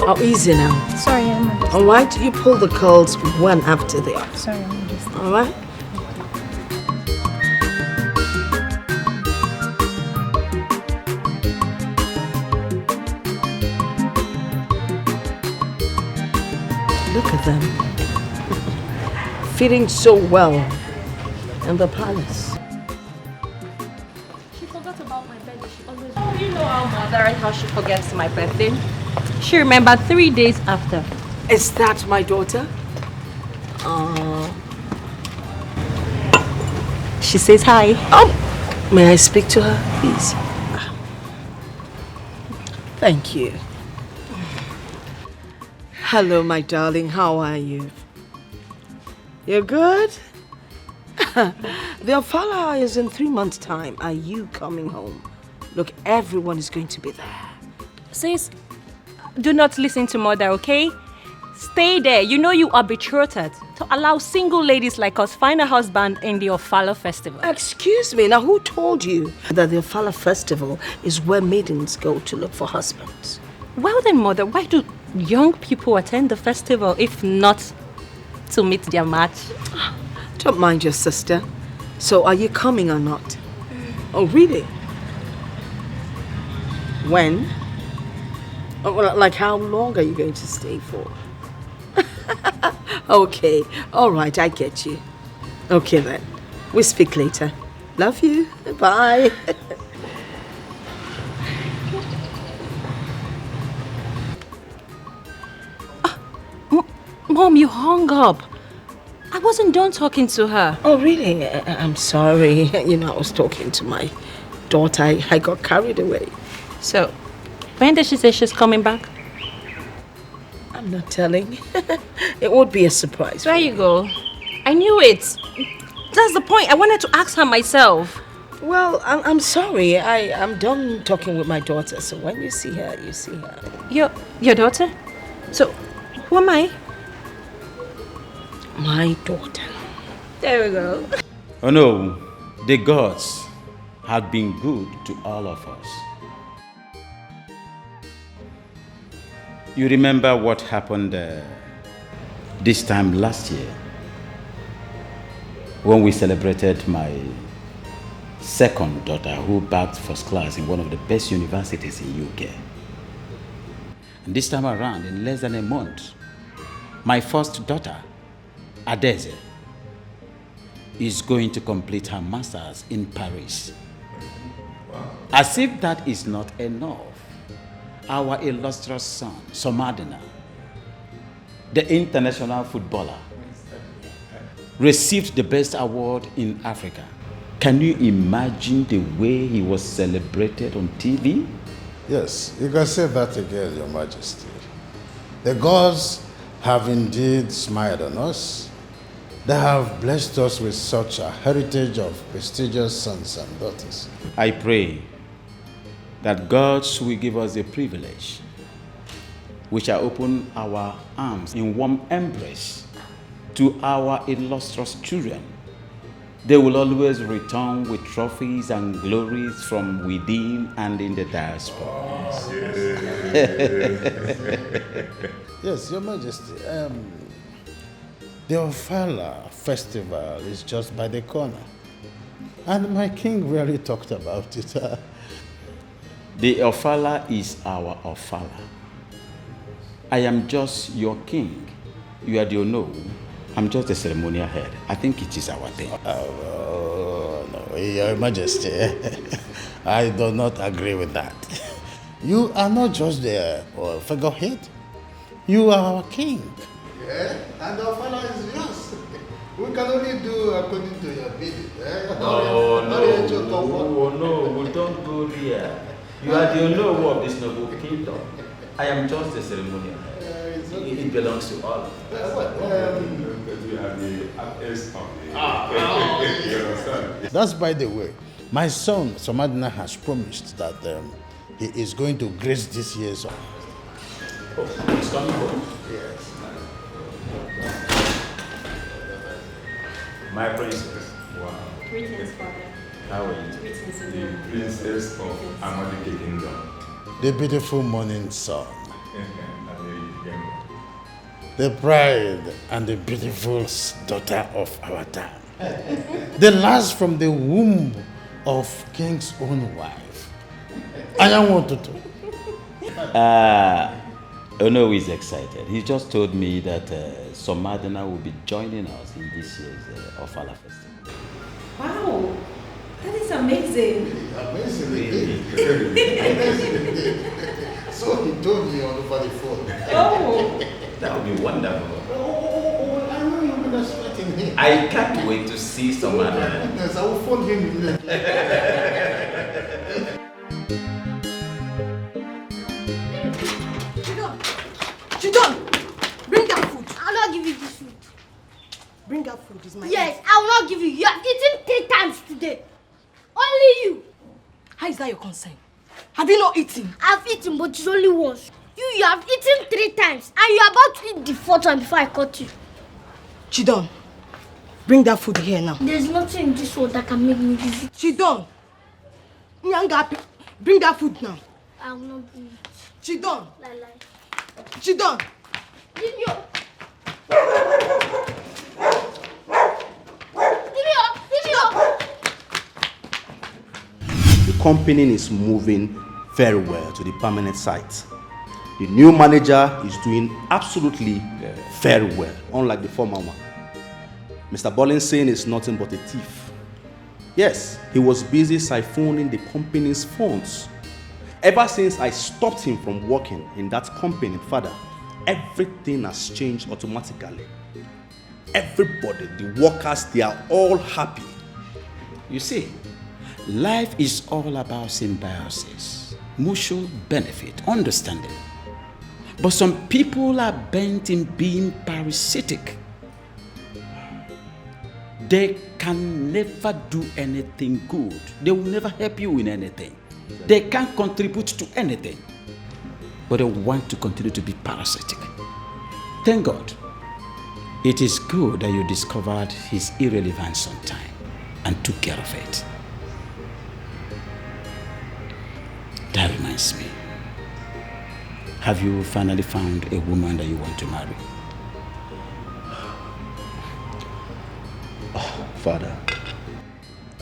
Oh, easy now. Sorry, I'm just... All right, you pull the curls one after the other. Sorry, I'm just... All right? Look at them. Fitting so well in the palace. She forgot about my birthday. She always... Oh, you know our mother and how she forgets my birthday. She remembered 3 days after. Is that my daughter? She says hi. Oh, may I speak to her, please? Thank you. Hello, my darling. How are you? You're good? The Opara is in 3 months' time. Are you coming home? Look, everyone is going to be there. Sis, do not listen to mother, okay? Stay there. You know you are betrothed to allow single ladies like us find a husband in the Ofala festival. Excuse me, now who told you that the Ofala festival is where maidens go to look for husbands? Well then, mother, why do young people attend the festival if not to meet their match? Don't mind your sister. So are you coming or not? Oh, really? When? Oh, well, like how long are you going to stay for? Okay, all right, I get you. Okay then, we'll speak later. Love you, bye. Mom, you hung up. I wasn't done talking to her. Oh, really? I'm sorry. You know, I was talking to my daughter. I got carried away. So, when did she say she's coming back? I'm not telling. It would be a surprise. There you go. I knew it. That's the point. I wanted to ask her myself. Well, I'm sorry. I'm done talking with my daughter. So when you see her, you see her. Your daughter? So, who am I? My daughter. There we go. Oh no, the gods have been good to all of us. You remember what happened this time last year when we celebrated my second daughter who bagged first class in one of the best universities in UK. And this time around, in less than a month, my first daughter, Adeze, is going to complete her master's in Paris. Wow. As if that is not enough, our illustrious son, Somadina, the international footballer, received the best award in Africa. Can you imagine the way he was celebrated on TV? Yes, you can say that again, Your Majesty. The gods have indeed smiled on us. They have blessed us with such a heritage of prestigious sons and daughters. I pray that God will give us the privilege. We shall open our arms in warm embrace to our illustrious children. They will always return with trophies and glories from within and in the diaspora. Oh, yes, Your Majesty. The Ofala festival is just by the corner. And my king really talked about it. The Ofala is our Ofala. I am just your king. You are the Ono. I'm just the ceremonial head. I think it is our thing. Oh, no, Your Majesty. I do not agree with that. You are not just the figurehead. You are our king. Yeah, and the Ofala is yours. We can only do according to your bidding. No, we don't go there. You are the Ono of this noble kingdom. I am just the ceremonial head. It belongs to all of us. We are the artists of the... You understand? That's by the way. My son, Somadina, has promised that he is going to grace this year's off. Oh, it's coming home? Yes. My princess. Wow. Greetings, Father. How are you? Greetings The again. princess of Amadike Kingdom. The beautiful morning sun. And the pride and the beautiful daughter of our time. The last from the womb of King's own wife. I am wanted to. Ono is excited. He just told me that some Madonna will be joining us in this year's Opara festival. Wow, that is amazing. Amazing. So he told me over the phone. Oh, That would be wonderful. Oh, I know you've been expecting him. I can't wait to see some Madonna. Goodness, I will phone him immediately. Chidon, bring that food. I'll not give you this food. Bring that food, is my Yes, I will not give you. You have eaten 3 times today. Only you. How is that your concern? Have you not eaten? I've eaten, but it's only once. You have eaten 3 times, and you're about to eat the 4th one before I caught you. Chidon, bring that food here now. There's nothing in this world that can make me give you. Chidon, Nyanga, bring that food now. I will not give it. Chidon, Lie. Chidon. Give me your... The company is moving very well to the permanent site. The new manager is doing absolutely very well, unlike the former one. Mr. Bollinson is nothing but a thief. Yes, he was busy siphoning the company's funds. Ever since I stopped him from working in that company, Father, everything has changed automatically. Everybody, the workers, they are all happy. You see, life is all about symbiosis, mutual benefit, understanding. But some people are bent in being parasitic. They can never do anything good. They will never help you in anything. They can't contribute to anything. But they want to continue to be parasitic. Thank God. It is good that you discovered his irrelevance on time and took care of it. That reminds me. Have you finally found a woman that you want to marry? Father,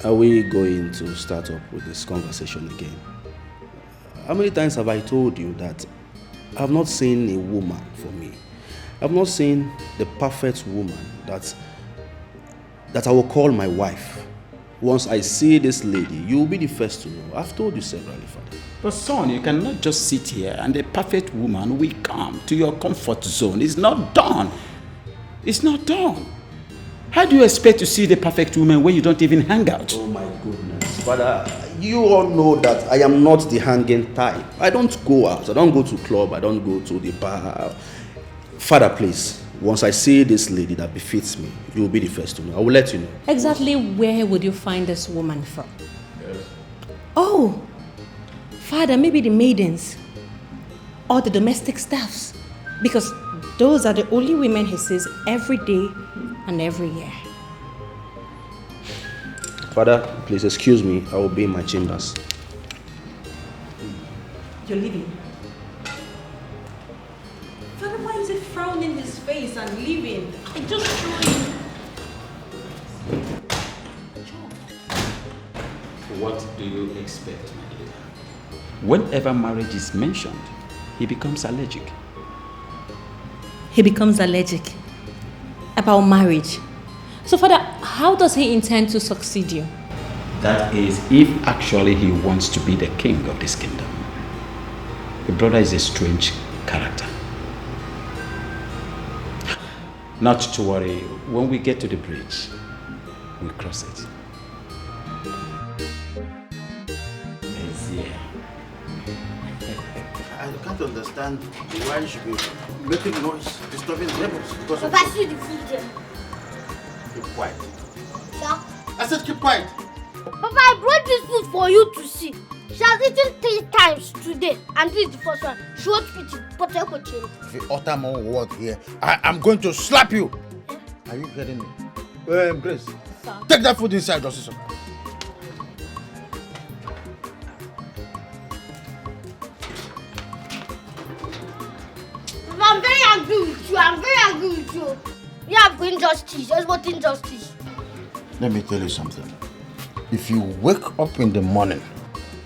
are we going to start up with this conversation again? How many times have I told you that I've not seen a woman for me? I've not seen the perfect woman that I will call my wife. Once I see this lady, you will be the first to know. I've told you severally, Father. But son, you cannot just sit here and the perfect woman will come to your comfort zone. It's not done. It's not done. How do you expect to see the perfect woman when you don't even hang out? Oh my goodness. Father, you all know that I am not the hanging type. I don't go out. I don't go to club. I don't go to the bar. Father, please, once I see this lady that befits me, you will be the first to know. I will let you know. exactly where would you find this woman from? Yes. Oh, Father, maybe the maidens or the domestic staffs, because those are the only women he sees every day and every year. Father, please excuse me. I will be in my chambers. You're leaving. Father, why is he frowning his face and leaving? I just showed him. What do you expect, my dear? Whenever marriage is mentioned, he becomes allergic. He becomes allergic about marriage. So, Father, how does he intend to succeed you? That is, if actually he wants to be the king of this kingdom. Your brother is a strange character. Not to worry, when we get to the bridge, we'll cross it. I can't understand why you should be making noise, disturbing neighbors. Because of Papa, see the food there. Keep quiet. Sir? I said keep quiet. Papa, I brought this food for you to see. She has eaten 3 times today, and this is the first one. She won't eat it, but I will change. If you utter more word here, I'm going to slap you. Are you getting me? Grace, Sir? take that food inside, Osiso. Papa, I'm very angry. angry with you. I'm very angry with you. You have injustice. There's what injustice. Let me tell you something. If you wake up in the morning,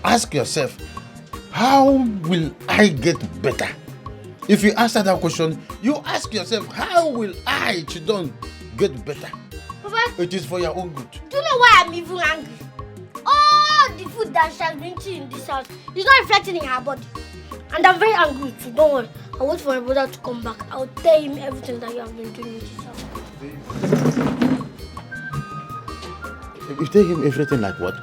ask yourself, how will I get better? If you answer that question, you ask yourself, how will I, Chidon, get better? Papa, it is for your own good. Do you know why I'm even angry? All the food that she has been eating in this house is not reflecting in her body. And I'm very angry too. Don't worry. I'll wait for my brother to come back. I'll tell him everything that you have been doing in this house. You tell him everything like what?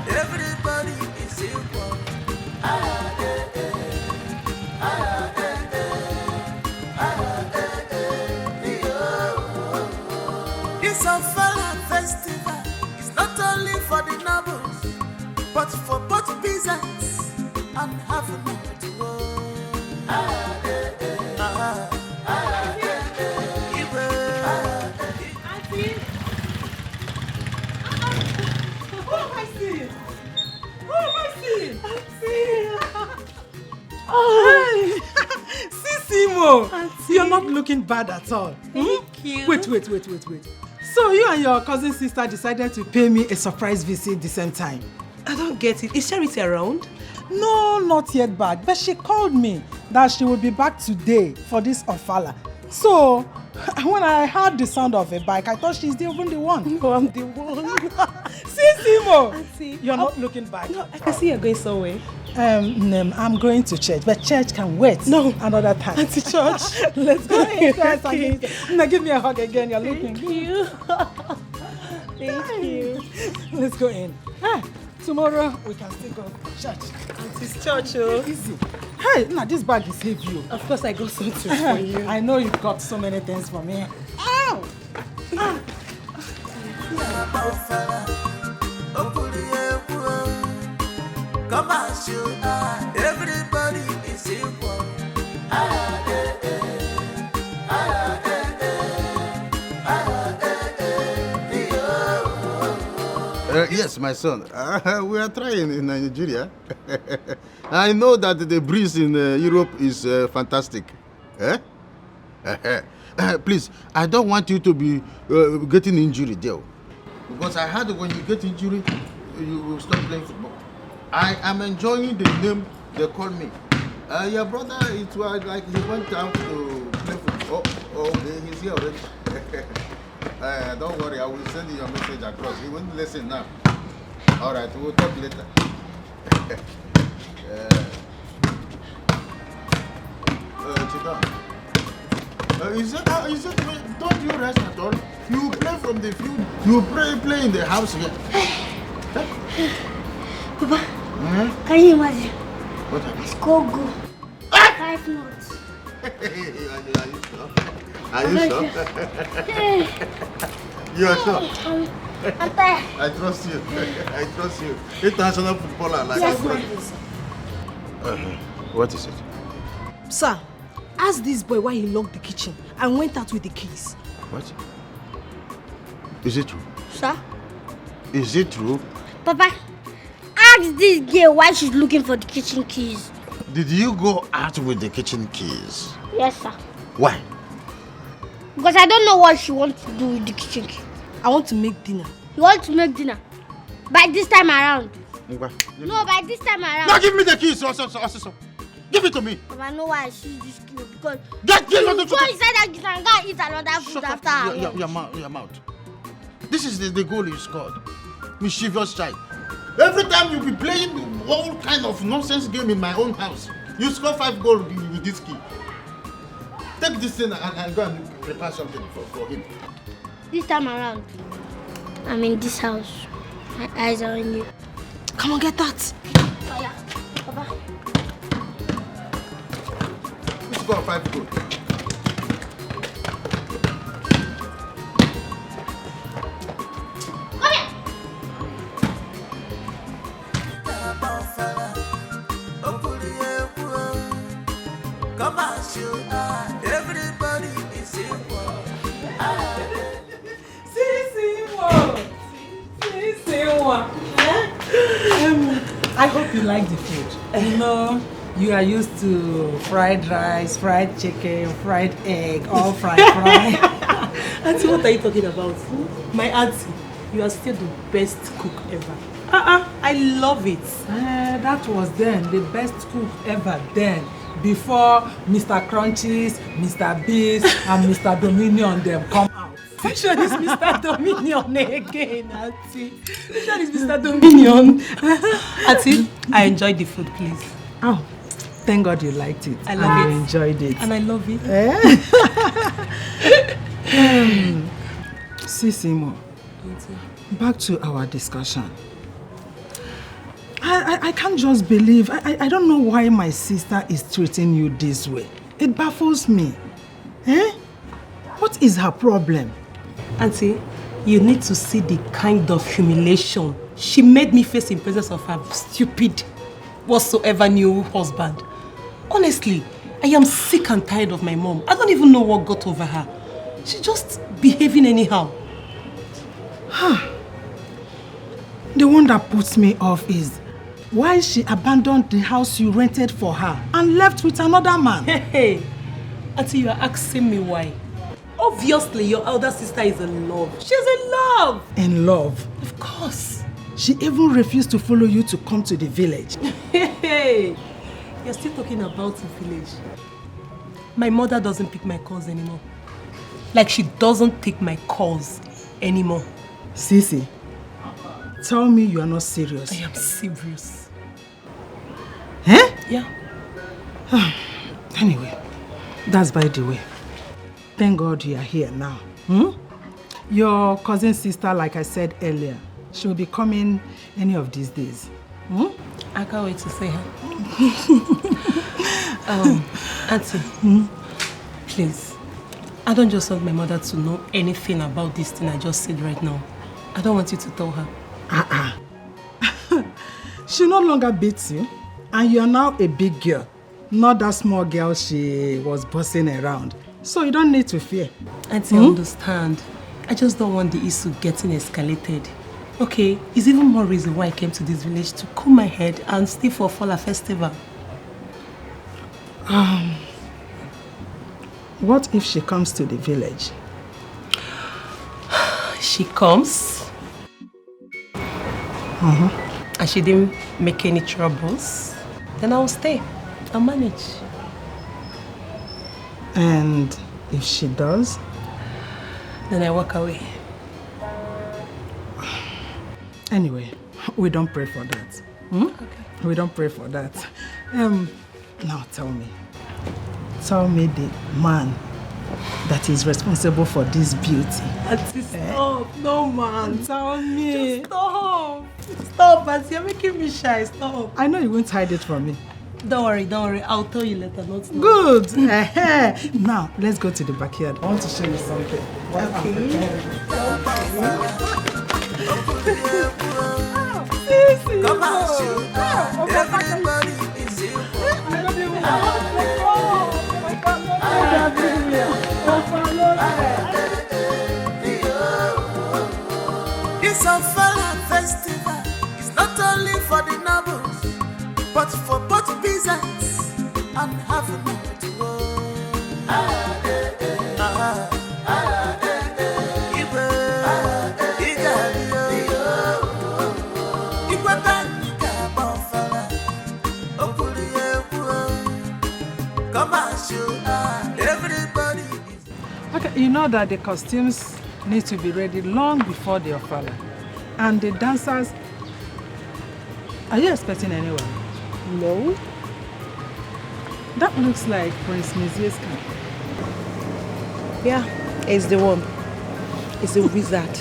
Everybody is equal. It's a Fala festival. It's not only for the nobles, but for both peasants and having to go. Sissimo, you're not looking bad at all. Thank you. Wait. So you and your cousin sister decided to pay me a surprise visit the same time? I don't get it. Is Charity around? No, not yet back. But she called me that she will be back today for this Ofala. So when I heard the sound of a bike, I thought she's even the one. No, I'm the one. Sissimo, Auntie, you're not looking back. No, I can see you're going somewhere. I'm going to church, but church can wait. No, another time. Auntie Church. Let's go inside. Okay. Now give me a hug again. You're looking. Thank you. Thank you. Let's go in. Tomorrow we can still go to church. Auntie's church, oh. Easy. Hey, now this bag is heavy. Of course, I got something for you. I know you've got so many things for me. Ow! Come on, shoot. Everybody is equal. Yes, my son. We are trying in Nigeria. I know that the breeze in Europe is fantastic. Please, I don't want you to be getting injury there. Because I heard when you get injury, you will stop playing football. I am enjoying the name they call me. Your brother, it was like he went out to play football. Oh, okay, he's here already. Don't worry, I will send you your message across. He won't listen now. All right, we'll talk later. Chita, is it, don't you rest at all? You play from the field, you play in the house here. Papa, can you imagine? What happened? Score goal. 5 notes. Are you sure? You are sure? I'm tired. I trust you. I trust you. International footballer like Yes, you. What is it? Sir, ask this boy why he locked the kitchen and went out with the keys. What? Is it true? Sir? Is it true? Papa, ask this girl why she's looking for the kitchen keys. Did you go out with the kitchen keys? Yes, sir. Why? Because I don't know what she wants to do with the kitchen key. I want to make dinner. You want to make dinner? By this time around? No, by this time around. Now give me the keys. Give it to me. Papa, I know why she used this key because Get you go inside that kitchen and go eat another food after her. Your mouth. This is the goal you scored. Mischievous child. Every time you be playing all kind of nonsense game in my own house, you score 5 goals with this key. Take this thing and go and prepare something for him. This time around, I'm in this house. My eyes are on you. Come on, get that. Fire. Papa. You score 5 goals. Come on, shoot. Everybody is equal. Sissimo. I hope you like the food. You know, you are used to fried rice, fried chicken, fried egg, all fried. Auntie, what are you talking about? My auntie, you are still the best cook ever. I love it. That was then the best cook ever then. Before Mr. Crunchies, Mr. Beast, and Mr. Dominion them come out. Which one is Mr. Dominion again, Auntie? Which one is Mr. Dominion? Auntie, I enjoyed the food, please. Oh, thank God you liked it. I love it. You enjoyed it. And I love it. Sisimo, back to our discussion. I can't just believe, I don't know why my sister is treating you this way. It baffles me. What is her problem? Auntie, you need to see the kind of humiliation she made me face in presence of her stupid, whatsoever new husband. Honestly, I am sick and tired of my mom. I don't even know what got over her. She's just behaving anyhow. The one that puts me off is why she abandoned the house you rented for her and left with another man. Hey, Auntie, you are asking me why. Obviously, your elder sister is in love. She's in love. In love? Of course. She even refused to follow you to come to the village. Hey, you're still talking about the village. My mother doesn't pick my calls anymore. Like she doesn't take my calls anymore. Sisi, tell me you are not serious. I am serious. Yeah. Anyway, that's by the way. Thank God you are here now. Your cousin sister, like I said earlier, she'll be coming any of these days. I can't wait to see her. Auntie, please. I don't just want my mother to know anything about this thing I just said right now. I don't want you to tell her. She no longer beats you, and you are now a big girl. Not that small girl she was bossing around. So you don't need to fear. Auntie, I understand. I just don't want the issue getting escalated. Okay, it's even more reason why I came to this village to cool my head and stay for Ofala festival. What if she comes to the village? She comes. And she didn't make any troubles. Then I'll stay and manage. And if she does? Then I walk away. Anyway, we don't pray for that. Okay. We don't pray for that. Now tell me. Tell me the man that is responsible for this beauty. Auntie, stop. No, man. Tell me. Just stop. Stop, Auntie. You're making me shy. Stop. I know you won't hide it from me. Don't worry. I'll tell you later, not now. Good. Now, let's go to the backyard. I want to show you something. Come on, everybody is here. It's a Ofala festival. It's not only for the nobles, but for both peasants and having to everybody. Okay, you know that the costumes need to be ready long before the Ofala. And the dancers, are you expecting anyone? No. That looks like Prince Mizie's camp. Yeah, it's the one. It's a wizard.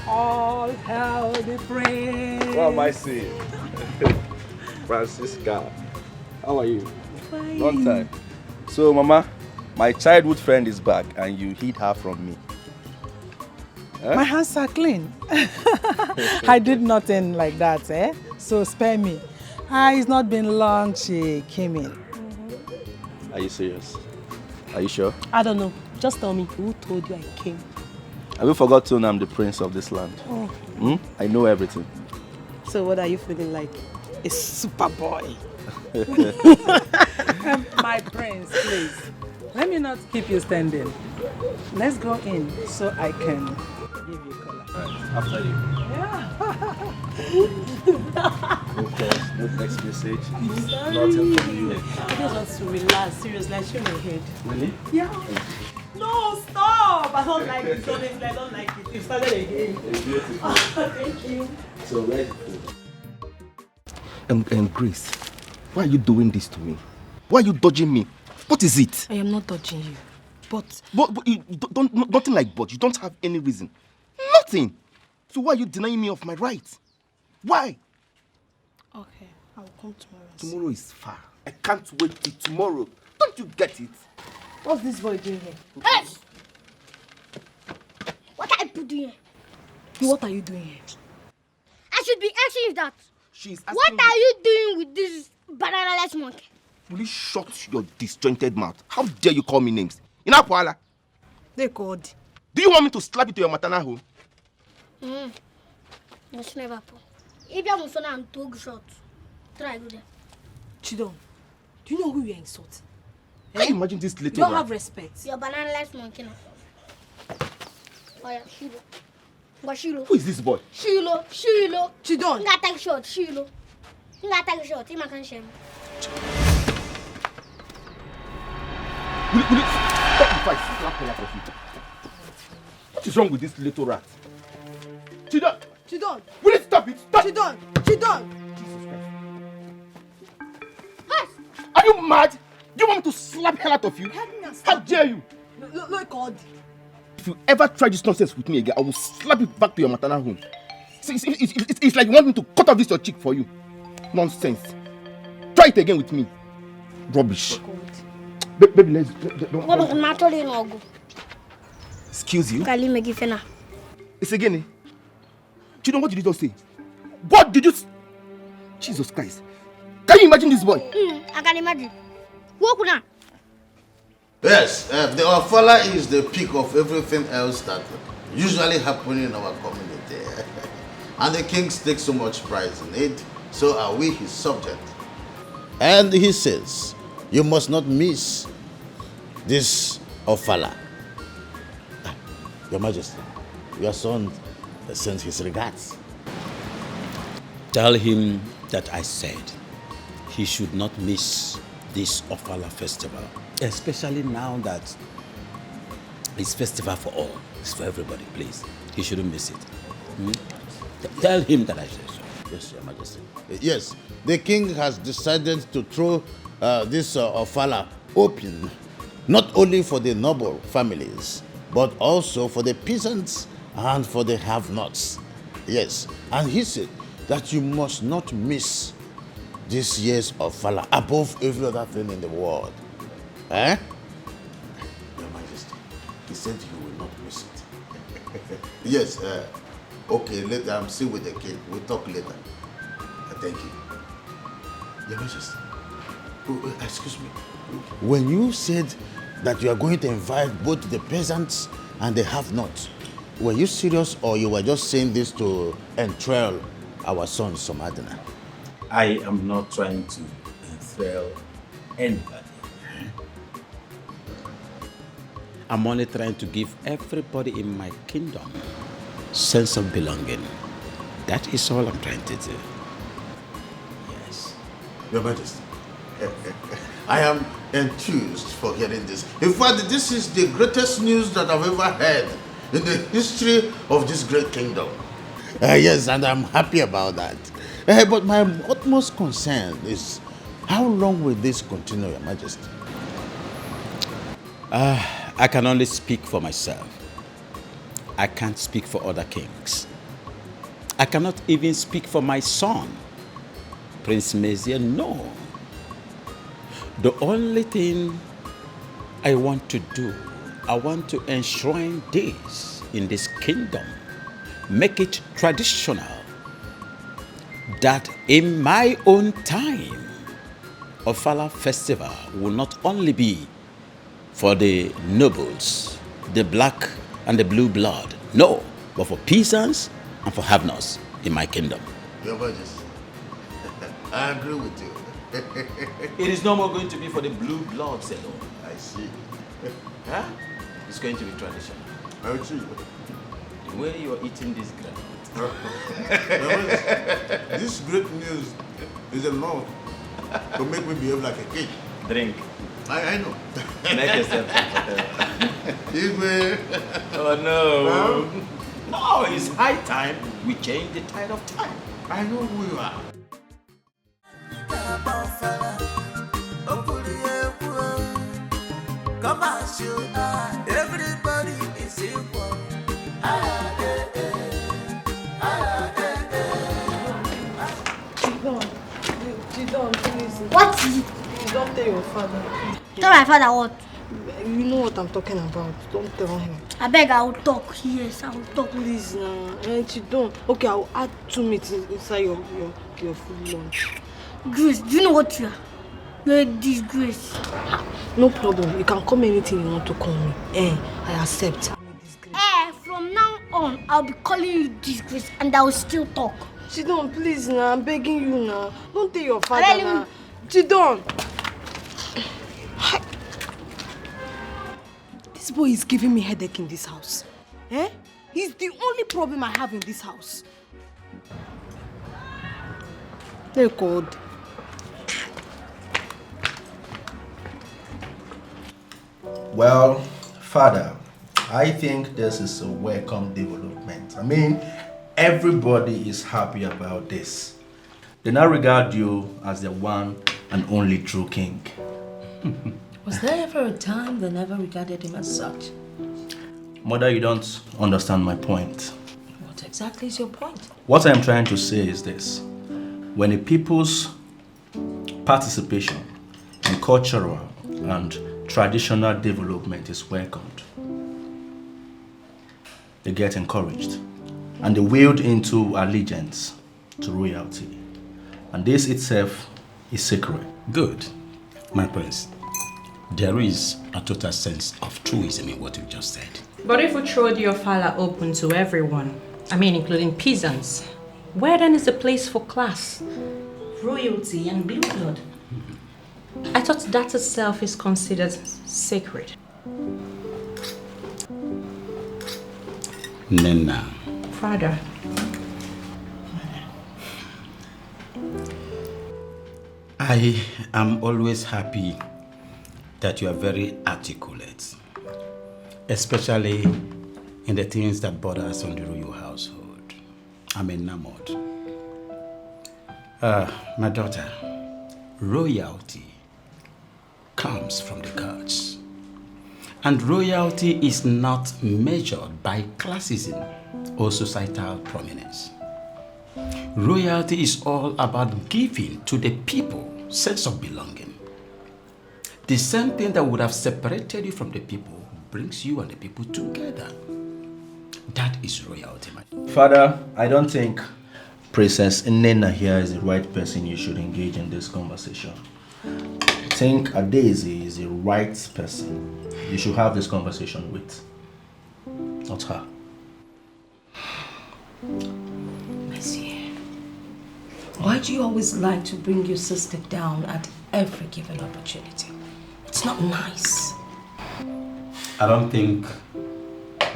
All hail the prince. What am I saying? Francisca, how are you? Fine. Long time. So, Mama, my childhood friend is back and you hid her from me. Huh? My hands are clean. I did nothing like that, so spare me. It's not been long she came in. Are you serious? Are you sure? I don't know. Just tell me who told you I came. Have you forgotten I'm the prince of this land? I know everything. So what are you feeling like? A super boy. My prince, please. Let me not keep you standing. Let's go in so I can give you color. Right, after you. No calls, no text message. Nothing from you. I just want to relax. Seriously, I should my head. Really? Yeah. No, stop! I don't like it. Honestly, I don't like it. You started again. It's beautiful. Thank you. So where's the food? Grace, why are you doing this to me? Why are you dodging me? What is it? I am not dodging you, but you don't, nothing like but. You don't have any reason. Nothing. So why are you denying me of my rights? Why? okay, I'll come tomorrow. Tomorrow is far. I can't wait till tomorrow. Don't you get it? What's this boy doing here? Hey! What are you doing here? What are you doing here? I should be asking you that. She's asking What are you doing with this banana-less monkey? Will you shut your disjointed mouth? How dare you call me names? In Opara, They called. do you want me to slap you to your maternal home? That's never happen. If you want to talk short, try go there. Chidon, do you know who you're insulting? Can you imagine this You little don't rat? have respect. Your banana-less monkey now. Oh yeah, Shilo. But Shilo. Who is this boy? Shilo. Chidon. You gotta take short, Shilo. You gotta take short. You can't shame. Will you stop before I slap the life of you? What is wrong with this little rat? Chidon! Chidon. Will you stop it? Stop! Chidon. Jesus Christ. Are you mad? Do you want me to slap hell out of you? Help me and How stop. dare you? Look, called. If you ever try this nonsense with me again, I will slap you back to your maternal home. See, it's like you want me to cut off this your cheek for you. Nonsense. Try it again with me. Rubbish. Baby, let's... What was the matter in Ogu? Excuse you? Kali me give na. It's again, eh? Chidon, what did you just say? What did you... Jesus Christ. Can you imagine this boy? I can imagine. Walk now. Yes, the Ofala is the peak of everything else that usually happens in our community. And the king takes so much pride in it, so are we his subject. And he says, you must not miss this Ofala. Your Majesty, your son sends his regards. Tell him that I said he should not miss this Ofala festival, especially now that it's festival for all. It's for everybody, please. He shouldn't miss it. Tell him that I said so. Yes, Your Majesty. Yes, the king has decided to throw this Ofala open, not only for the noble families, but also for the peasants and for the have-nots. Yes, and he said that you must not miss this year's Ofala above every other thing in the world. Eh? Your Majesty, he said you will not miss it. Yes, okay, later I'm still with the king. We'll talk later. Thank you. Your Majesty, excuse me. When you said that you are going to invite both the peasants and the have-nots, were you serious or you were just saying this to enthrall our son Somadina? I am not trying to enthrall anybody. I'm only trying to give everybody in my kingdom sense of belonging. That is all I'm trying to do. Yes. Your Majesty, I am enthused for hearing this. In fact, this is the greatest news that I've ever heard in the history of this great kingdom. Yes, and I'm happy about that. But my utmost concern is, how long will this continue, Your Majesty? I can only speak for myself. I can't speak for other kings. I cannot even speak for my son, Prince Mezia, no. The only thing I want to do, I want to enshrine this in this kingdom, make it traditional, that in my own time, Ofala festival will not only be for the nobles, the black and the blue blood, No, but for peasants and for have-nots in my kingdom. Your Majesty, I agree with you. It is no more going to be for the blue bloods alone. I see. Huh? It's going to be traditional. I see. The way you are eating this grape. This great news is enough to make me behave like a kid. Drink. I know. Make yourself comfortable. Oh no. No, it's high time we change the tide of time. I know who you are. Come as you are, everybody is equal. Chidon, please. What is it? Don't tell your father. Tell my father what? You know what I'm talking about. Don't tell him. I beg, I will talk. Yes, I will talk. Please, Chidon. Okay, I will add 2 meat inside your food lunch. Grace, do you know what you are? You're a disgrace. No problem. You can call me anything you want to call me. I accept. From now on, I'll be calling you disgrace and I will still talk. Chidon, please now. I'm begging you now. Don't tell your father now. Chidon. This boy is giving me headache in this house. He's the only problem I have in this house. Thank God. Well, Father, I think this is a welcome development. I mean, everybody is happy about this. They now regard you as the one and only true king. Was there ever a time they never regarded him as such? Mother, you don't understand my point. What exactly is your point? What I'm trying to say is this. When a people's participation in cultural and traditional development is welcomed, they get encouraged and they wield into allegiance to royalty. And this itself is sacred. Good, my prince. There is a total sense of truism in what you just said. But if we throw your father open to everyone, I mean including peasants, where then is the place for class, royalty and blue blood? I thought that itself is considered sacred. Nena. Father. I am always happy that you are very articulate, especially in the things that bother us on the royal household. I'm enamored. My daughter, royalty comes from the gods. And royalty is not measured by classism or societal prominence. Royalty is all about giving to the people sense of belonging. The same thing that would have separated you from the people brings you and the people together. That is royalty, my Father, I don't think Princess Nena here is the right person you should engage in this conversation. I think Adaeze is the right person you should have this conversation with, not her. Monsieur, why do you always like to bring your sister down at every given opportunity? It's not nice. I don't think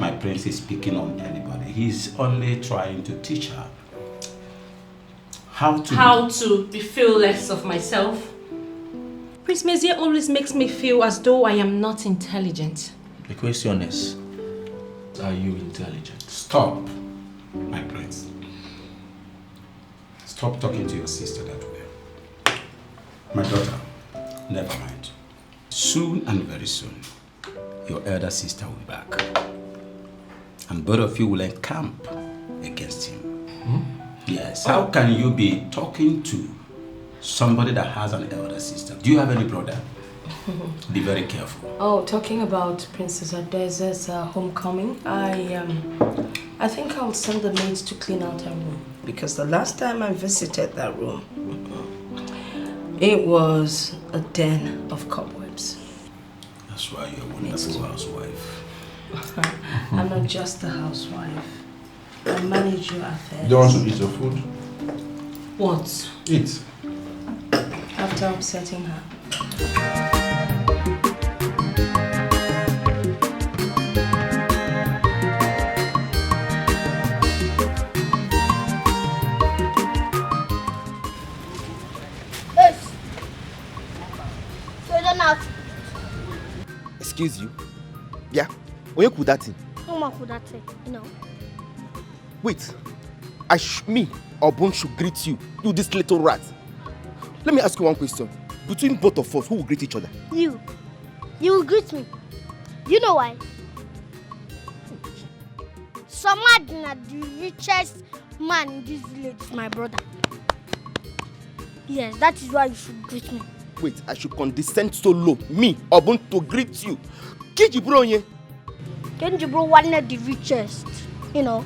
my prince is picking on anybody. He's only trying to teach her how to be feel less of myself. Prince Messier always makes me feel as though I am not intelligent. The question is, are you intelligent? Stop, my prince. Stop talking to your sister that way. My daughter, never mind. Soon and very soon, your elder sister will be back. And both of you will encamp against him. Yes. How can you be talking to somebody that has an elder sister? Do you have any brother? Be very careful. Oh, talking about Princess Adaeze's homecoming, I think I'll send the maids to clean out her room. Because the last time I visited that room, it was a den of cobwebs. That's why you're a wonderful housewife. I'm not just a housewife. I manage your affairs. You don't want to eat your food? What? Eat. After upsetting her. Yes. So you don't have to. Excuse you? Yeah? When you could that thing? No could that thing, you know. Wait. Me or Bone should greet you, you this little rat. Let me ask you one question. Between both of us, who will greet each other? You. You will greet me. You know why? Somadina, the richest man in this village, is my brother. Yes, that is why you should greet me. Wait, I should condescend so low, me or Bone, to greet you. Kenji bro, yeah. Kenji bro, one of the richest, you know.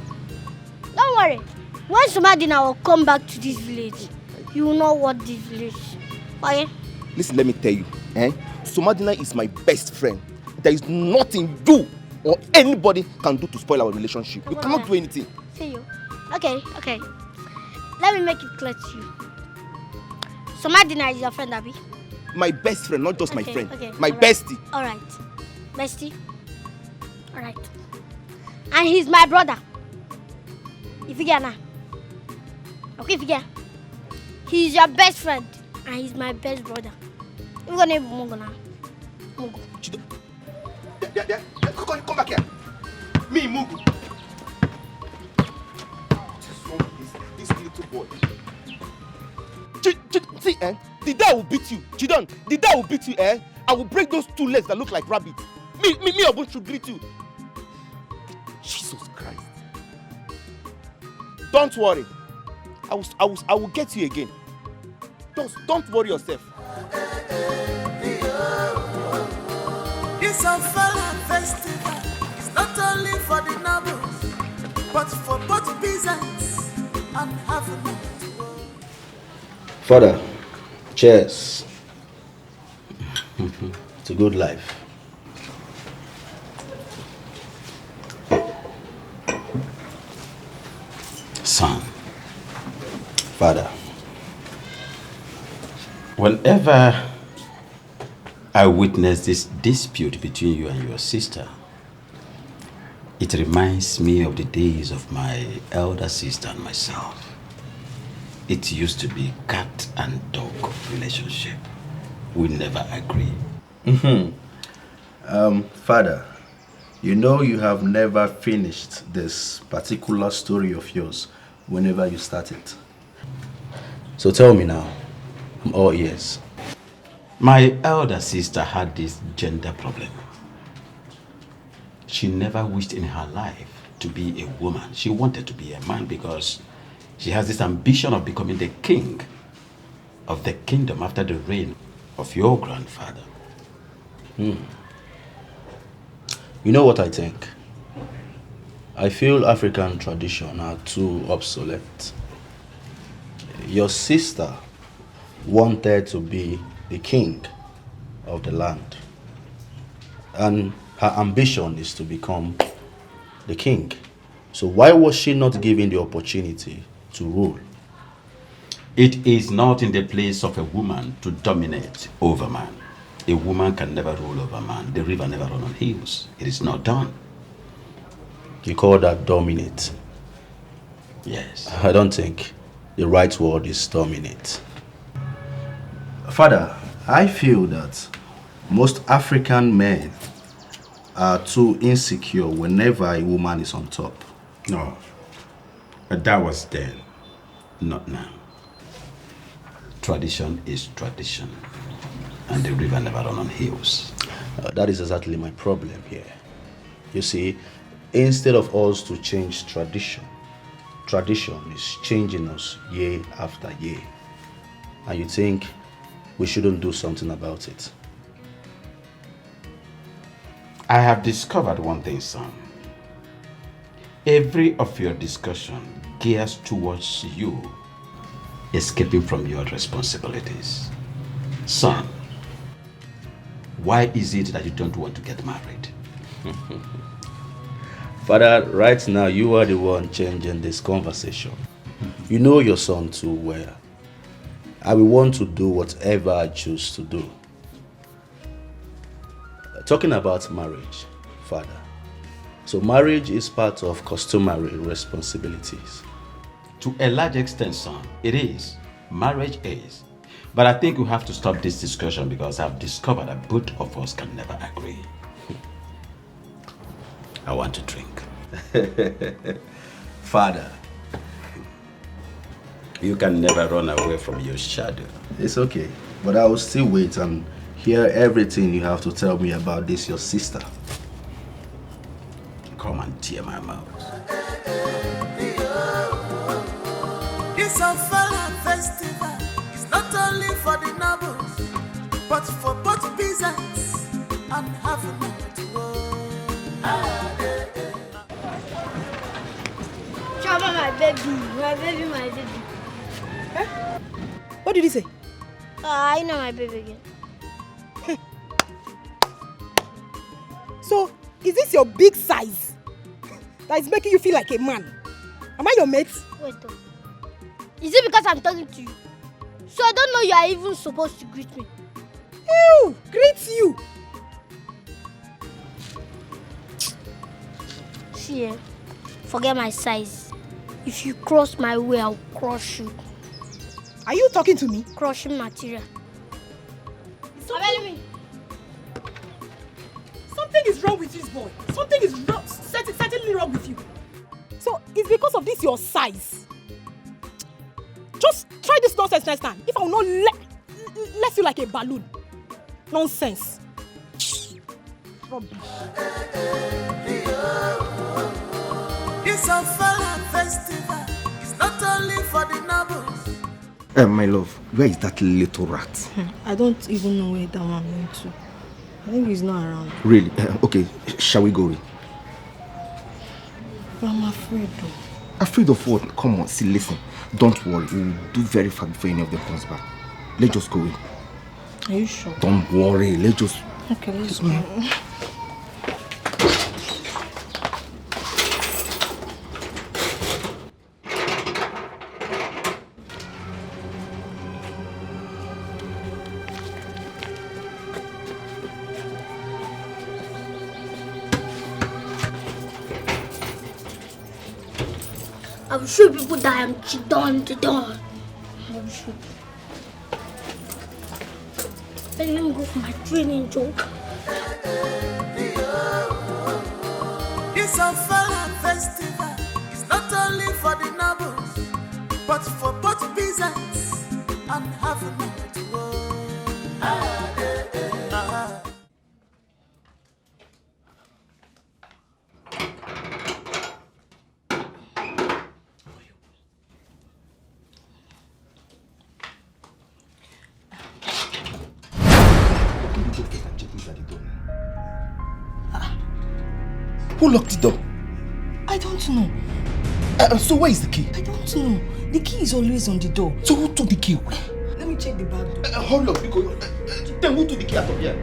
Don't worry. When Somadina will come back to this village, you will know what this village is. Okay? Listen, let me tell you. Somadina is my best friend. There is nothing you or anybody can do to spoil our relationship. You cannot do anything. See you. Okay. Let me make it clear to you. Somadina is your friend, Abby? My best friend, not just my friend. Okay. My bestie. Alright. Bestie? Alright. And he's my brother. If you get now. Okay, if you get. He's your best friend. And he's my best brother. We're gonna have Mungo now. Mungo. Yeah. Come back here. Me, Mugu. This little boy. See, the dad will beat you. Chidon, the dad will beat you, I will break those two legs that look like rabbits. Me, Obun should greet you. Jesus Christ. Don't worry. I will get you again. Don't worry yourself. It's a Fala festival. It's not only for the nobles, but for both peasants and having. Father, cheers. It's a good life. Son. Father. Whenever I witness this dispute between you and your sister, it reminds me of the days of my elder sister and myself. It used to be cat and dog relationship. We never agree. Father, you know you have never finished this particular story of yours whenever you start it. So tell me now, I'm all ears. My elder sister had this gender problem. She never wished in her life to be a woman. She wanted to be a man because she has this ambition of becoming the king of the kingdom after the reign of your grandfather. You know what I think? I feel African tradition are too obsolete. Your sister wanted to be the king of the land. And her ambition is to become the king. So why was she not given the opportunity to rule? It is not in the place of a woman to dominate over man. A woman can never rule over man. The river never runs on hills. It is not done. You call that dominate? Yes. I don't think the right word is dominate. Father, I feel that most African men are too insecure whenever a woman is on top. No. But that was then, not now. Tradition is tradition. And the river never runs on hills. That is exactly my problem here. You see, instead of us to change tradition, tradition is changing us year after year. And you think we shouldn't do something about it? I have discovered one thing, son. Every of your discussion gears towards you escaping from your responsibilities. Son, why is it that you don't want to get married? Father, right now you are the one changing this conversation. You know your son too well. I will want to do whatever I choose to do. Talking about marriage, Father. So marriage is part of customary responsibilities. To a large extent, son, it is. Marriage is. But I think we have to stop this discussion because I've discovered that both of us can never agree. I want to drink. Father. You can never run away from your shadow. It's okay, but I will still wait and hear everything you have to tell me about this, your sister. Come and tear my mouth. This Opara festival is not only for the nobles, but for both peasants and having it Chama, my baby, my baby. Huh? What did he say? I know my baby again. So, is this your big size that is making you feel like a man? Am I your mate? Wait, though. Is it because I'm talking to you? So I don't know you are even supposed to greet me. Ew! Greet you! See, forget my size. If you cross my way, I'll crush you. Are you talking to me? Crushing material. Something is wrong with this boy. Something is wrong, certainly wrong with you. So it's because of this your size. Just try this nonsense next time. If I will not let you like a balloon. Nonsense. Rubbish. This Opara festival is not only for the nobles. My love, where is that little rat? I don't even know where that one went to. I think he's not around. Really? Okay, shall we go in? But I'm afraid though. Afraid of what? Come on, see, listen. Don't worry, we'll do very fast before any of them comes back. Let's just go in. Are you sure? Don't worry, let's just... Okay, let's go. I will show people that I am Chidon. I will show. Let me go for my training job. This Opara festival is not only for the nobles, but for both peasants and having it. Who locked the door? I don't know. So where is the key? I don't know. The key is always on the door. So who took the key away? Let me check the back door. Hold up, because then who took the key out of here?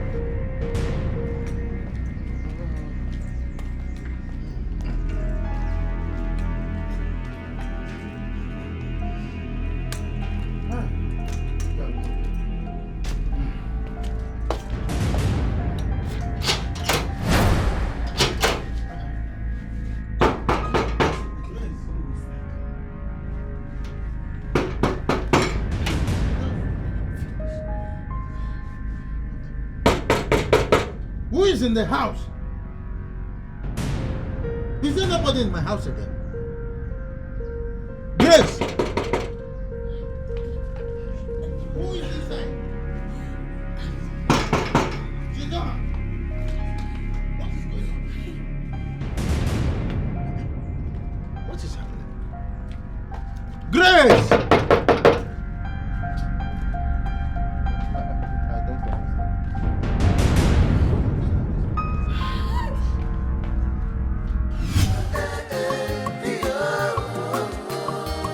Who is in the house? Is there nobody in my house again? Grace! Who is inside? Jidon! What is going on? What is happening? Grace!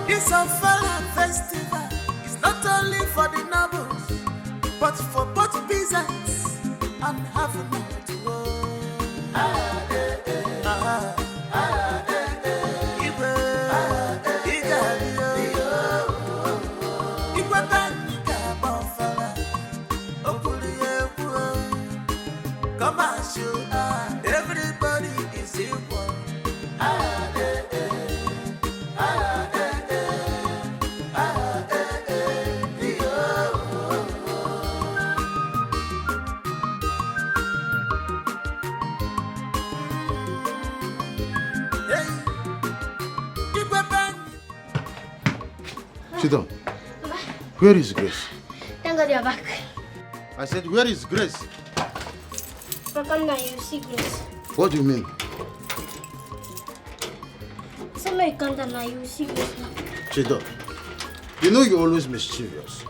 This Opara festival is not only for the nobles, but for both peasants and having it. Sit down. Where is Grace? Thank God you're back. I said, where is Grace? Papa, now you see Grace. What do you mean? Somebody come down now, you will see Grace now. Sit down. You know you're always mischievous.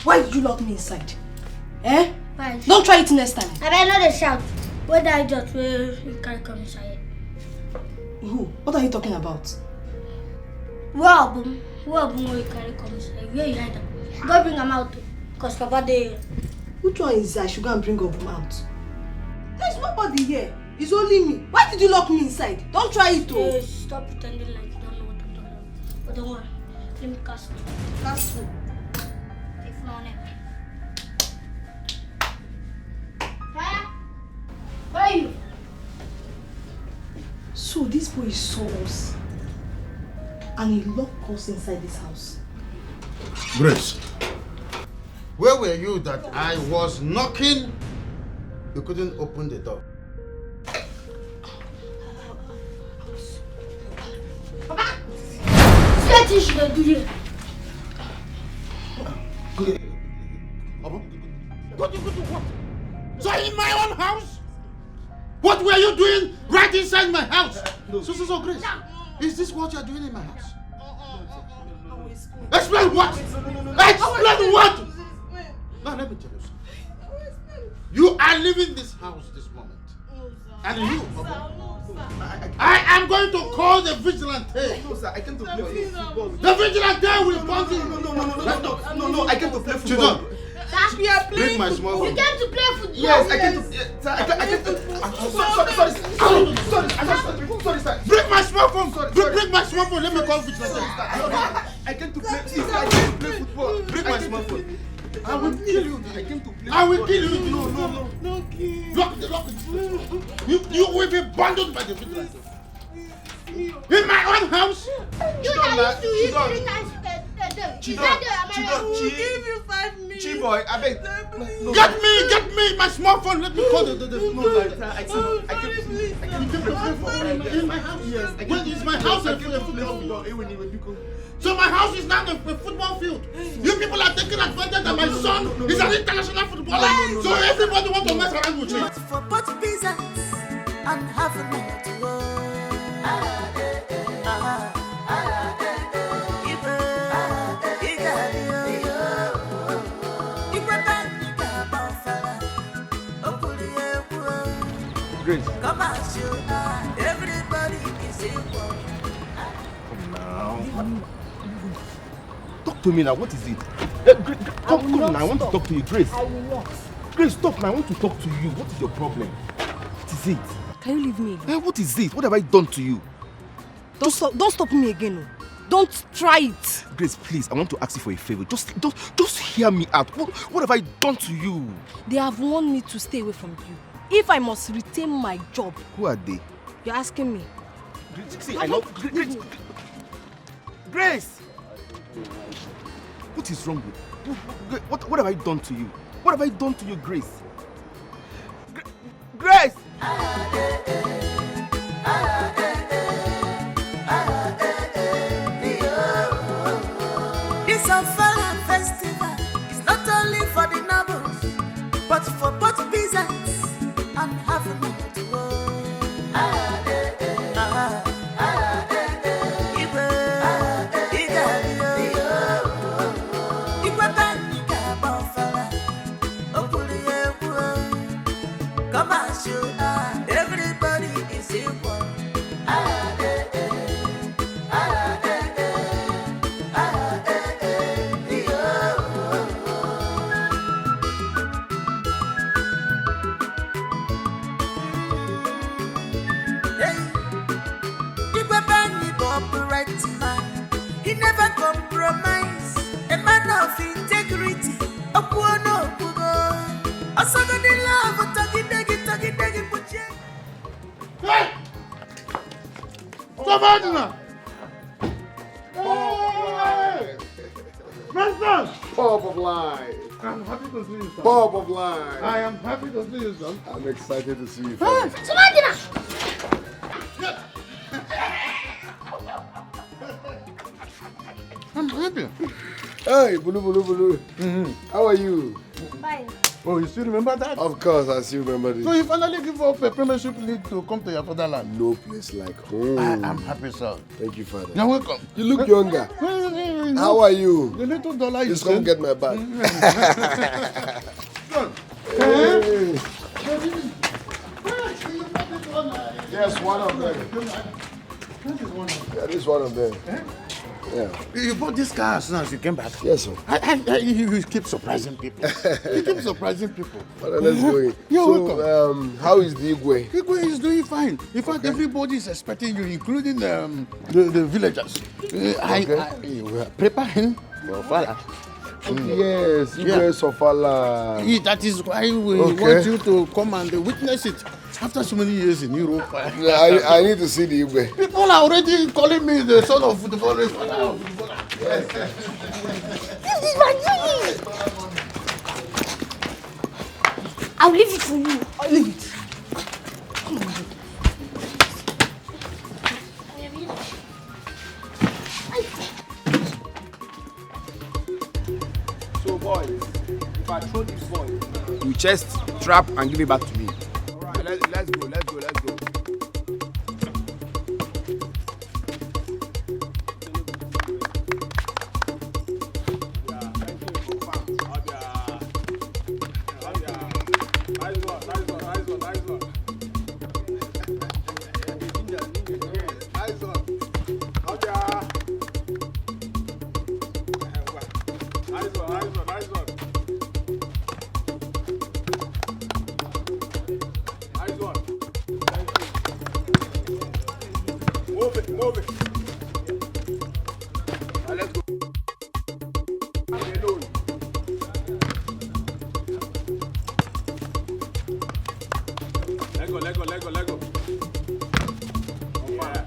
Why did you lock me inside? Eh? Why? Don't try it next time. I better not shout. Where did I just where you can't come inside? Who? What are you talking about? Where you can't come inside? Where you hide them? Go bring them out. Because Papa there. Which one is I should go and bring up out? There's nobody here. It's only me. Why did you lock me inside? Don't try it, though. Stop pretending like you don't know what I'm talking about. But don't worry. Let me cast it. That's true. If not, Fire! Where are you? So this boy saw us and he locked us inside this house. Grace, where were you that I was knocking? You couldn't open the door. Papa! What you should do here? What? So in my own house? What were you doing right inside my house? So, Grace, is this what you're doing in my house? Explain what? Explain what? Now let me tell you something. You are leaving this house this moment. And you, I am going to call the vigilante. No, sir, I came to play football. The vigilante will come in. No, I came to play football. We are playing. Bring my small phone. You came to play football. Yes, I came to. Sir, I came to. Sorry, sir. Bring my small phone. Bring my small phone. Let me call vigilante. I came to play. I came to play football. Bring my small phone. I will kill you. I came to play. I will kill you. No. Lock it. You will be bundled by the vigilante. In my own house. You that used to use 3 times a day. Is that the American? Give you 5 minutes. Chiboy, I beg. Get me my small phone. Let me call the I came to play football. in my house. Yes, When is my house a football field? So my house is now a football field. You people are taking advantage that my son is an international footballer. So everybody wants to mess around with me. For both peasants and have a minute to go. Grace. Come as you are, everybody is equal. Come now. Talk to me now. What is it? Come now. I want to talk to you, Grace. I will not. Grace, stop now. I want to talk to you. What is your problem? What is it? Can you leave me alone? What is it? What have I done to you? Don't stop me again. Oh. Don't try it. Grace, please, I want to ask you for a favor. Just hear me out. What have I done to you? They have warned me to stay away from you. If I must retain my job. Who are they? You're asking me. See, I know. Grace! What is wrong with you? What have I done to you? What have I done to you, Grace? Grace! This Opara festival is not only for the nobles, but for both peasants and have a minute to go. Come as you are, everybody is equal. He never compromise. A man of integrity. Hey! Stop out now! Hey! Master! Top of life. I'm happy to see you, son. Bob of Line. I am happy to see you, son. I'm excited to see you, father. I'm happy. Hey, Bulu. How are you? Fine. Oh, you still remember that? Of course, I still remember this. So you finally give up a premiership league to come to your fatherland? No place like home. I'm happy, son. Thank you, father. You're welcome. You look younger. How are you? The little dollar you Just come get my bag. Hey. Yes, one of them. Yeah, this is one of them. Yeah. You bought this car as soon as you came back? Yes, sir. You keep surprising people. You keep surprising people. Father, let's go in. You're so, welcome. How is the Igwe? Igwe is doing fine. In fact, everybody is expecting you, including the villagers. I prepare him for father. Yes, Igwe Sofala. That is why we want you to come and witness it. After so many years in Europe, I need to see the Igwe. People are already calling me the son of the father of footballer. Yes. This is my dream. I'll leave it for you. I'll leave it. Come on. So boys, if I throw this ball, you chest, trap and give it back to me. Alright, let's go. Move it. Let's go. Let go. Opara.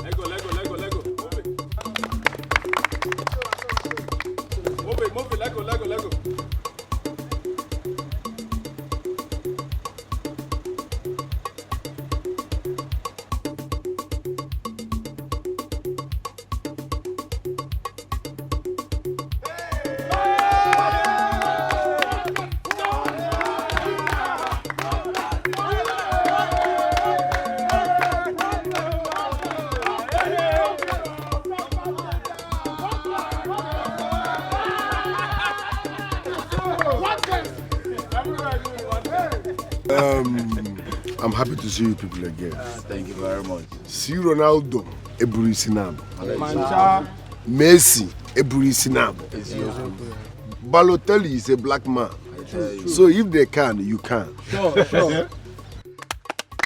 Let go. Move it. Let go. I'm happy to see you people again. Thank you very much. See Ronaldo, Eburi Sinab. Messi, Eburi Sinab. Balotelli is a black man. So if they can, you can. Sure.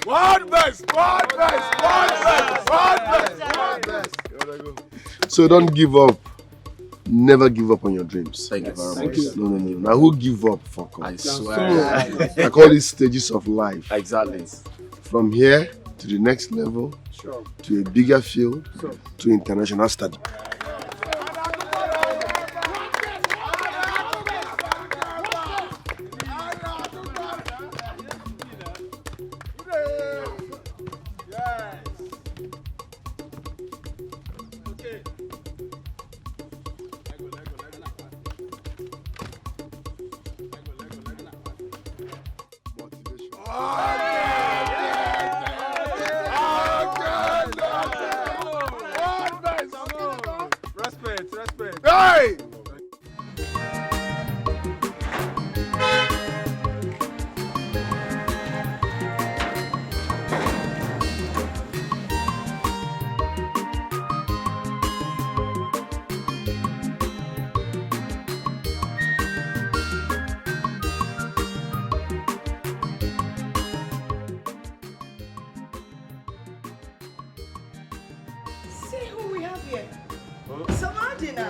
One best. So don't give up. Never give up on your dreams. Thank you very much. No. Now who give up? Fuck off. I swear. I call it stages of life. Exactly. From here to the next level, to a bigger field, to international study. Respect. Hey! See who we have here. Samadina.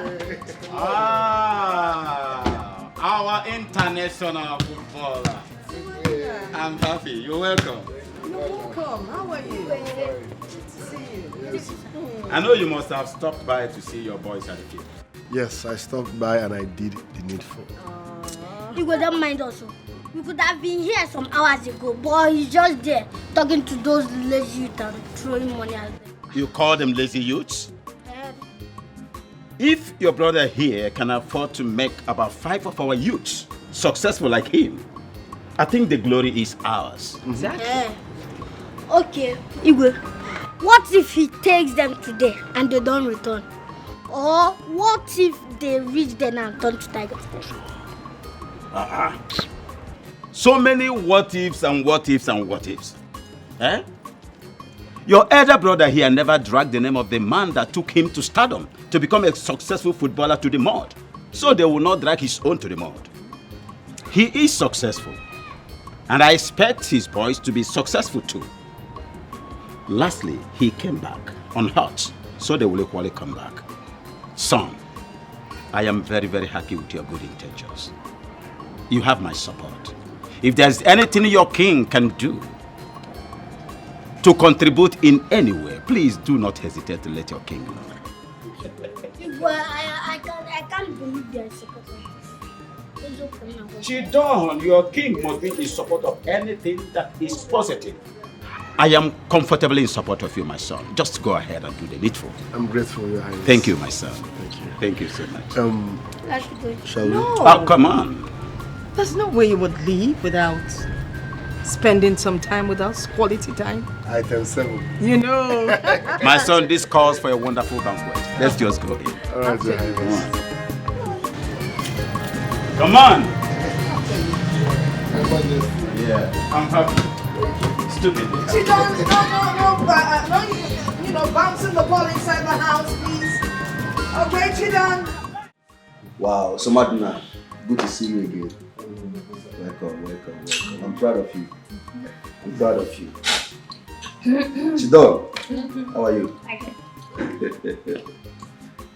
Our international footballer. I'm happy. You're welcome. No, Welcome. How are you? Good to see you. I know you must have stopped by to see your boys at the field. Yes, I stopped by and I did the needful. You don't mind also. We could have been here some hours ago, but he's just there talking to those lazy youth and throwing money at them. You call them lazy youths? If your brother here can afford to make about 5 of our youths successful like him, I think the glory is ours. Exactly. Okay, Igwe, what if he takes them today and they don't return? Or what if they reach there and turn to tigers? So many what ifs and what ifs and what ifs. Eh? Your elder brother here never dragged the name of the man that took him to stardom to become a successful footballer to the mud. So they will not drag his own to the mud. He is successful. And I expect his boys to be successful too. Lastly, he came back unhurt, so they will equally come back. Son, I am very, very happy with your good intentions. You have my support. If there's anything your king can do to contribute in any way, please do not hesitate to let your king know. Well, I can't believe they are supporting this. Chidon, your king must be in support of anything that is positive. I am comfortably in support of you, my son. Just go ahead and do the needful. I'm grateful, Your Highness. Thank you, my son. Thank you. Thank you so much. Let's go. Shall we? Oh, come on. There's no way you would leave without spending some time with us, quality time. Item 7. You know. My son, this calls for a wonderful banquet. Let's just go in. All right, Your Highness. Come on. Yeah, I'm happy. Stupid. She don't, no, bouncing the ball inside the house, please. Okay, Chidan. Wow, so Madina, good to see you again. Welcome. I'm proud of you. Chidon, how are you?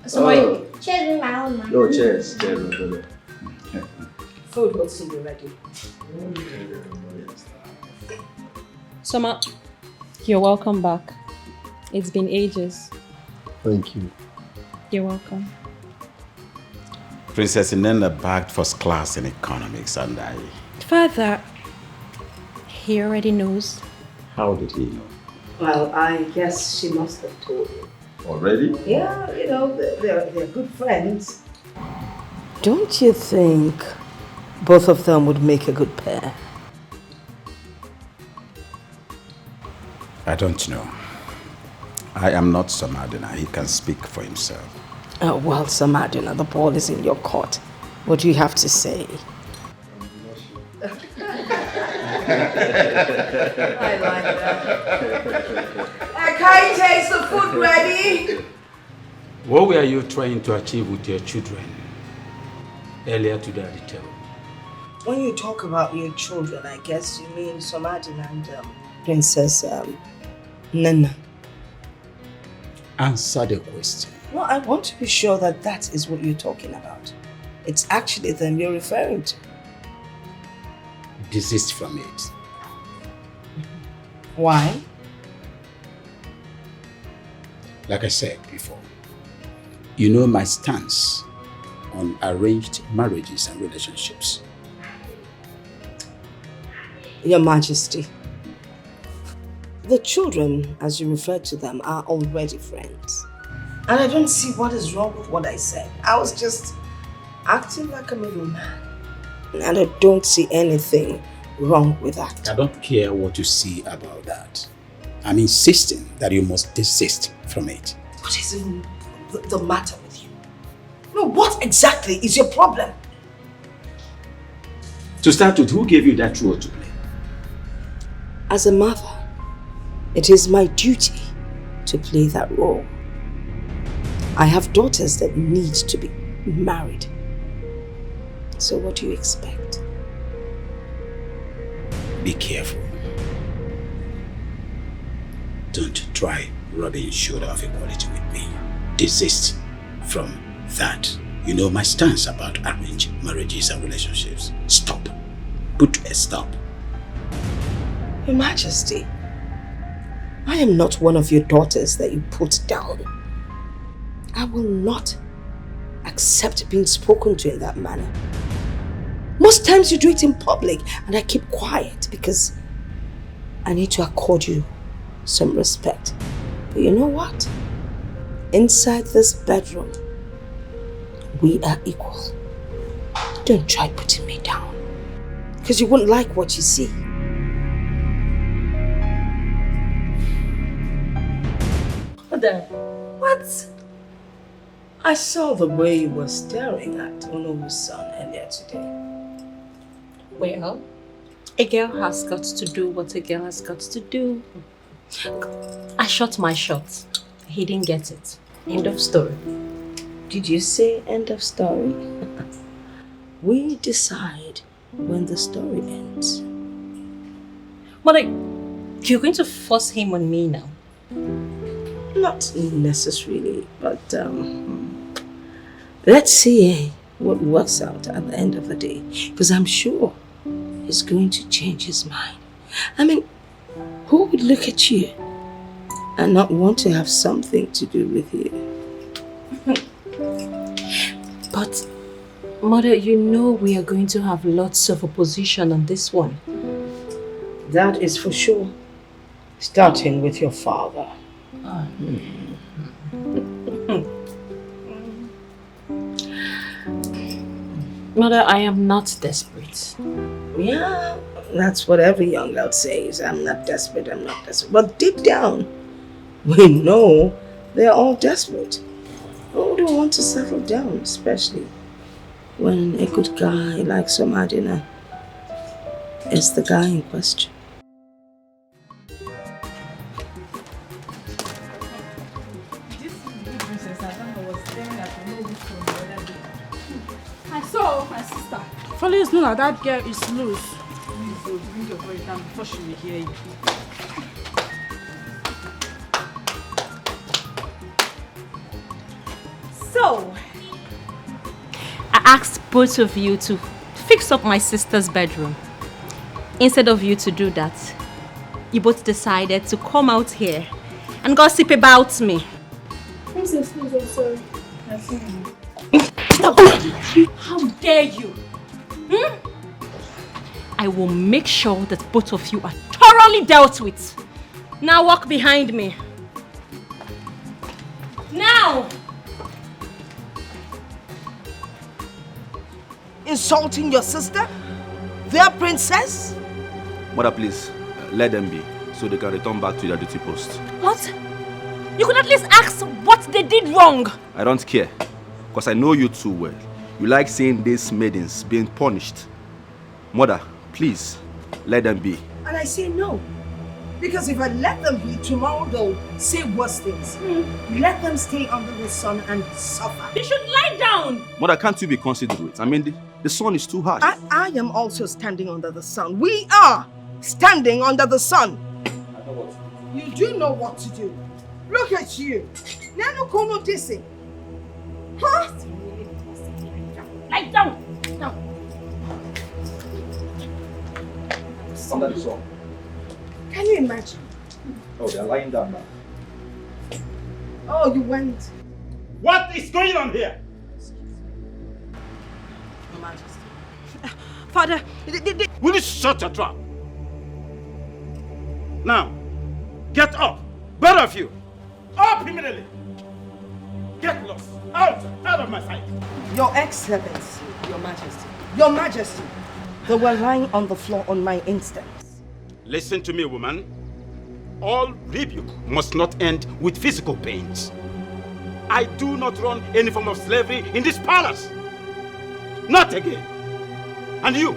So cheers in my own man. Oh, cheers, my brother. Food will soon be ready. Soma, you're welcome back. It's been ages. Thank you. You're welcome. Princess Inenda bagged first class in economics and I... Father, he already knows. How did he know? Well, I guess she must have told you. Already? Yeah, they're good friends. Don't you think both of them would make a good pair? I don't know. I am not Samadina. He can speak for himself. Well, Samadina, the ball is in your court. What do you have to say? I like that. Can you taste the food ready? What were you trying to achieve with your children earlier today at the table? When you talk about your children, I guess you mean Samadina and Princess Nana. Answer the question. Well, I want to be sure that that is what you're talking about. It's actually them you're referring to. Desist from it. Why? Like I said before, you know my stance on arranged marriages and relationships. Your Majesty, the children, as you refer to them, are already friends. And I don't see what is wrong with what I said. I was just acting like a middleman. And I don't see anything wrong with that. I don't care what you see about that. I'm insisting that you must desist from it. What is even the matter with you? No, what exactly is your problem? To start with, who gave you that role to play? As a mother, it is my duty to play that role. I have daughters that need to be married. So what do you expect? Be careful. Don't try rubbing shoulder of equality with me. Desist from that. You know my stance about arranged marriages and relationships. Stop. Put a stop. Your Majesty, I am not one of your daughters that you put down. I will not accept being spoken to in that manner. Most times you do it in public and I keep quiet because I need to accord you some respect. But you know what? Inside this bedroom, we are equal. Don't try putting me down because you won't like what you see. Mother, what? I saw the way you were staring at Onomu's son earlier today. Well, a girl has got to do what a girl has got to do. I shot my shot. He didn't get it. End of story. Did you say end of story? We decide when the story ends. Mother, you're going to force him on me now? Not necessarily, but let's see what works out at the end of the day. Because I'm sure he's going to change his mind. I mean, who would look at you and not want to have something to do with you? But, Mother, you know we are going to have lots of opposition on this one. That is for sure. Starting with your father. Mother, I am not desperate. Yeah, that's what every young girl says. I'm not desperate, I'm not desperate. But deep down, we know they're all desperate. Who don't want to settle down, especially when a good guy like Somadina is the guy in question. I saw my sister. Follow is known that girl is loose. Please, bring your voice down before she will hear you. So, I asked both of you to fix up my sister's bedroom. Instead of you to do that, you both decided to come out here and gossip about me. Princess, please, I'm sorry. How dare you? I will make sure that both of you are thoroughly dealt with. Now walk behind me. Now! Insulting your sister? Their princess? Mother, please, let them be, so they can return back to their duty post. What? You could at least ask what they did wrong. I don't care, because I know you too well. You like seeing these maidens being punished. Mother, please, let them be. And I say no. Because if I let them be, tomorrow they'll say worse things. Let them stay under the sun and suffer. They should lie down. Mother, can't you be considerate? I mean, the sun is too harsh. I am also standing under the sun. We are standing under the sun. You do know what to do. Look at you. Nano kono dissing. Huh? Lie down. Now. Under the sun. Can you imagine? Oh, they're lying down now. Oh, you went. What is going on here? Your Majesty. Father, will you shut your trap? Now, get up. Both of you. Up immediately. Get lost. Out of my sight. Your Excellency, Your Majesty. Your Majesty. They were lying on the floor on my instance. Listen to me, woman. All rebuke must not end with physical pains. I do not run any form of slavery in this palace. Not again. And you?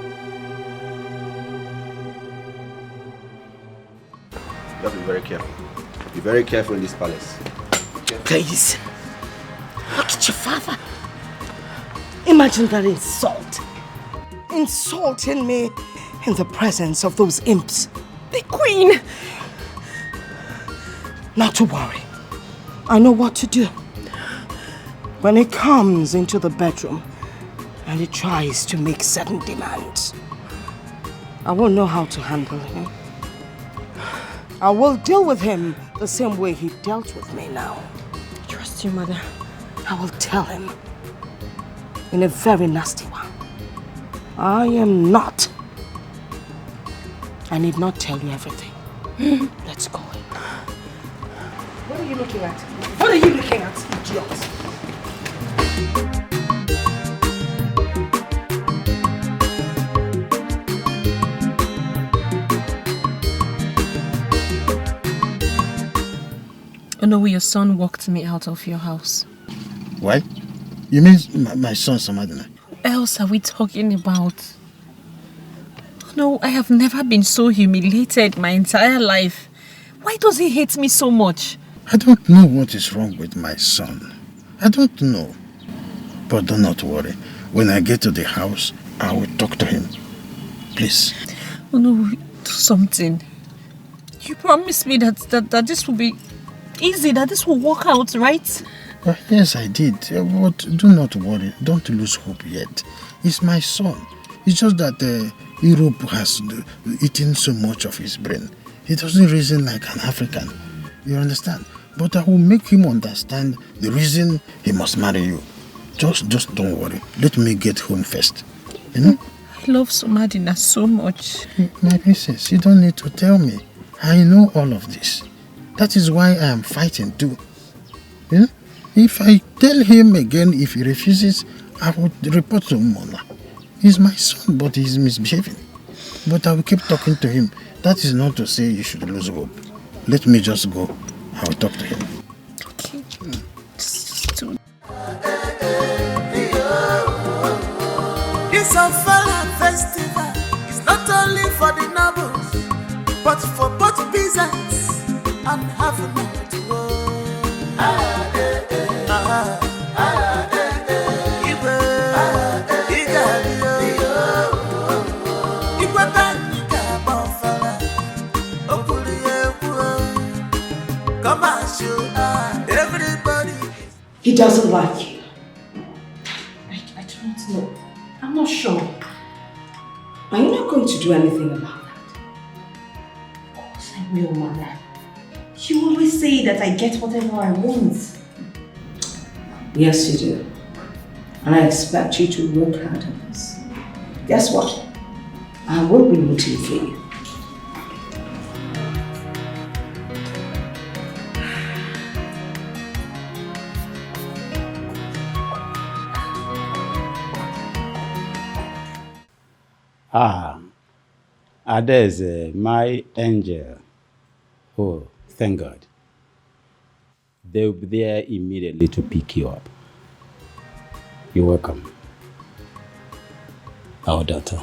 You have to be very careful. Be very careful in this palace. Please. Look at your father. Imagine that insult. Insulting me in the presence of those imps. The Queen! Not to worry. I know what to do. When he comes into the bedroom and he tries to make certain demands, I won't know how to handle him. I will deal with him the same way he dealt with me now. Trust you, mother. I will tell him in a very nasty one. I am not. I need not tell you everything. Let's go. What are you looking at? What are you looking at, idiot? Oh no, your son walked me out of your house. What? You mean my son Samadina? What else are we talking about? Oh no, I have never been so humiliated my entire life. Why does he hate me so much? I don't know what is wrong with my son. I don't know. But do not worry. When I get to the house, I will talk to him. Please. Oh no, do something. You promised me that this will be easy, that this will work out, right? Yes, I did. But do not worry. Don't lose hope yet. It's my son. It's just that Europe has eaten so much of his brain. He doesn't reason like an African. You understand? But I will make him understand the reason he must marry you. Just don't worry. Let me get home first. You know? I love Somadina so much. My princess, you don't need to tell me. I know all of this. That is why I am fighting too. You know? If I tell him again, if he refuses, I will report to Mona. He's my son, but he's misbehaving. But I will keep talking to him. That is not to say you should lose hope. Let me just go. I will talk to him. Okay. Just do. This Opara festival is not only for the nobles, but for both peasants and having He doesn't like you. I don't know. I'm not sure. Are you not going to do anything about that? Of course I will, mother. You always say that I get whatever I want. Yes, you do. And I expect you to work hard on this. Guess what? I will be rooting for you. There's my angel. Oh, thank God. They'll be there immediately to pick you up. You're welcome. Our daughter.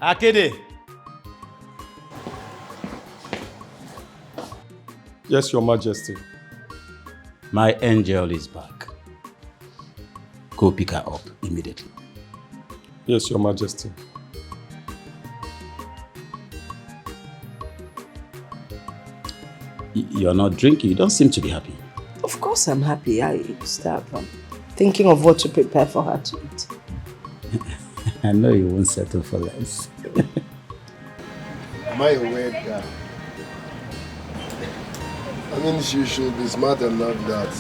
Akede. Yes, Your Majesty. My angel is back. Go pick her up immediately. Yes, Your Majesty. You're not drinking. You don't seem to be happy. Of course I'm happy. I start thinking of what to prepare for her to eat. I know you won't settle for less. Am I a weird guy? I mean, she should be smart enough that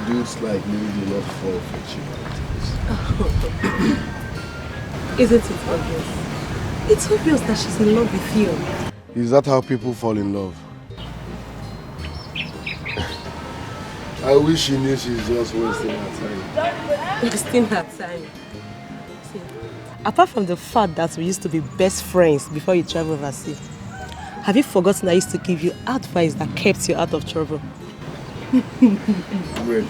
dudes like me do not fall for cheap activities. Isn't it obvious? It's obvious that she's in love with you. Is that how people fall in love? I wish she knew she's just wasting her time. Wasting her time. See, apart from the fact that we used to be best friends before you traveled overseas, have you forgotten I used to give you advice that kept you out of trouble? Wait.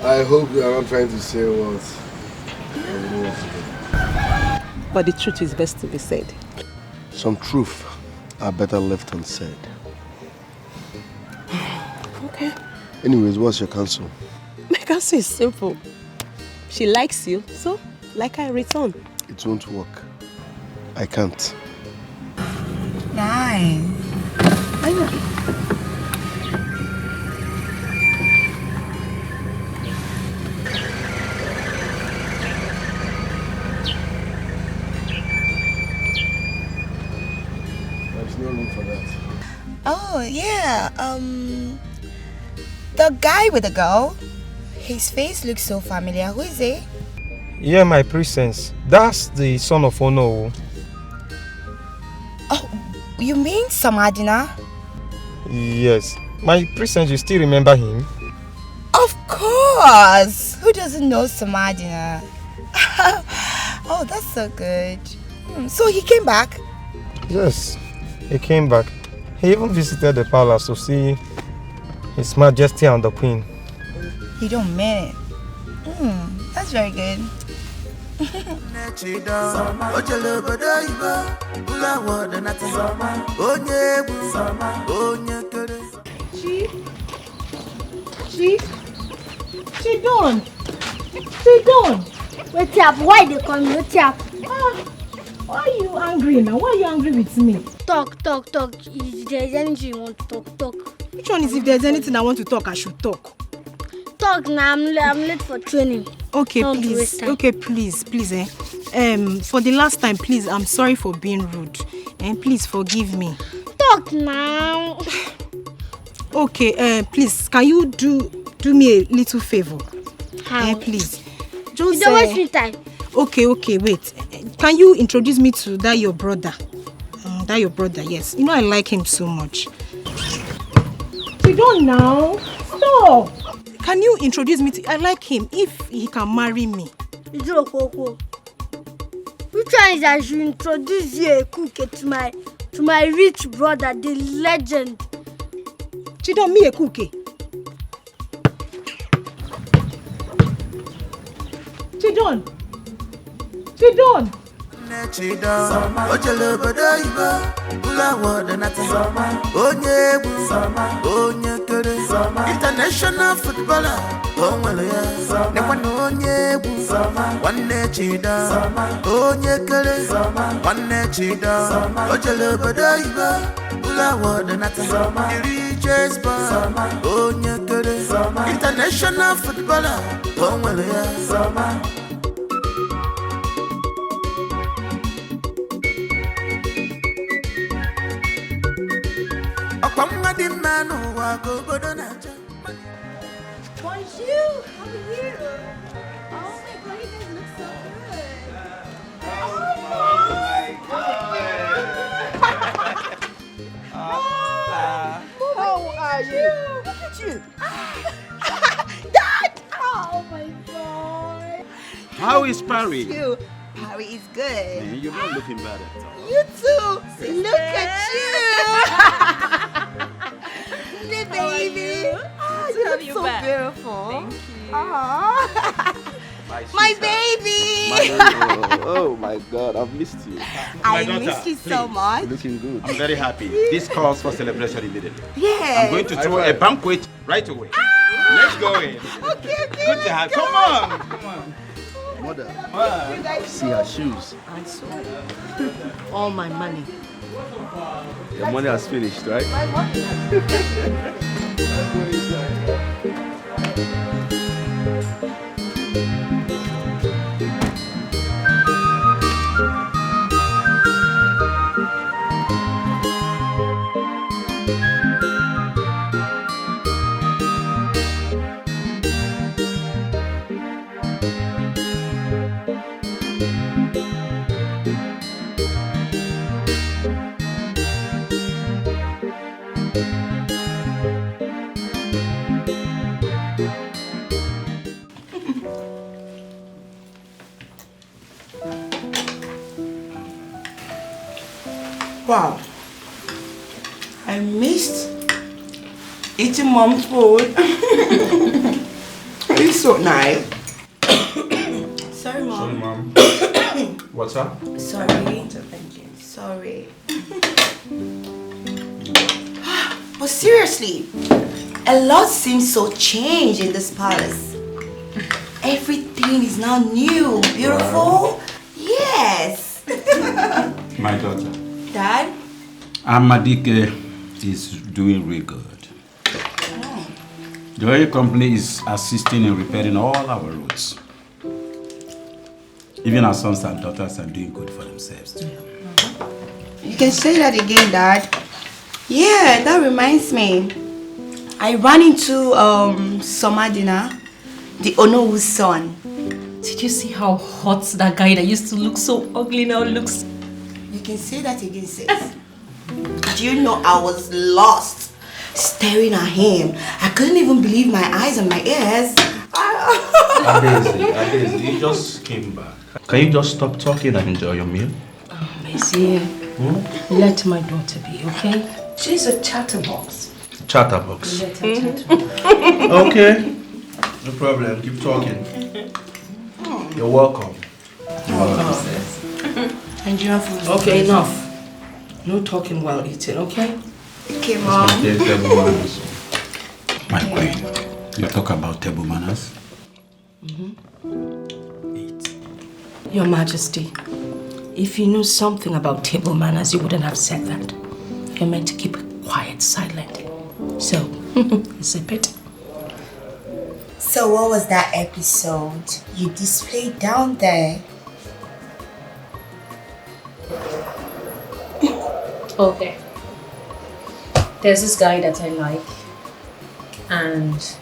I hope you are not trying to say what I really want to do. But the truth is best to be said. Some truth are better left unsaid. Okay. Anyways, what's your counsel? My counsel is simple. She likes you, so like I return. It won't work. I can't. Nice. I know. There's no room for that. Oh, yeah. The guy with the girl. His face looks so familiar. Who is he? Yeah, my presence. That's the son of Ono. Oh, you mean Samadina? Yes. My presence, you still remember him? Of course! Who doesn't know Samadina? Oh, that's so good. So he came back? Yes, he came back. He even visited the palace to see His Majesty and the Queen. You don't mean it. That's very good. She done. Wait up, why they call me? Wait up. Why are you angry now? Why are you angry with me? Talk. If there's anything you want to talk. Which one is if there's anything I want to talk, I should talk? Talk now, I'm late for training. Okay, please. Okay, please. For the last time, please, I'm sorry for being rude. And please forgive me. Talk now. Okay, please, can you do me a little favor? How? Please. Just don't waste me time. Okay, wait. Can you introduce me to that your brother? That your brother, yes. You know I like him so much. You don't now. Stop. Can you introduce me to? I like him if he can marry me. Which one is I should introduce you a cook to my rich brother, the legend? Chidon, me a cookie. Chidon. International footballer, international footballer, Bonjour, how are you? Oh my god, you guys look so good. Oh my god. How are you? Look at you. Dad! Oh my god. How is Paris? Paris is good. Man, you're not looking bad at all. You too. Look at you. The baby. You look so beautiful. Thank you. My baby. Oh my God, I've missed you. I missed you so much. You're looking good. I'm very happy. This calls for celebration immediately. Yes. I'm going to throw a banquet right away. Let's go in. Okay. Good to have. Come on. Mother, see her shoes. I saw all my money. Your money has finished, right? Wow, I missed eating mom's food. It's so nice. Sorry, mom. What's up? Sorry. Sorry. But seriously, a lot seems so changed in this palace. Everything is now new, beautiful. Wow. Yes. My daughter. Dad? Amadike is doing real good. The oil company is assisting in repairing all our roads. Even our sons and daughters are doing good for themselves too. You can say that again, Dad. Yeah, that reminds me. I ran into Somadina, the Onowu's son. Did you see how hot that guy that used to look so ugly now looks? You can say that again, sis. Do you know I was lost staring at him? I couldn't even believe my eyes and my ears. Adezi, you just came back. Can you just stop talking and enjoy your meal? Messi, let my daughter be, okay? She's a chatterbox. Chatterbox. Let her chat. Okay. No problem. Keep talking. You're welcome. Nigerian food. Okay, enough. No talking while eating, okay? Okay, Mom. My queen, you talk about table manners? Your Majesty, if you knew something about table manners, you wouldn't have said that. You're meant to keep quiet, silent. So, zip it. So what was that episode you displayed down there? Okay. There's this guy that I like, and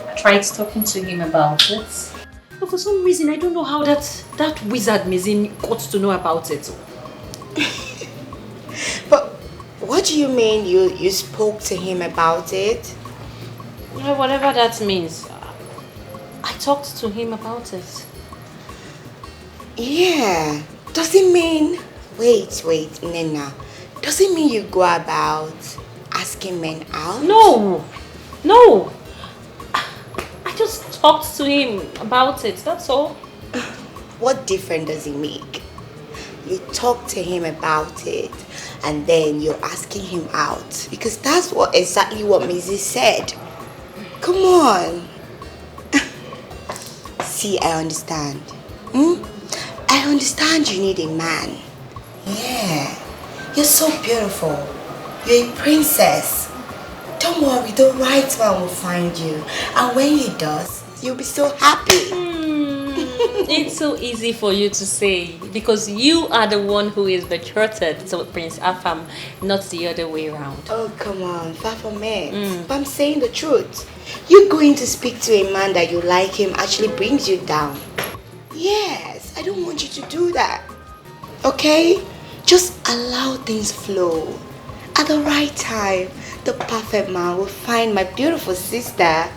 I tried talking to him about it. But for some reason, I don't know how that wizard Mizin got to know about it. But what do you mean you spoke to him about it? Well, whatever that means. I talked to him about it. Yeah. Does it mean... Wait, Nena. Does it mean you go about asking men out? No. I just talked to him about it, that's all. What difference does it make? You talk to him about it and then you're asking him out. Because that's exactly what Mrs. said. Come on. See, I understand. I understand you need a man. Yeah. You're so beautiful. You're a princess. Don't worry, the right man will find you. And when he does, you'll be so happy. It's so easy for you to say because you are the one who is betrothed to Prince Afam, not the other way around. Oh, come on, far from it. But I'm saying the truth. You going to speak to a man that you like him actually brings you down. Yes, I don't want you to do that. Okay? Just allow things flow. At the right time, the perfect man will find my beautiful sister.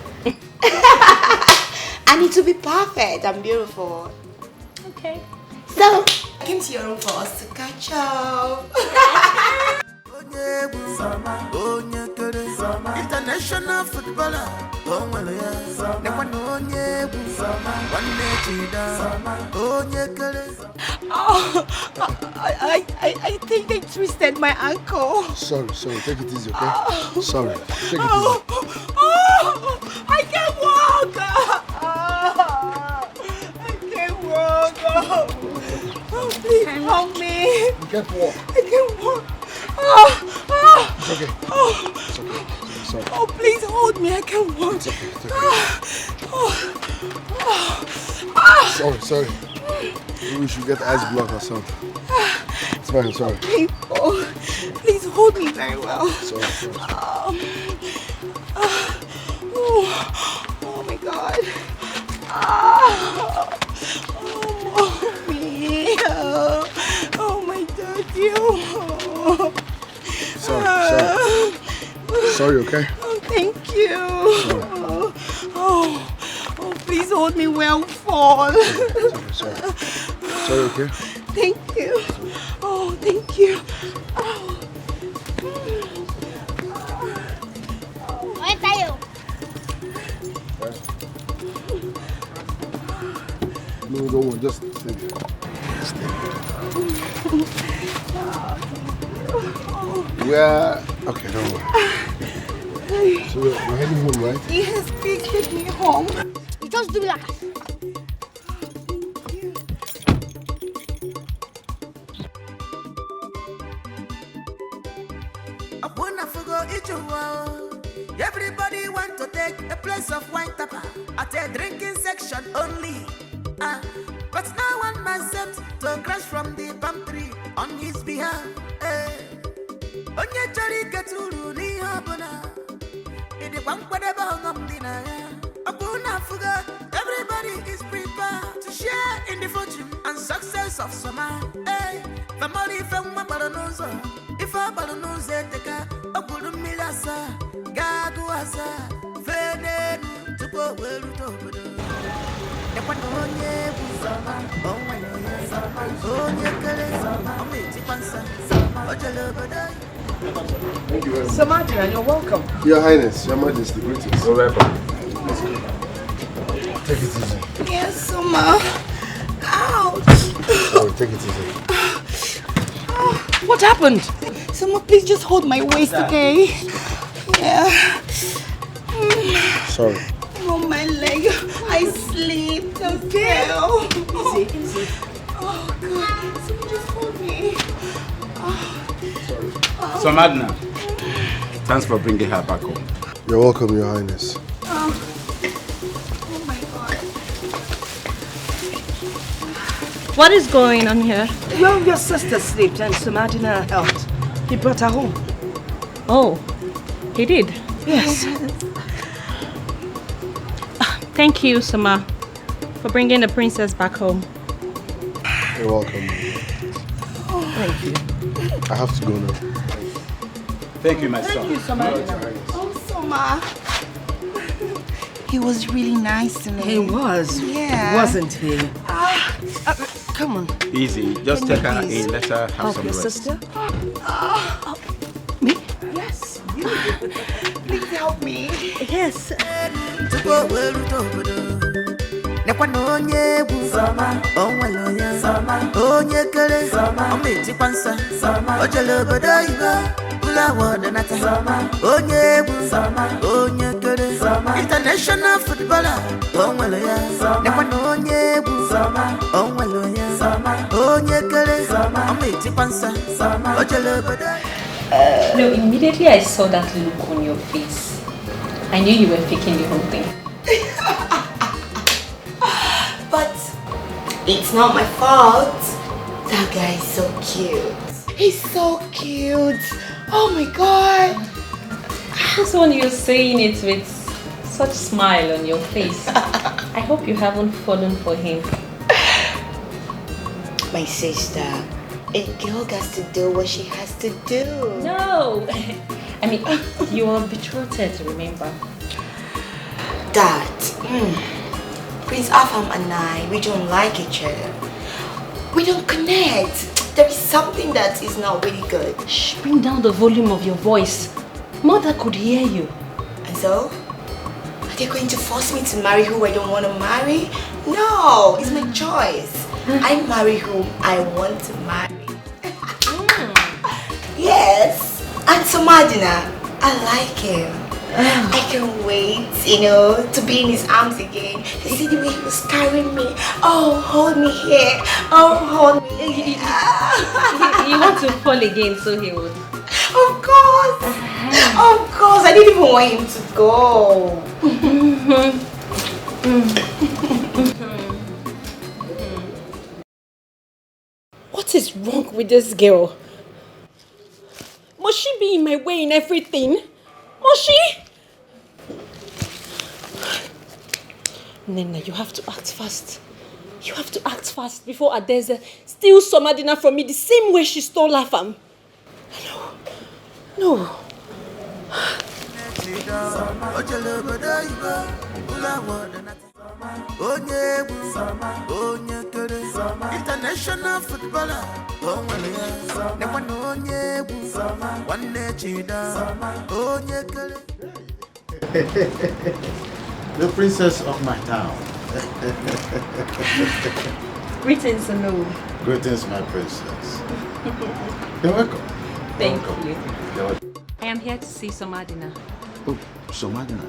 I need to be perfect and beautiful. Okay. So, I came to your room for us to catch up. International footballer, I think they twisted my ankle. Sorry, take it easy, okay? Sorry, take it easy. I can't walk. I can't walk. Please help me. You can't walk. I can't walk. It's okay. It's okay. Sorry. Oh, please hold me. I can't walk. It's okay. Sorry. Maybe we should get ice block or something. It's fine, sorry. Please hold me very well. Sorry. Oh my God. Mommy. Oh my daddy. Sorry, okay? Oh, thank you. Oh, please hold me well, fall. Sorry, okay? Thank you. Oh, thank you. Where are you? No, don't worry, just stay there. Okay, don't worry. So we're heading home, right? Yes, please take me home. You just do that. Everybody want to take a place of wine tapa at a drinking section only. But no one accepts to crash from the palm tree on his behalf. Onye chọrọ iketa uru n'ihe ọbụla ịdịkwa nkwadebe ọghọm dị na ya. Ọ bụrụ na afụgo, everybody is prepared to share in the fortune and success of summer. Family ife nwa gbara n'ụzọ, ife ọ gbara n'ụzọ eteka, ọ gwuru mmiri asaa, ga-agụ asaa, fee n'elu tupu o wee rute obodo. Nekwa na onye egwu o nwere onye kere ọ na-etikwa nsa o jere obodo. Thank you very much. Sir Martin, you're welcome. Your Highness, Your Majesty, greetings. You're welcome. Let's go. Take it easy. Yes, Soma. Ouch. Sorry, take it easy. What happened? Soma, please just hold my waist, okay? Yeah. Sorry. Oh, my leg. I slipped. I fell. Easy, easy. Oh, God. Soma, just hold me. So, Madna, thanks for bringing her back home. You're welcome, Your Highness. Oh my God. What is going on here? Well, your sister slept and Samadina helped. He brought her home. Oh, he did? Yes. Thank you, Sama, for bringing the princess back home. You're welcome. Thank you. I have to go now. Thank you, my son. Thank you, Soma. Oh, Soma. He was really nice to me. He was. Yeah. Wasn't he? Come on. Easy. Just take her in. Let her have Help some your rest. sister? Me? Yes. You. Please help me. Yes. Nekwa na onye egwu o nwere onye kere ọ na-etikwa nsa o jere obodo oyibo ụlọ awọdụ nata onye egwu onye kere international footballer o nwere ya nekwa na onye egwu o nwere ya onye kere ọ na-etikwa nsa o jere obodo. No, immediately I saw that look on your face, I knew you were faking the whole thing. But it's not my fault. That guy is so cute. He's so cute. Oh my God. This one you're saying it with such smile on your face. I hope you haven't fallen for him. My sister, a girl has to do what she has to do. No! I mean, you are betrothed, remember? Dad, Prince Afam and I, we don't like each other. We don't connect. There is something that is not really good. Shh, bring down the volume of your voice. Mother could hear you. And so? Are they going to force me to marry who I don't want to marry? No, it's my choice. I marry whom I want to marry. Yes. And so Madina, I like him. I can't wait, to be in his arms again. To see the way he was carrying me. Oh, hold me here. Oh, hold me here. You want to fall again, so he would. Of course. Of course. I didn't even want him to go. What is wrong with this girl? Must she be in my way in everything? Must she? Nena, you have to act fast. You have to act fast before Adeze steals Somadina from me the same way she stole her fam. No. International footballer, The princess of my town. Greetings, Anu. Greetings, my princess. You're welcome. Thank you. You're welcome. I am here to see Somadina. Oh, Somadina.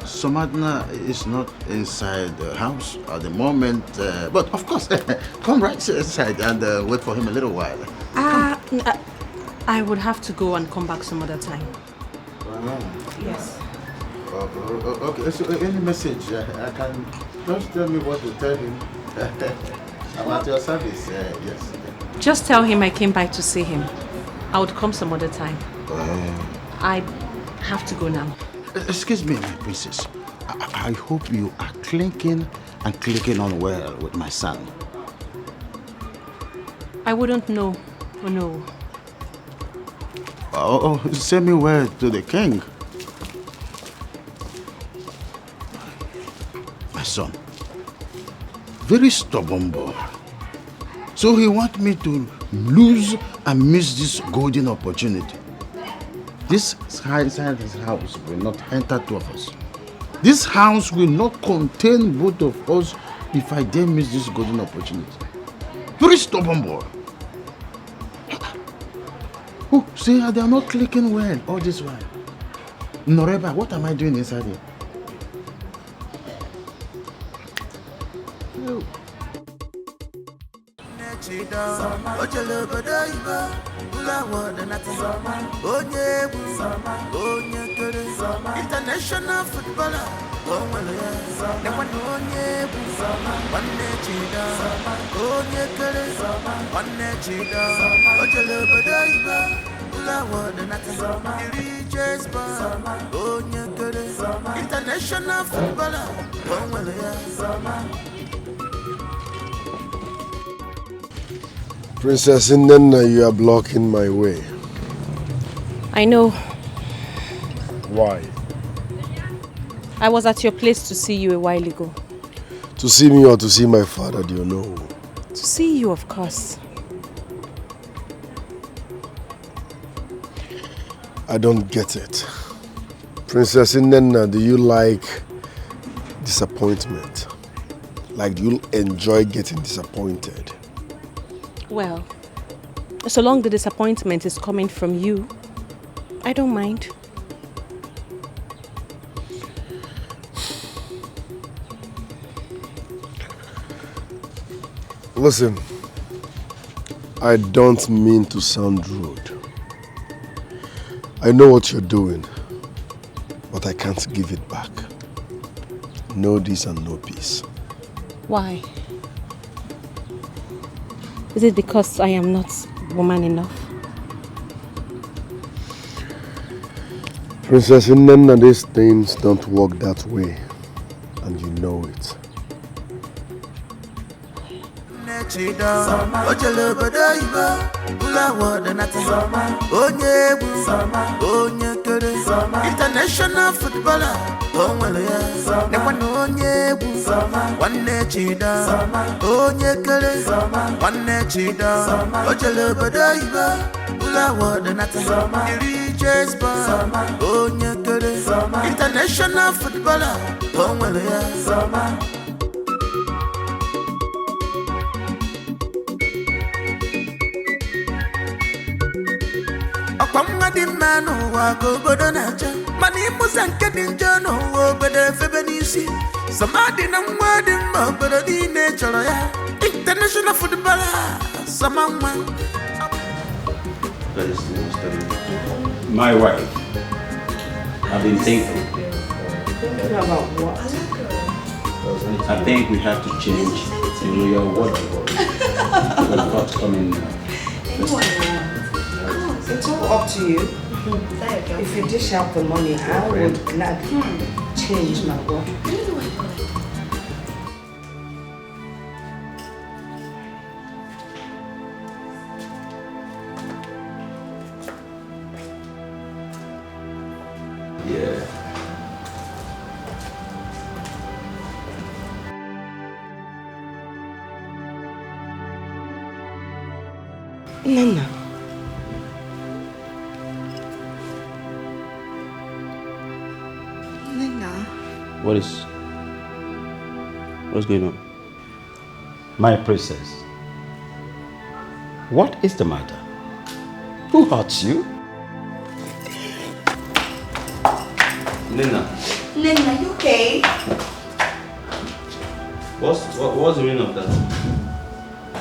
Somadina is not inside the house at the moment, but of course, come right inside and wait for him a little while. I would have to go and come back some other time. Yes. Okay, so any message I can just tell me what to tell him. I'm at your service, yes. Just tell him I came by to see him. I would come some other time. I have to go now. Excuse me, my princess. I hope you are clinking on well with my son. I wouldn't know. Oh, no. Send me word to the king. My son, very stubborn boy. So he wants me to lose and miss this golden opportunity. This inside his house will not enter two of us. This house will not contain both of us if I dare miss this golden opportunity. Very stubborn boy. Oh, see, they are not clicking well all this while. Noreba, what am I doing inside here? Oh. International footballer. International footballer. Princess Nena, you are blocking my way. I know. Why? I was at your place to see you a while ago. To see me or to see my father, do you know? To see you, of course. I don't get it. Princess Nena, do you like disappointment? Like, do you enjoy getting disappointed? Well, so long the disappointment is coming from you, I don't mind. Listen, I don't mean to sound rude. I know what you're doing, but I can't give it back. No this and no peace. Why? Is it because I am not woman enough? Princess Nena, these things don't work that way, and you know it. International footballer. International footballer. Di man who go bodonacha, money musan getting jono, but a febenisi. Somebody no word in but the nature. International footballer, someone. My wife, I've been thinking. Thinking about what? I think we have to change the royal wardrobe. Because what's coming now. It's all up to you. If you dish out the money, I would gladly change my wardrobe. Yeah. Nana. What's going on? My princess, what is the matter? Who hurts you? Nena, you okay? What's the meaning of that?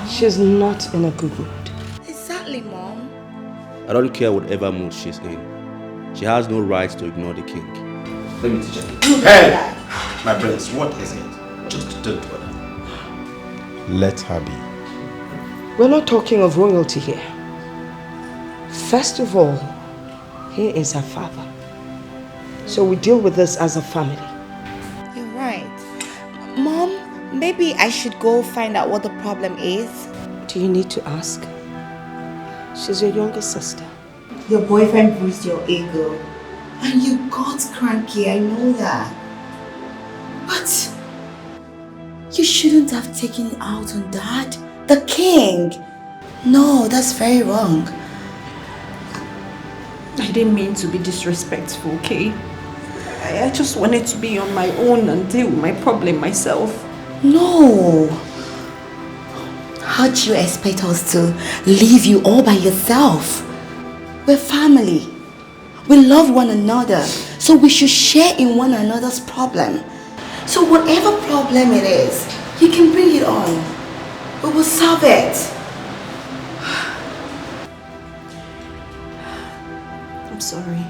She's not in a good mood. Exactly, Mom. I don't care whatever mood she's in. She has no right to ignore the king. Let me teach her. Hey! My prince, what is it? Just don't bother. Let her be. We're not talking of royalty here. First of all, he is her father. So we deal with this as a family. You're right. Mom, maybe I should go find out what the problem is. Do you need to ask? She's your younger sister. Your boyfriend bruised your ego. And you got cranky, I know that. But you shouldn't have taken it out on Dad, the king. No, that's very wrong. I didn't mean to be disrespectful, okay? I just wanted to be on my own and deal with my problem myself. No. How do you expect us to leave you all by yourself? We're family. We love one another, so we should share in one another's problem. So whatever problem it is, you can bring it on. We will solve it. I'm sorry.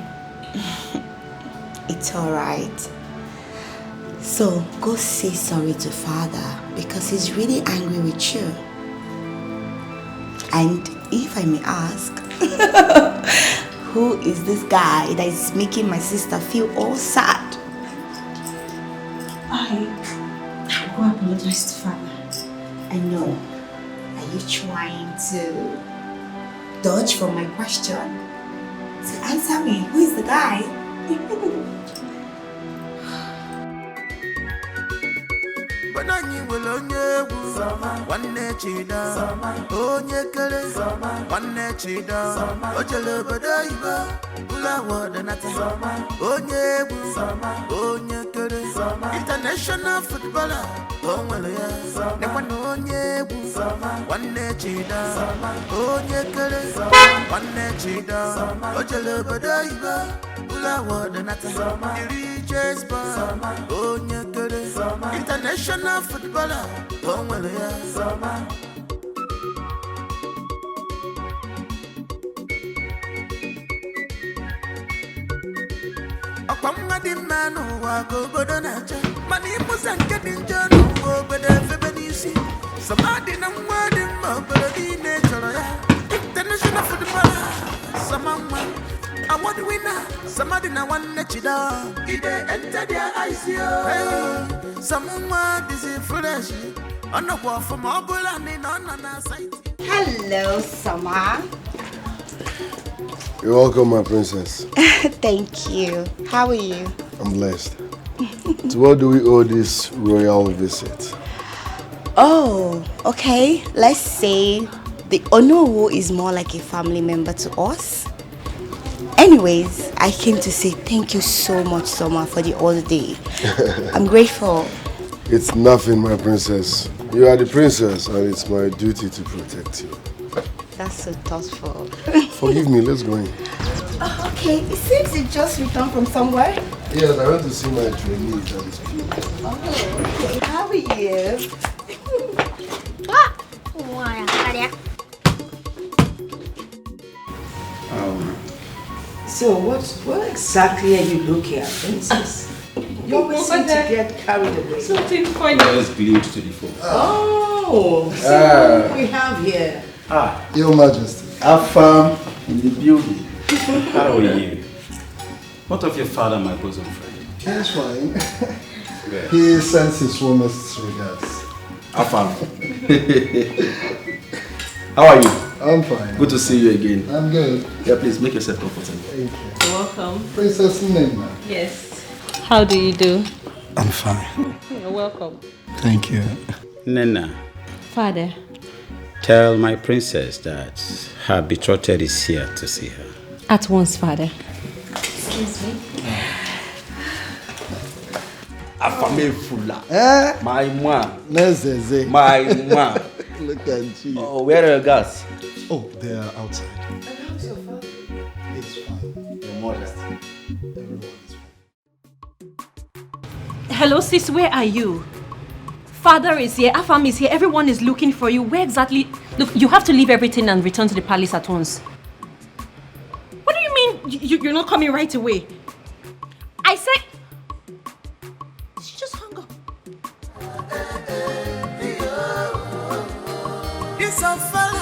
It's alright. So go say sorry to Father because he's really angry with you. And if I may ask, who is this guy that is making my sister feel all sad? I go apologize to Father. I know. Are you trying to dodge from my question? So answer me, who is the guy? Banani will onye one chida, onye kere, one chida, ojele badaiba, ula wadanata, onye kere, international footballer, onwelea, nekwano onye one chida, onye kere, one chida, ojele badaiba, ula wadanata, the richest bar, onye kere, international footballer, onwelea. Ọkwamma dị mma n'ụwa ka obodo na-acha mana ịmụsa nke dị njọ n'ụwa obodo efebe n'isi samadị na nwa dị mma obodo niile chọrọ ya international footballer Samanwa award winner Samadi na nwanne chida ide enter their eyes yo Samanwa this is fresh ọnọkwa ọfụma ọbụla ndị nọ na site. Hello, Sama. You're welcome, my princess. Thank you. How are you? I'm blessed. To what do we owe this royal visit? Oh, okay. Let's say the Onowu is more like a family member to us. Anyways, I came to say thank you so much, Soma, for the holiday. I'm grateful. It's nothing, my princess. You are the princess, and it's my duty to protect you. That's so thoughtful. Forgive me, let's go in. Oh, okay, it seems you just returned from somewhere. Yes, I went to see my trainees at the school. Oh, okay. How are you? So what exactly are you looking at, princess? You always seem to get carried away. Something funny. Let's glued to the phone. Oh, see what we have here. Your Majesty. Afam in the building. How are you? What of your father, my bosom friend? He's fine. He sends his warmest regards. Afam. How are you? I'm fine. Good to see you again. I'm good. Yeah, please make yourself comfortable. Thank you. You're welcome. Princess Nena. Yes. How do you do? I'm fine. You're welcome. Thank you. Nena, Father. tell my princess that her betrothed is here to see her. At once, Father. Excuse me. Afame Fula. My mom. Nezeze. My mom. Look at you. Oh, where are your guys? Oh, they are outside. And how's your father? It's fine. Your modest. Everyone is fine. Hello, sis, where are you? Father is here, Afam is here, everyone is looking for you. Where exactly? Look, you have to leave everything and return to the palace at once. What do you mean you're not coming right away? I said... She just hung up. It's a fella.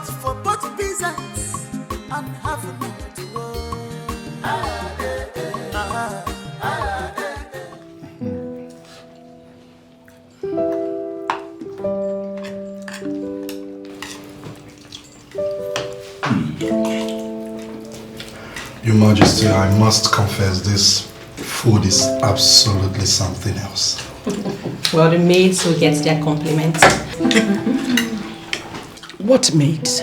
but for both peasants and having it. Your Majesty, I must confess this food is absolutely something else. Well, the maids will get their compliments. What maids?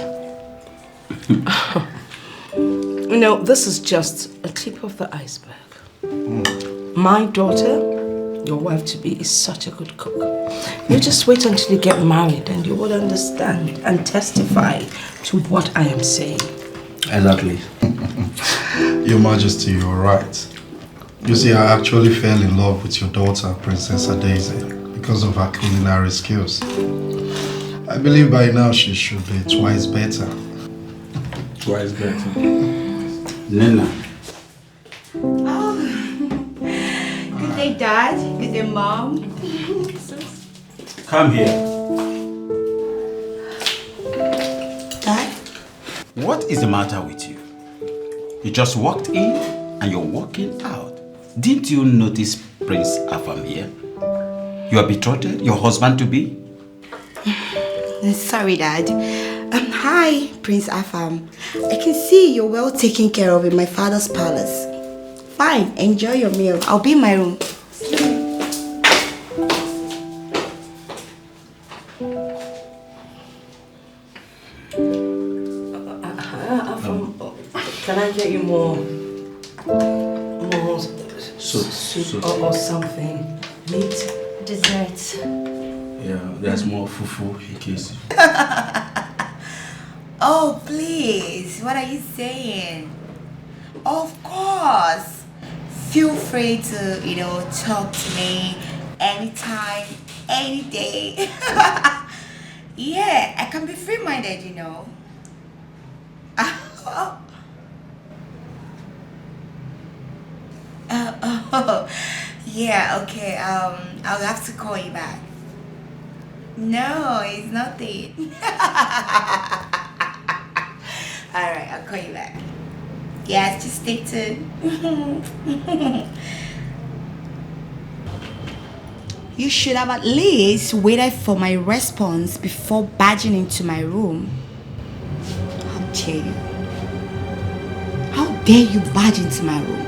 No, this is just a tip of the iceberg. My daughter, your wife-to-be, is such a good cook. You just wait until you get married and you will understand and testify to what I am saying. Exactly. Your Majesty, you're right. You see, I actually fell in love with your daughter, Princess Adaeze, because of her culinary skills. I believe by now she should be twice better. Twice better. Nena. Oh. Good day, Dad. Good day, Mom. Come here. Dad? What is the matter with you? You just walked in and you're walking out. Didn't you notice Prince Afam here? Your betrothed, your husband-to-be? Sorry, Dad. Hi, Prince Afam. I can see you're well taken care of in my father's palace. Fine, enjoy your meal. I'll be in my room. Can I get you more soup or something? Meat? Dessert. Yeah, there's more fufu in case. Oh, please. What are you saying? Of course. Feel free to, talk to me anytime, any day. Yeah, I can be free-minded, Yeah, okay. I'll have to call you back. No, it's nothing. Alright, I'll call you back. Yes, just stay tuned. You should have at least waited for my response before barging into my room. How dare you? How dare you barge into my room?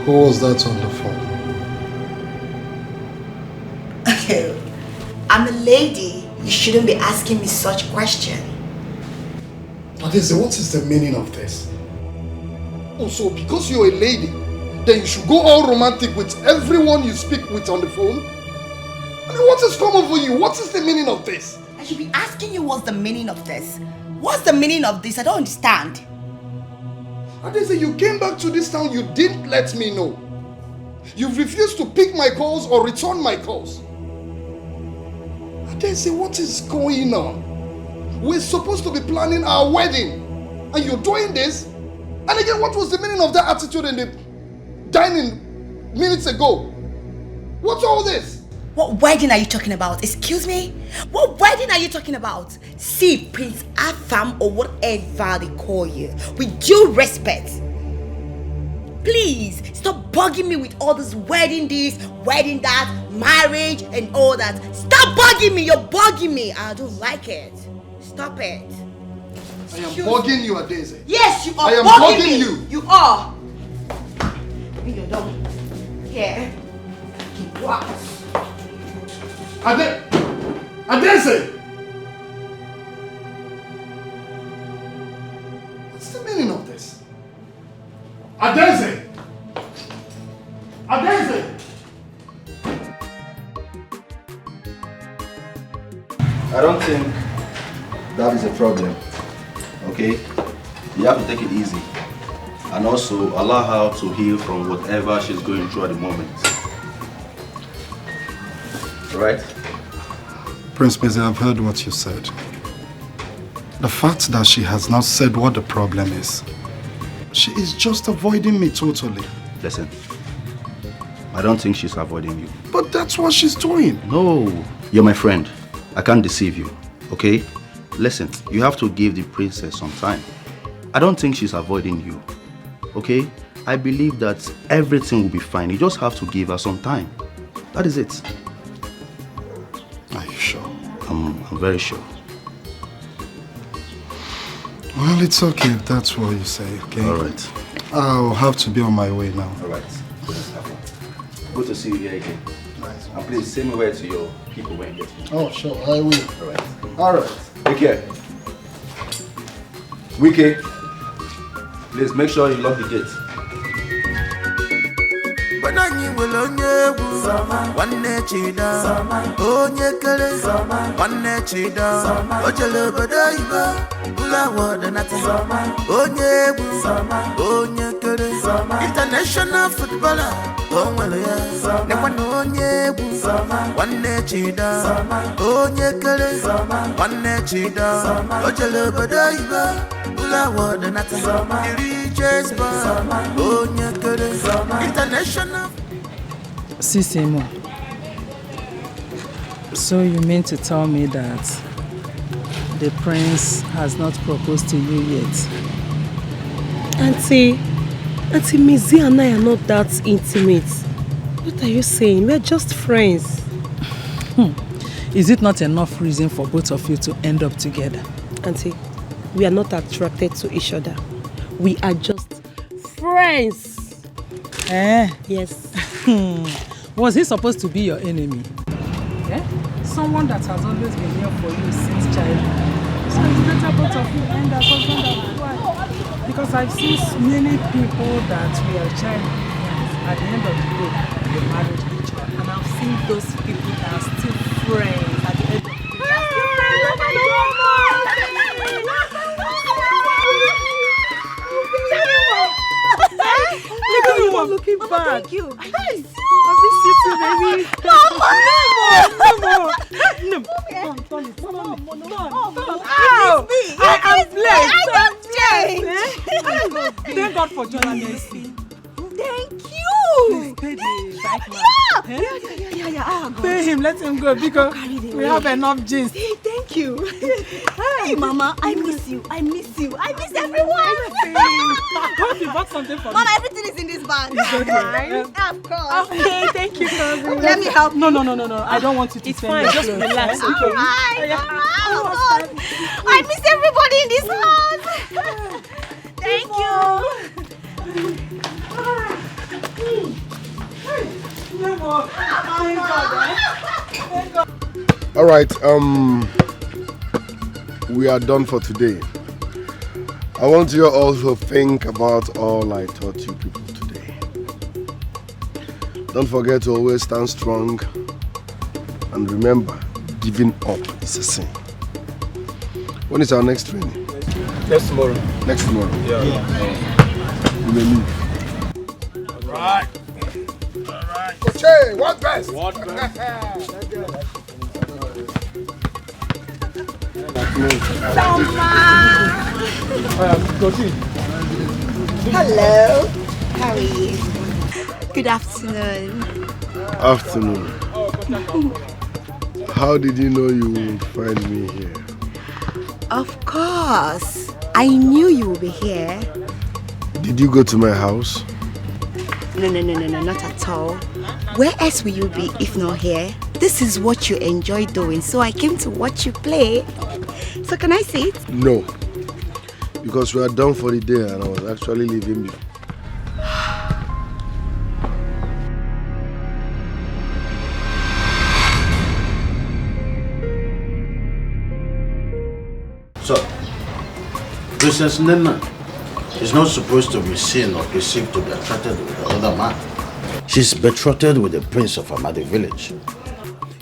Who was that on the phone? Okay, I'm a lady. You shouldn't be asking me such question. Adaeze, what is the meaning of this? Oh, so because you're a lady, then you should go all romantic with everyone you speak with on the phone? I mean, what has come over you? What is the meaning of this? I should be asking you what's the meaning of this. What's the meaning of this? I don't understand. Adaeze, you came back to this town, you didn't let me know. You've refused to pick my calls or return my calls. Adaeze, what is going on? We're supposed to be planning our wedding, and you're doing this? And again, what was the meaning of that attitude in the dining minutes ago? What's all this? What wedding are you talking about? Excuse me? What wedding are you talking about? See, Prince Afam or whatever they call you, with due respect. Please, stop bugging me with all this wedding this, wedding that, marriage and all that. Stop bugging me, you're bugging me. I don't like it. Stop it. I am bugging you, Adaeze. Yes, you are. I am bugging me. you. You are. You're done. Yeah. What? Adaeze! What's the meaning of this? Adaeze! Adaeze! I don't think that is a problem, okay? You have to take it easy and also allow her to heal from whatever she's going through at the moment. Right? Prince Beze, I've heard what you said. The fact that she has not said what the problem is, she is just avoiding me totally. Listen, I don't think she's avoiding you. But that's what she's doing. No, you're my friend. I can't deceive you. Okay? Listen, you have to give the princess some time. I don't think she's avoiding you. Okay? I believe that everything will be fine. You just have to give her some time. That is it. Are you sure? I'm very sure. Well, it's okay if that's what you say, okay? All right. I'll have to be on my way now. All right. Good to see you here again. Nice. And please say me where to your people when you get here. Oh, sure, I will. All right. All right. Take care. Wiki, please make sure you lock the gate. Banani will onye egwu nwanne chida onye kere nwanne chida ojele obodo oyibo ụlọ awọdụ nata onye egwu onye kere international footballer o nwere ya nekwa na onye egwu nwanne chida onye kere nwanne chida ojele obodo oyibo ụlọ awọdụ nata iri chespa onye kere international. Sisimo, so you mean to tell me that the prince has not proposed to you yet? Auntie Mizi and I are not that intimate. What are you saying? We're just friends. Is it not enough reason for both of you to end up together? Auntie, we are not attracted to each other. We are just friends. Yes. Was he supposed to be your enemy? Someone that has always been here for you since childhood. So it's better both of you end as husband and wife. Because I've seen many people that were childhood friends. At the end of the day, they married each other. And I've seen those people that are still friends at the end of the day. Look at you, Mom, looking bad. Thank you. I miss you too, baby. Mama, no. I am blessed. Thank God for joining me. Thank you. Pay the bike man. Yeah. Pay him, let him go because we have enough jeans. Hey, thank you. Hey, Mama, I miss you. I miss everyone. Hope you bought something for me. Mama, everything is in this bag. Of course. Okay, thank you, cousin. Let me help. No. I don't want you to. It's fine. Just relax. All right. I miss everybody in this house. Thank you. All right, we are done for today. I want you all to think about all I taught you people today. Don't forget to always stand strong, and remember, giving up is a sin. When is our next training? Next tomorrow. Next tomorrow? Yeah. We may leave. All right. Okay, what best? What Hello. How are you? Good afternoon. Afternoon. How did you know you would find me here? Of course. I knew you would be here. Did you go to my house? No, not at all. Where else will you be if not here? This is what you enjoy doing, so I came to watch you play. So can I sit? No. Because we are done for the day and I was actually leaving you. So, Princess Nena is not supposed to be seen or perceived to be attracted with the other man. She's betrothed with the prince of Amadi village.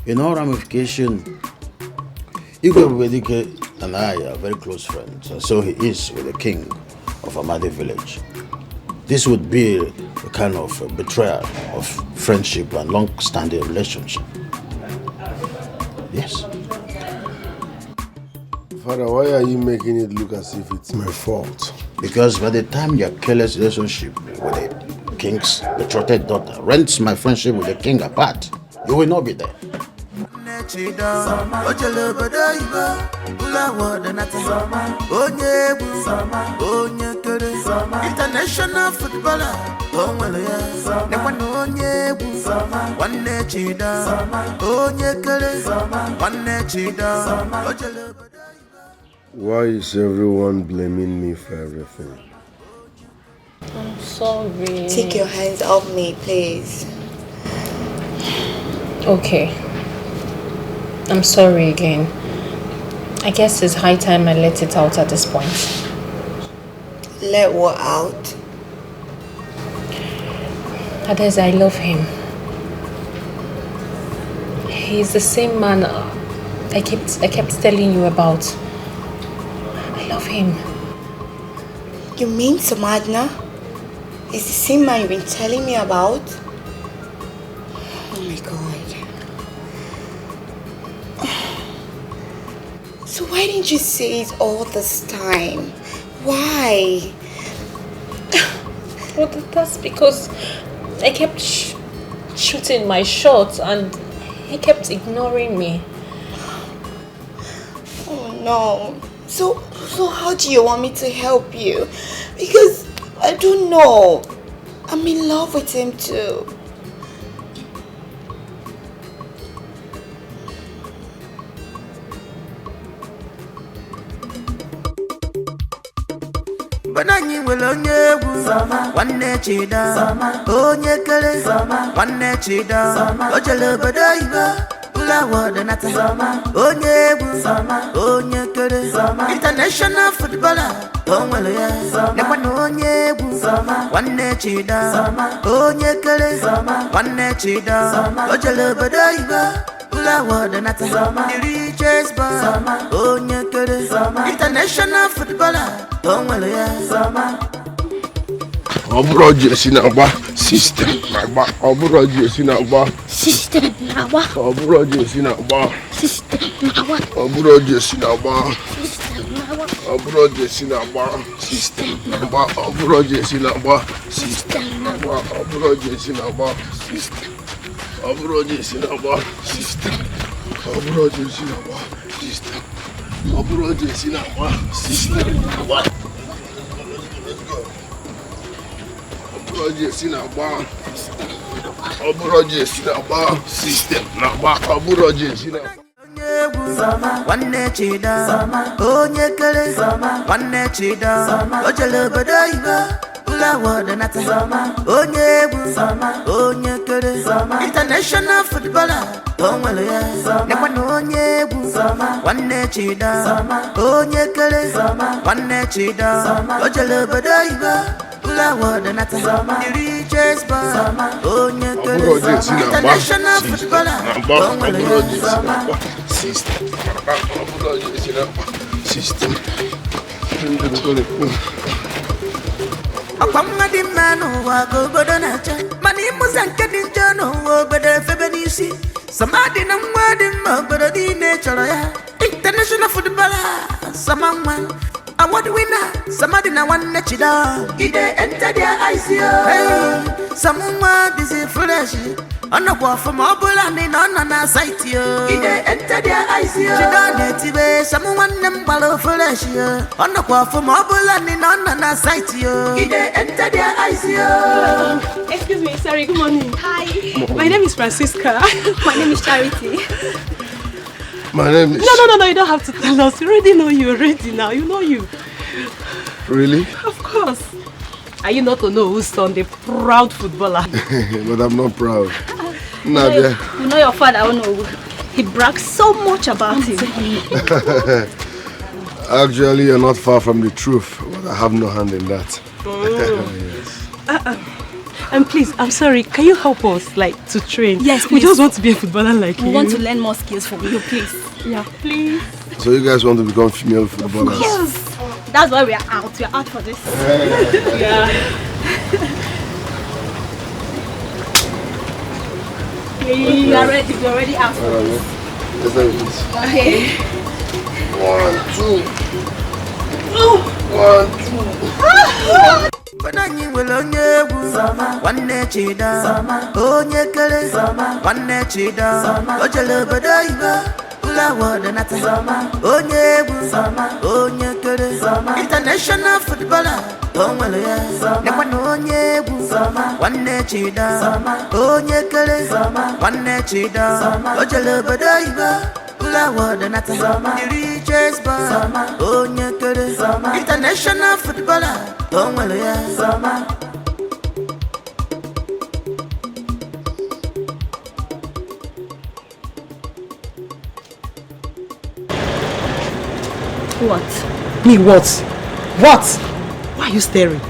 In all ramification, Igwe Wedike and I are very close friends, and so he is with the king of Amadi village. This would be a kind of a betrayal of friendship and long-standing relationship. Yes. Father, why are you making it look as if it's my fault? Because by the time your careless relationship with the king's betrothed daughter rents my friendship with the king apart, you will not be there. chida ojele bodo iba ula wada nata onye bu onye kere international footballer onwele ya nekwana onye bu wanne chida onye kere wanne chida ojele. Why is everyone blaming me for everything? I'm sorry. Take your hands off me, please. Okay. I'm sorry again. I guess it's high time I let it out at this point. Let what out? Ades, I love him. He's the same man I kept telling you about. I love him. You mean Samadna? Is the same man you've been telling me about? Oh my God. So why didn't you say it all this time? Why? Well, that's because I kept shooting my shots and he kept ignoring me. Oh no. So how do you want me to help you? Because I don't know. I'm in love with him too. Banani will onye egwu wanne chida onye kere wanne chida ojele bodo iba ula wada nata onye egwu onye kere international footballer onwele ya nekwana onye egwu wanne chida onye kere wanne chida ojele bodo iba ula wada nata the richest boy onye kere international footballer onwele ya Obro jesi na gba system na gba obro jesi na gba System na gba obro jesi na gba system na gba obro jesi na gba system na gba obro jesi na gba system na gba obro jesi na gba system na gba obro jesi na gba system obro jesi na gba system obro jesi na gba system obro jesi na gba system na gba Obroje sina gba obroje sina gba system na gba obroje sina wanne chida onye kere wanne chida ojele bodo iba ula wada nata onye egwu onye kere international footballer onwele ya nekwana onye egwu wanne chida onye kere wanne chida ojele bodo iba ula wada nata the richest boy onye kere international footballer onwele ya system obroje sina gba system akwa mma dị mma n'ụwa ka obodo na-acha mana ịmụza nke dị njọ n'ụwa obodo efebe n'isi samadị na nwa dị mma obodo niile chọrọ ya international footballer sama nwa award winner samadị na nwanne chida ide enter their eyes yo sama nwa dịzi fresh ọnọkwa ọfụma ọ bụla ndị na ọ nọ na site yo ide enter their eyes yo chida na-etibe sama nwanne m gbara fresh yo ọnọkwa ọfụma ọ bụla ndị na ọ nọ na site yo ide enter their eyes yo. Excuse me, sorry, good morning. Hi. My name is Francisca. My name is Charity. My name is No, you don't have to tell us. We already know you already now. You know you. Really? Of course. Are you not to know who's son, the proud footballer? But I'm not proud. You know your father, I don't know. He brags so much about him. Actually, you're not far from the truth, but I have no hand in that. Yes. And please, I'm sorry, can you help us, like, to train? Yes, We please. just want to be a footballer like you. We want to learn more skills from you, please. Yeah, please. So you guys want to become female footballers? Yes. That's why we are out. We are out for this. Yeah. We are ready. We are already out for this. Let's have it. Okay. 1, 2. 1, 2. Banani will onye egwu nwanne chida onye kere nwanne chida ojele obodo ibe ụlọ wọdụ nata onye egwu onye kere international footballer o nwere ya nekwa na onye egwu nwanne chida onye kere nwanne chida ojele obodo ibe ụlọ wọdụ nata the richest boy onye kere international footballer o nwere ya What? Me what? What? Why are you staring?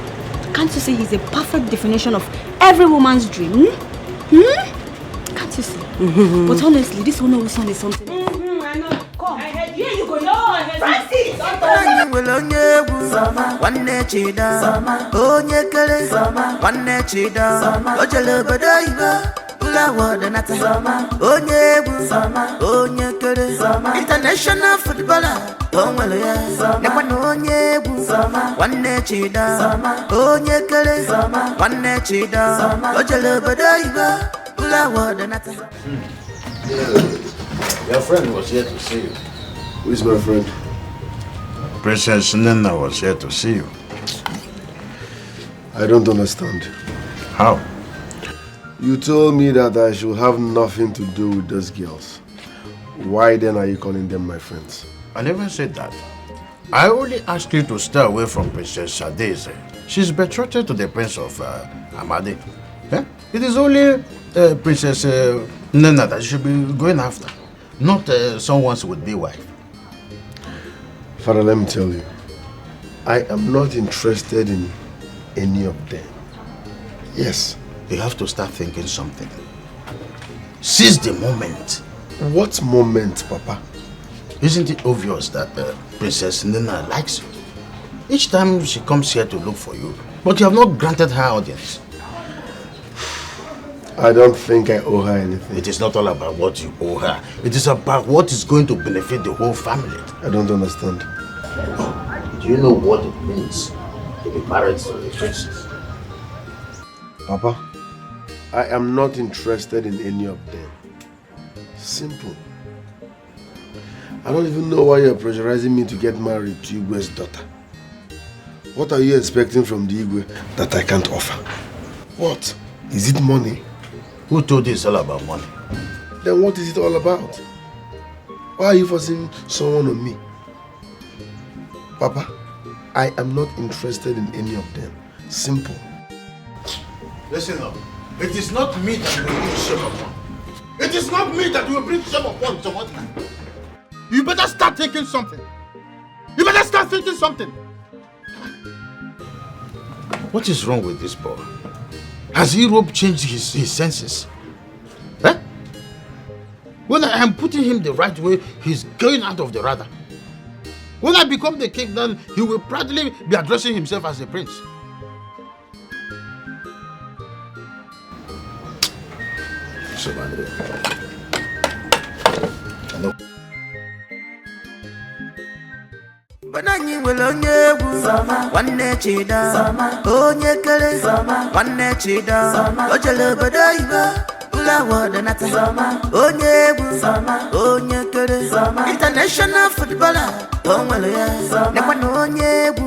Can't you see he's a perfect definition of every woman's dream? Can't you see? But honestly, this one son is something. I know. Come. Here you go. No, Francis! nwanne chida onye kere nwanne chida ojele obodo ibe ụlọ wọdụ nata onye egwu onye kere international footballer o nwere ya nekwa na onye egwu nwanne chida onye kere nwanne chida ojele obodo ibe ụlọ wọdụ nata. Your friend was here to see you. Who is my friend? Princess Nena was here to see you. I don't understand. How? You told me that I should have nothing to do with those girls. Why then are you calling them my friends? I never said that. I only asked you to stay away from Princess Sadeze. She's betrothed to the Prince of Amadi. Eh? It is only Princess Nena that you should be going after, not someone's would-be wife. Father, let me tell you, I am not interested in any of them. Yes. You have to start thinking something. Seize the moment. What moment, Papa? Isn't it obvious that Princess Nena likes you? Each time she comes here to look for you, but you have not granted her audience. I don't think I owe her anything. It is not all about what you owe her. It is about what is going to benefit the whole family. I don't understand. Do you know what it means to be married to a princess? Papa, I am not interested in any of them. Simple. I don't even know why you're pressurizing me to get married to Igwe's daughter. What are you expecting from the Igwe that I can't offer? What? Is it money? Who told you it's all about money? Then what is it all about? Why are you forcing someone on me? Papa, I am not interested in any of them. Simple. Listen up. It is not me that will bring shame upon. It is not me that will bring shame upon someone. You better start thinking something. You better start thinking something. What is wrong with this boy? Has Europe changed his senses? Eh? When I am putting him the right way, he's going out of the radar. When I become the king, then he will proudly be addressing himself as a prince. So, Banani nwere onye egwu nwanne chida onye kere nwanne chida ojele obodo ibe ụlọ wọdụ nata onye egwu onye kere international footballer o nwere ya nekwa na onye egwu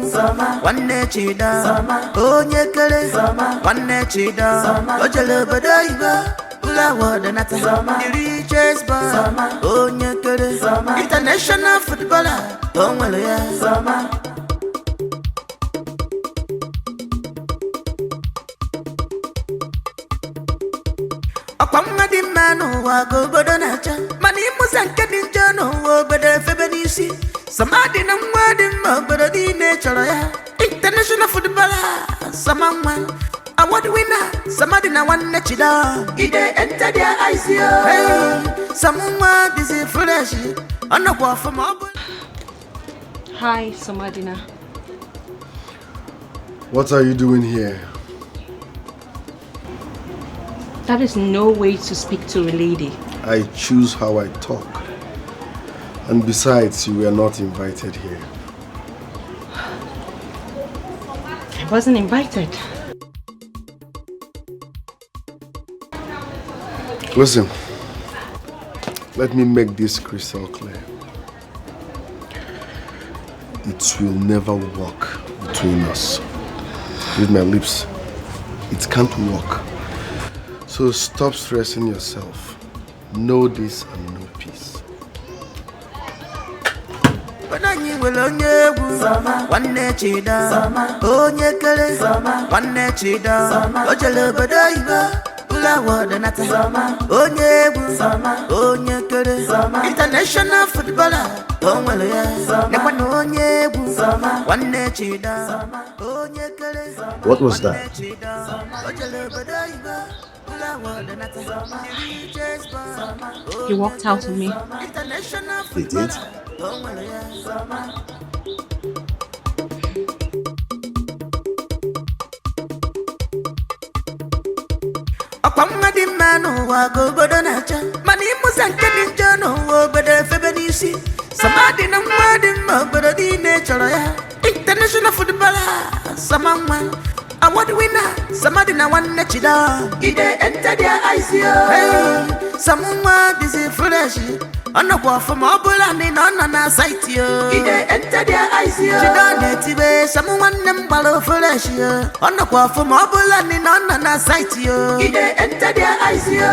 nwanne chida onye kere nwanne chida ojele obodo ibe ụlọ wọdụ nata the richest boy onye kere international footballer o nwere ya ọkwa mma dị mma n'ụwa ka obodo na-acha mana ịmụza nke dị njọ n'ụwa obodo efebe n'isi samadị na nwa dị mma obodo niile chọrọ ya international footballer sama nwa award winner samadị na nwanne chida ide enter their eyes sama nwa dịzi fresh ọnọkwa ọfụma ọ bụ. Hi, Samadina. What are you doing here? That is no way to speak to a lady. I choose how I talk. And besides, you were not invited here. I wasn't invited. Listen, let me make this crystal clear. It will never work between us. With my lips, it can't work. So stop stressing yourself. Know this and know peace. International footballer, What was that? He walked out on me. He did? Ọkwamadi mmanụ wago obodo na-acha mana ịmụsa nke dị njọ n'ụwa obodo efebe n'isi samadị na nwa dị mma obodo niile chọrọ ya international footballer Samanwa award winner Samadi na nwanne chida ide enter their eyes yo Samanwa busy fresh Anakwa from Opara ni nona na site yo ide enter their eyes yo chida netibe Samanwa nembalo fresh yo Anakwa from Opara ni nona na site yo ide enter their eyes yo.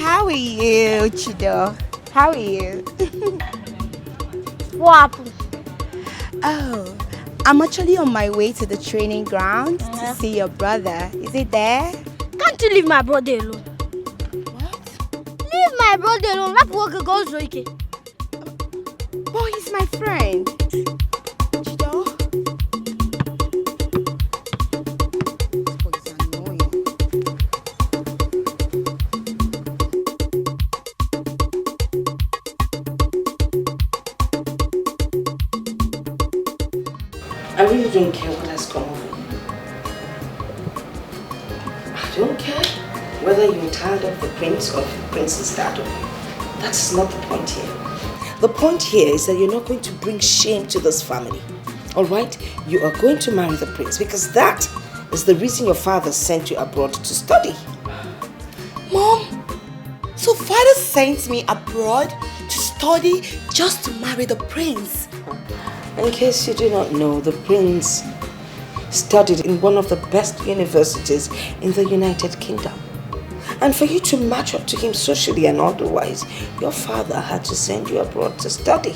How are you, Chido? How are you? What happened? Oh, I'm actually on my way to the training ground to see your brother. Is he there? Can't you leave my brother alone? What? Leave my brother alone. Let work goes okay. Boy, he's my friend. Chido? I really don't care what has come over you. I don't care whether you're tired of the prince or the princess tired of you. That's not the point here. The point here is that you're not going to bring shame to this family. Alright? You are going to marry the prince because that is the reason your father sent you abroad to study. Mom, so father sent me abroad to study just to marry the prince? In case you do not know, the prince studied in one of the best universities in the United Kingdom. And for you to match up to him socially and otherwise, your father had to send you abroad to study.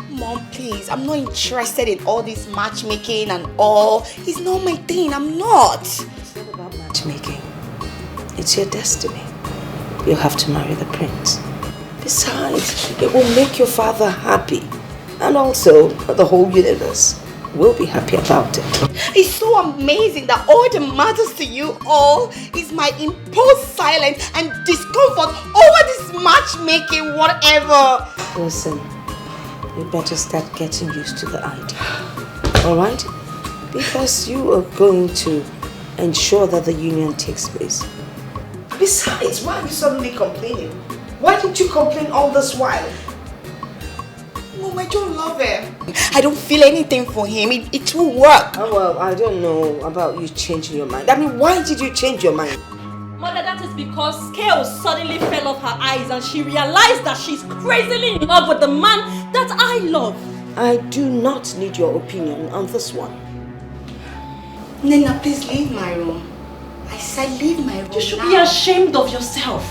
Mom, please, I'm not interested in all this matchmaking and all. It's not my thing, I'm not. It's not about matchmaking. It's your destiny. You'll have to marry the prince. Besides, it will make your father happy. And also, the whole universe will be happy about it. It's so amazing that all that matters to you all is my imposed silence and discomfort over this matchmaking whatever. Listen, you better start getting used to the idea. Alright? Because you are going to ensure that the union takes place. Besides, why are you suddenly complaining? Why didn't you complain all this while? Mom, I don't love him. I don't feel anything for him. It will work. Oh, well, I don't know about you changing your mind. I mean, why did you change your mind? Mother, that is because scales suddenly fell off her eyes and she realized that she's crazily in love with the man that I love. I do not need your opinion on this one. Nena, please leave my room. I said leave my room. You should be ashamed of yourself.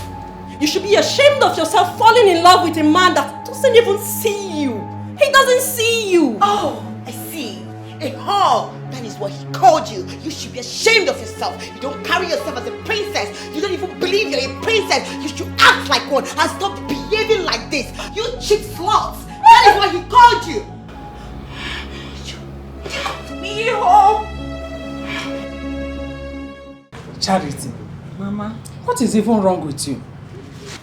You should be ashamed of yourself falling in love with a man that doesn't even see you. He doesn't see you. Oh, I see. A whore. That is what he called you. You should be ashamed of yourself. You don't carry yourself as a princess. You don't even believe you're a princess. You should act like one and stop behaving like this. You cheap sluts. That is what he called you. Take me home. Charity. Mama, what is even wrong with you?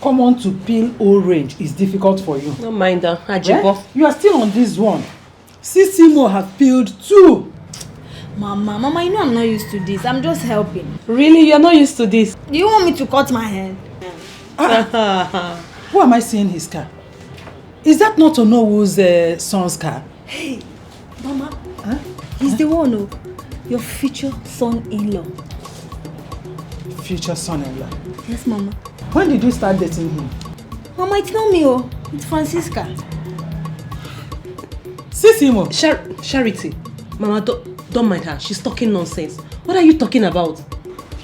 Come on to peel orange is difficult for you. Don't mind her, Ajibo. You are still on this one. Sisimo have peeled 2. Mama, you know I'm not used to this. I'm just helping. Really? You're not used to this? Do you want me to cut my hair? Who am I seeing his car? Is that not Onowu's son's car? Hey, Mama. Huh? He's the one who... Your future son-in-law. Future son-in-law. Yes, Mama. When did you start dating him? Mama, it's not me, oh. It's Francisca. Sissimo. Charity. Mama, don't mind her. She's talking nonsense. What are you talking about?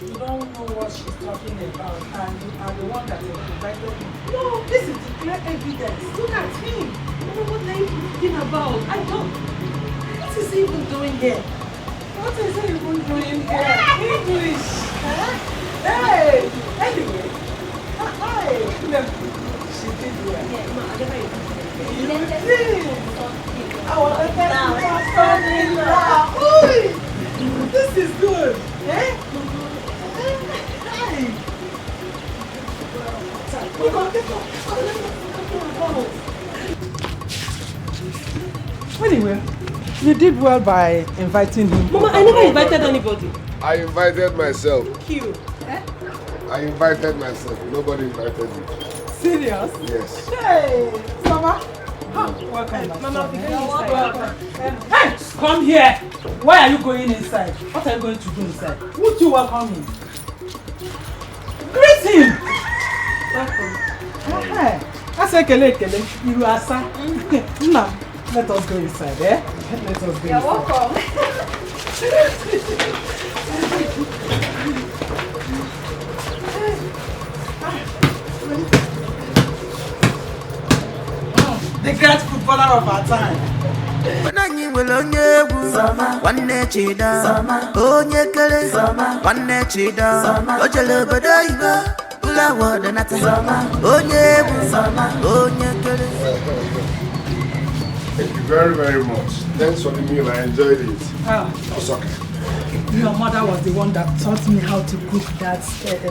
You don't know what she's talking about, and you are the one that invited him. No, this is clear evidence. Look at him. Mama, what are you talking about? I don't. What is he even doing here? What is he even doing here? English. Huh? Hey! Anyway. Hi. She did well. Yeah, no, I never You did. Our son-in-law. This is good. Eh? Hey. Anyway, you did well by inviting him. Mama, I never invited anybody. I invited myself. Thank you. I invited myself. Nobody invited me. Serious? Yes. Hey, Mama. Welcome, Mama, welcome. Hey, come here. Why are you going inside? What are you going to do inside? Won't you welcome him? Greet him. Welcome. Hey, I say kele. You are sir. Now, let us go inside, eh? Let us go inside. You're welcome. The great footballer of our time. Anyị nwere onye egwu nwanne Chida onye kere nwanne Chida o jere obodo oyibo ụlọ awọdụ nata onye egwu onye kere. Thank you very, very much. Thanks for the meal. I enjoyed it. It's okay. Your mother was the one that taught me how to cook that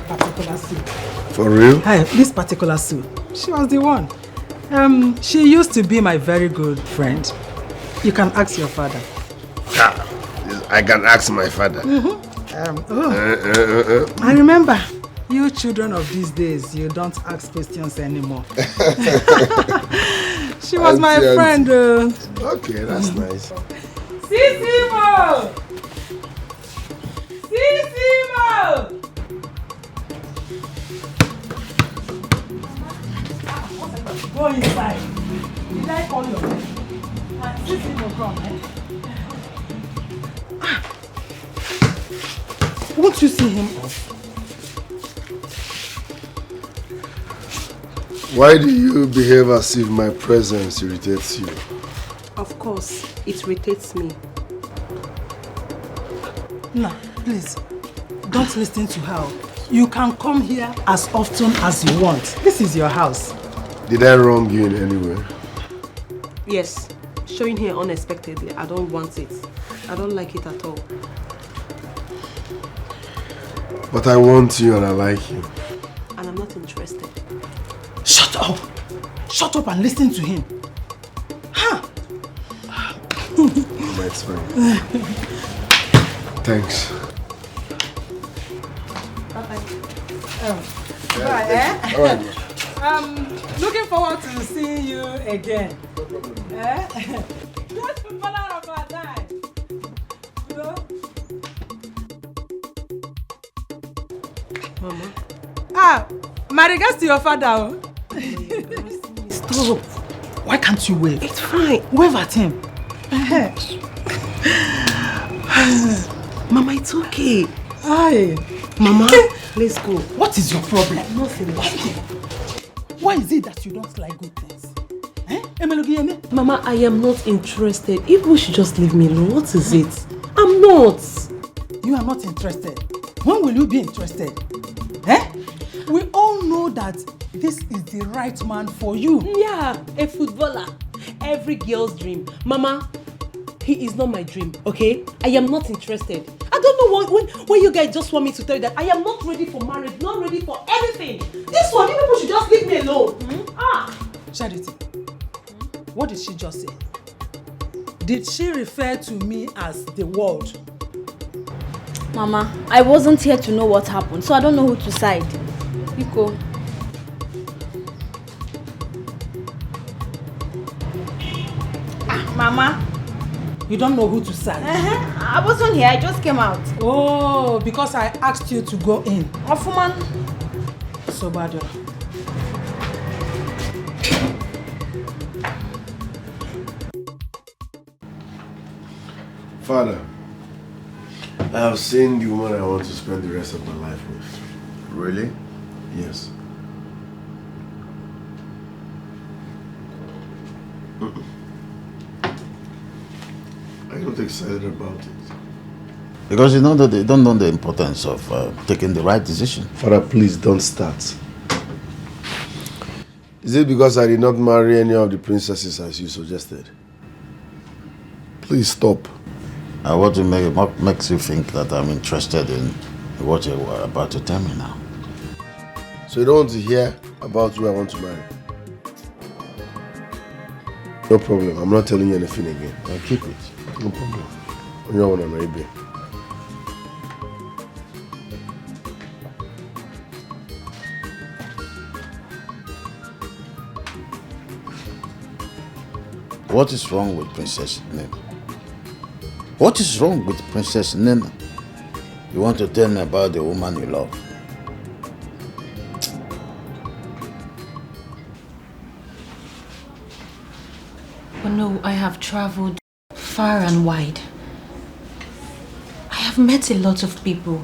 particular soup. For real? Hey, this particular soup. She was the one. She used to be my very good friend. You can ask your father. I can ask my father. I remember, you children of these days, you don't ask questions anymore. She was my friend. Okay, that's nice. Sissimo! Sissimo! Go inside. Did I call your name? Sissimo, come, eh? Won't you see him off? Why do you behave as if my presence irritates you? Of course, it irritates me. No, please, don't listen to her. You can come here as often as you want. This is your house. Did I wrong you in any way? Yes, showing here unexpectedly, I don't want it. I don't like it at all. But I want you and I like you. And I'm not interested. Shut up! Shut up and listen to him. Huh? That's fine. Thanks. Bye, eh? All right. Looking forward to seeing you again. Eh? Just footballer of our time. You know? Mama. My regards to your father. Stop. Why can't you wave? It's fine. Wave at him. Mama, it's okay. Aye. Mama, let's go. What is your problem? Nothing. Why is it that you don't like good things? Mama, I am not interested. If we should just leave me alone, what is it? I'm not. You are not interested. When will you be interested? Eh? We all know that this is the right man for you. Yeah, a footballer. Every girl's dream. Mama, he is not my dream, okay? I am not interested. I don't know when you guys just want me to tell you that I am not ready for marriage, not ready for anything. This one, you people should just leave me alone. Charity, what did she just say? Did she refer to me as the world? Mama, I wasn't here to know what happened, so I don't know who to side. Iko. Mama, You don't know who to side? I wasn't here, I just came out. Oh, because I asked you to go in. Ofuman. So bad. Father, I have seen the woman I want to spend the rest of my life with. Really? Yes. I'm not excited about it. Because you know that they don't know the importance of taking the right decision. Father, please don't start. Is it because I did not marry any of the princesses as you suggested? Please stop. What makes you think that I'm interested in what you're about to tell me now? So you don't want to hear about who I want to marry? No problem. I'm not telling you anything again. I'll keep it. No problem. You don't want to marry me. What is wrong with Princess Nina? What is wrong with Princess Nina? You want to tell me about the woman you love? But no, I have traveled far and wide. I have met a lot of people.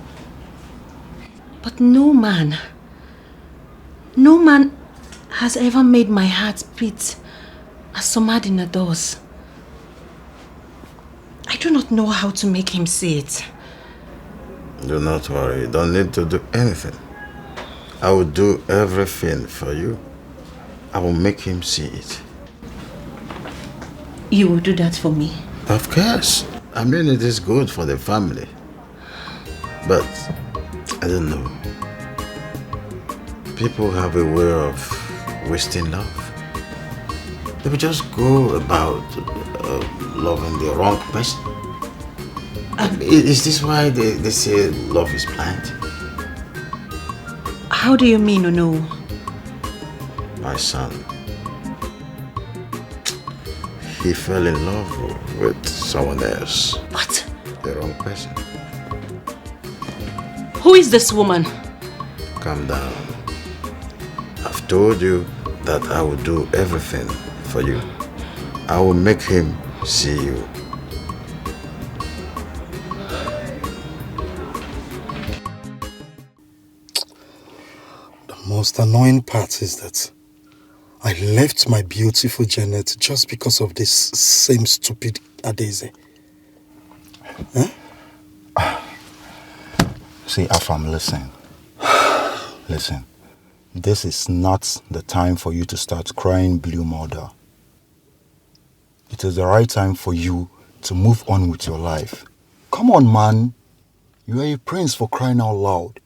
But no man has ever made my heart beat as Somadina does. I do not know how to make him see it. Do not worry. You don't need to do anything. I will do everything for you. I will make him see it. You will do that for me? Of course. I mean, it is good for the family. But, I don't know. People have a way of wasting love. They will just go about loving the wrong person. Is this why they say love is blind? How do you mean, no? My son, he fell in love with someone else. What? The wrong person. Who is this woman? Calm down. I've told you that I will do everything for you. I will make him see you. The most annoying part is that I left my beautiful Janet just because of this same stupid Adeze. Huh? See, Afam, listen. Listen. This is not the time for you to start crying blue mother. It is the right time for you to move on with your life. Come on, man. You are a prince, for crying out loud.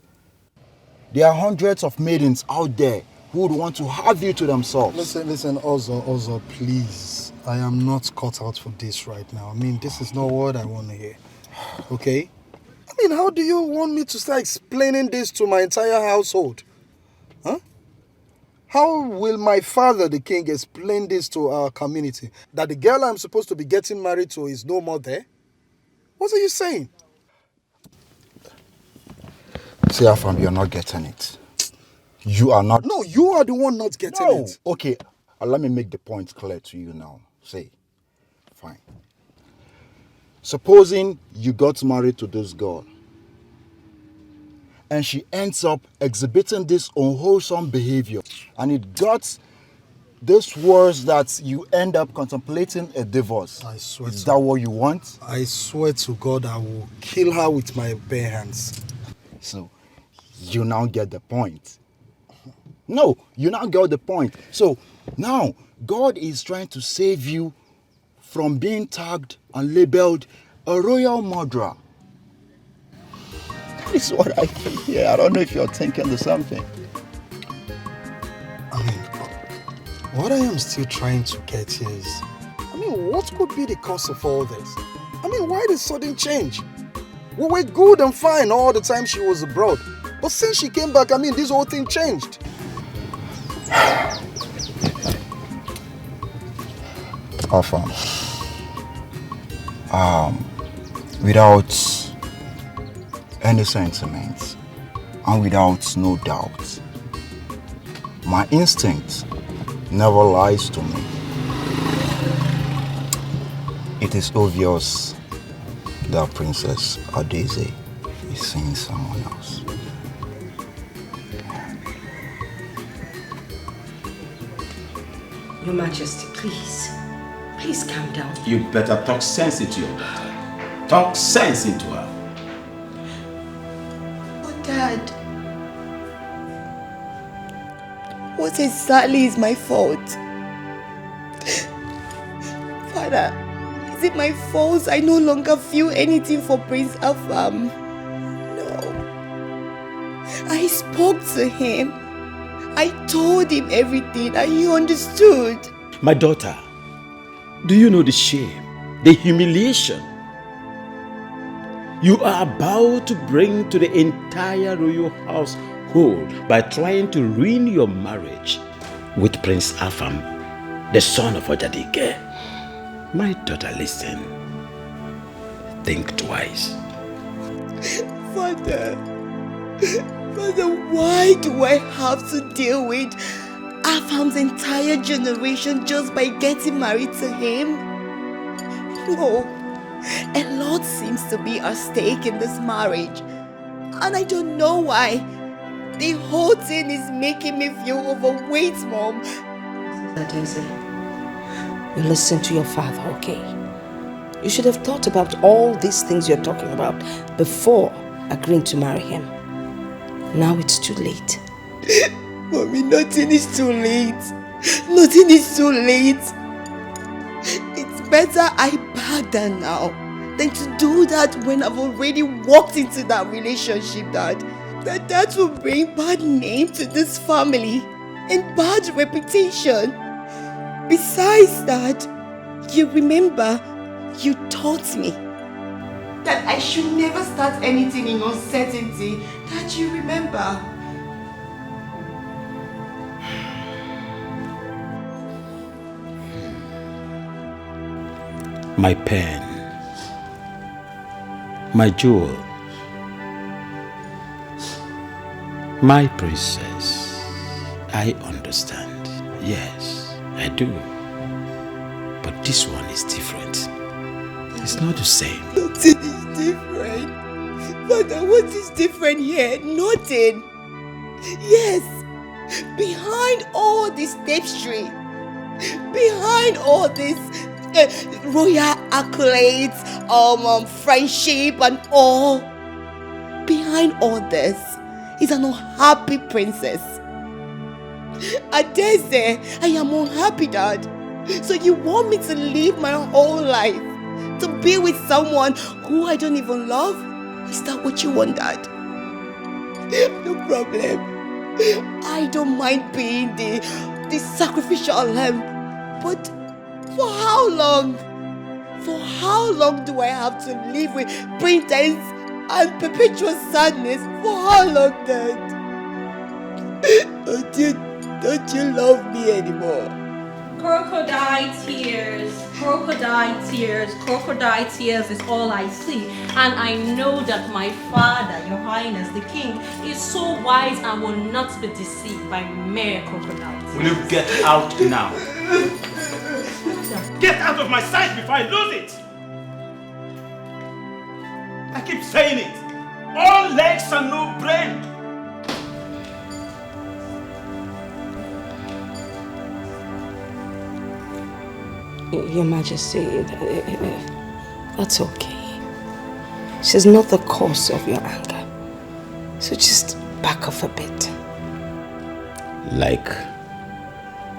There are hundreds of maidens out there who would want to have you to themselves. Listen, Ozo, please. I am not cut out for this right now. I mean, this is not what I want to hear. Okay? I mean, how do you want me to start explaining this to my entire household? Huh? How will my father, the king, explain this to our community? That the girl I'm supposed to be getting married to is no more there? What are you saying? See, Afam, you're not getting it. You are not... No, you are the one not getting it. Okay, let me make the point clear to you now. Say, fine. Supposing you got married to this girl and she ends up exhibiting this unwholesome behavior and it got this worse that you end up contemplating a divorce. I swear Is that what you want? I swear to God, I will kill her with my bare hands. So, you now get the point. No, you now get the point. So, now, God is trying to save you from being tagged and labeled a royal murderer. That is what I think here. I don't know if you're thinking the same thing. I mean, what I am still trying to get here is, I mean, what could be the cause of all this? I mean, why the sudden change? We were good and fine all the time she was abroad. But since she came back, I mean, this whole thing changed. Afam, without any sentiments and without no doubt. My instinct never lies to me. It is obvious that Princess Adeze is seeing someone else. Your Majesty, please. Please calm down. You better talk sense into your daughter. Talk sense into her. Oh, Dad. What exactly is my fault? Father, is it my fault I no longer feel anything for Prince Afam? No. I spoke to him. I told him everything and he understood. My daughter, do you know the shame, the humiliation you are about to bring to the entire royal household by trying to ruin your marriage with Prince Afam, the son of Ojadike? My daughter, listen. Think twice. Father, why do I have to deal with Afam's entire generation just by getting married to him? No, a lot seems to be at stake in this marriage, and I don't know why. The whole thing is making me feel overweight, Mom. Adeze, you listen to your father, okay? You should have thought about all these things you're talking about before agreeing to marry him. Now it's too late. Mommy, nothing is too late. Nothing is too late. It's better I back down now than to do that when I've already walked into that relationship, Dad. That will bring bad name to this family and bad reputation. Besides that, you remember, you taught me that I should never start anything in uncertainty. That you remember. My pen, my jewel, my princess. I understand. Yes, I do. But this one is different. It's not the same. Nothing is different. Father, what is different here? Nothing. Yes, behind all this tapestry, behind all this royal accolades, friendship and all, behind all this is an unhappy princess. Adeze, I am unhappy, Dad. So you want me to live my whole life to be with someone who I don't even love? Is that what you want, Dad? No problem. I don't mind being the sacrificial lamb. But for how long? For how long do I have to live with pretense and perpetual sadness? For how long, Dad? Don't you love me anymore? Crocodile tears, crocodile tears, crocodile tears is all I see. And I know that my father, your highness, the king, is so wise and will not be deceived by mere crocodiles. Will you get out now? Get out of my sight before I lose it! I keep saying it. All legs and no brain. Your Majesty, that's okay. She's not the cause of your anger. So just back off a bit. Like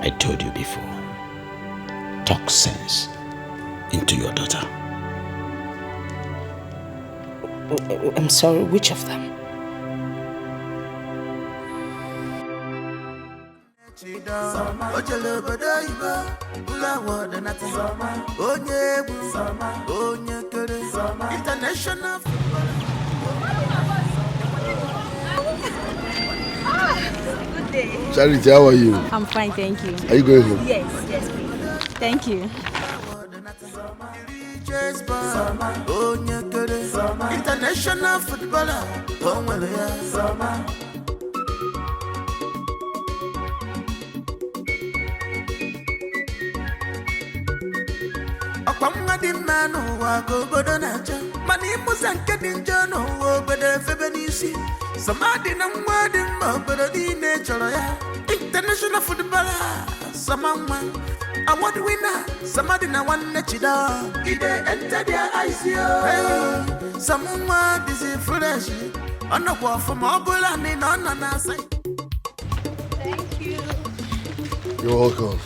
I told you before, talk sense into your daughter. I'm sorry, which of them? Charity, how are you? I'm fine, thank you. Are you going home? Yes, please. Thank you. chase bar. Oh, yeah, international footballer. Oh, well, yeah. Ọkwamma dị mma n'ụwa ka obodo na-achọ mana ịmụsa nke dị njọ n'ụwa obodo efebe n'isi Samadi na nwa dị mma obodo niile chọrọ ya international footballer Samanwa award winner Samadi na nwanne Chido ide enter their eyes yo Samanwa dịzi fresh ọnọkwa ọfụma ọbụla ni na ọ nọ na-asa. Thank you. You're welcome.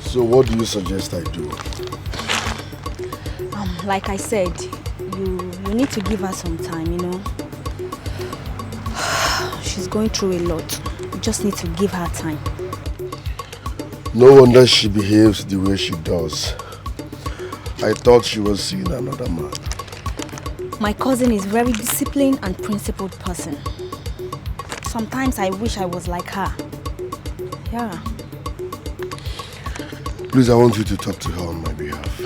So what do you suggest I do? Like I said, you need to give her some time, you know. She's going through a lot. You just need to give her time. No wonder she behaves the way she does. I thought she was seeing another man. My cousin is a very disciplined and principled person. Sometimes I wish I was like her. Yeah. Please, I want you to talk to her on my behalf.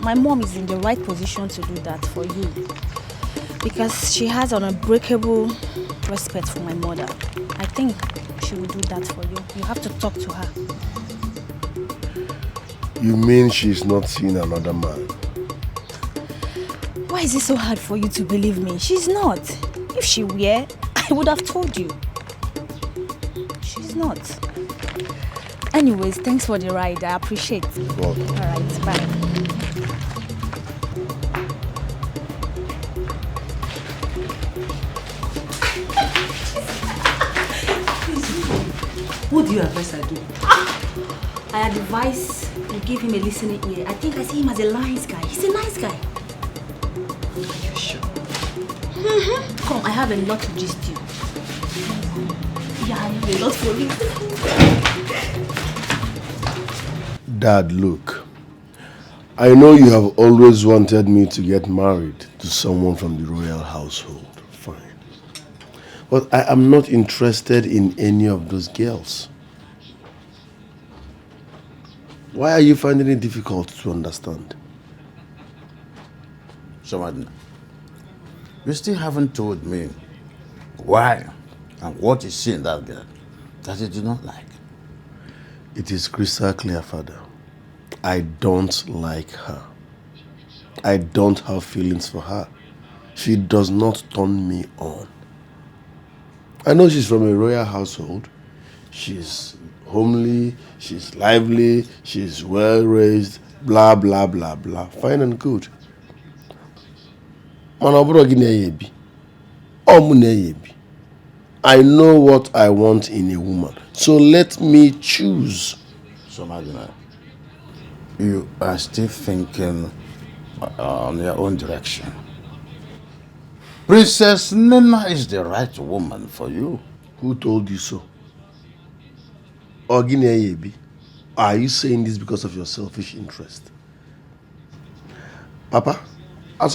My mom is in the right position to do that for you. Because she has an unbreakable respect for my mother. I think she will do that for you. You have to talk to her. You mean she's not seeing another man? Why is it so hard for you to believe me? She's not. If she were, I would have told you. She's not. Anyways, thanks for the ride. I appreciate it. You're welcome. All right, bye. What do you advise I do? I advise you give him a listening ear. I think I see him as a nice guy. He's a nice guy. Are you sure? Come, I have a lot to gist you. Yeah, I have a lot for you. Dad, look. I know you have always wanted me to get married to someone from the royal household. Fine. But I am not interested in any of those girls. Why are you finding it difficult to understand? Shamadina, you still haven't told me why and what is she in that girl that you do not like. It is crystal clear, Father. I don't like her. I don't have feelings for her. She does not turn me on. I know she's from a royal household. She's homely, she's lively, she's well raised, blah, blah, blah, blah. Fine and good. I know what I want in a woman. So let me choose. So, Madina, you are still thinking on your own direction. Princess Nina is the right woman for you. Who told you so? Ogine, are you saying this because of your selfish interest? Papa, I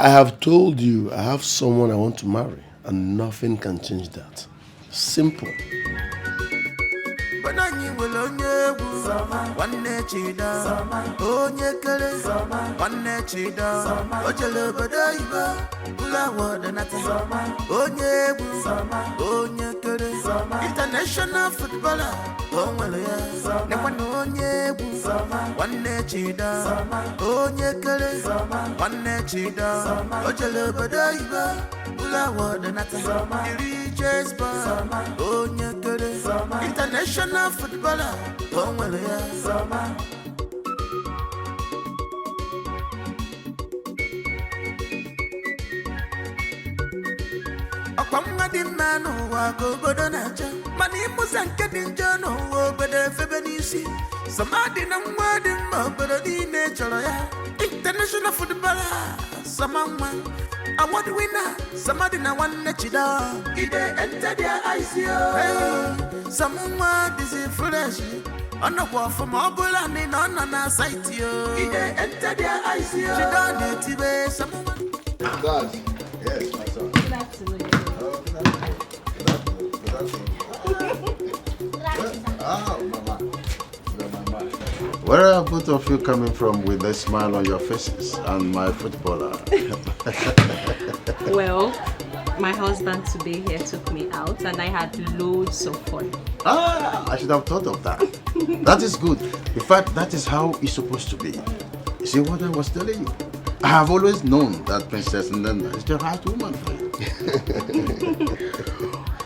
have told you I have someone I want to marry, and nothing can change that. Simple. International footballer, oh well yeah. Never know one chida, oh yeah, one chida, oh jalo badaiba, ula wada nata, chase bar, oh yeah, international footballer, oh well yeah. Ọkwamma dị mma n'ụwa ka obodo na-achọ mana ịmụsa nke dị njọ n'ụwa obodo efebe n'isi Samadi na nwa dị mma obodo niile chọrọ ya international footballer Samanwa award winner Samadi na nwanne Chido ide enter their eyes yo Samanwa dịzi fresh ọnọkwa ọfụma ọbụla ni na ọ nọ na site yo ide enter their eyes yo Chido na-etibe Samanwa. Dad, yes, my son. Good afternoon. Where are both of you coming from with a smile on your faces and my footballer? Well, my husband today here took me out and I had loads of fun. Ah, I should have thought of that. That is good. In fact, that is how it's supposed to be. You see what I was telling you? I have always known that Princess Nanda is the right woman for you.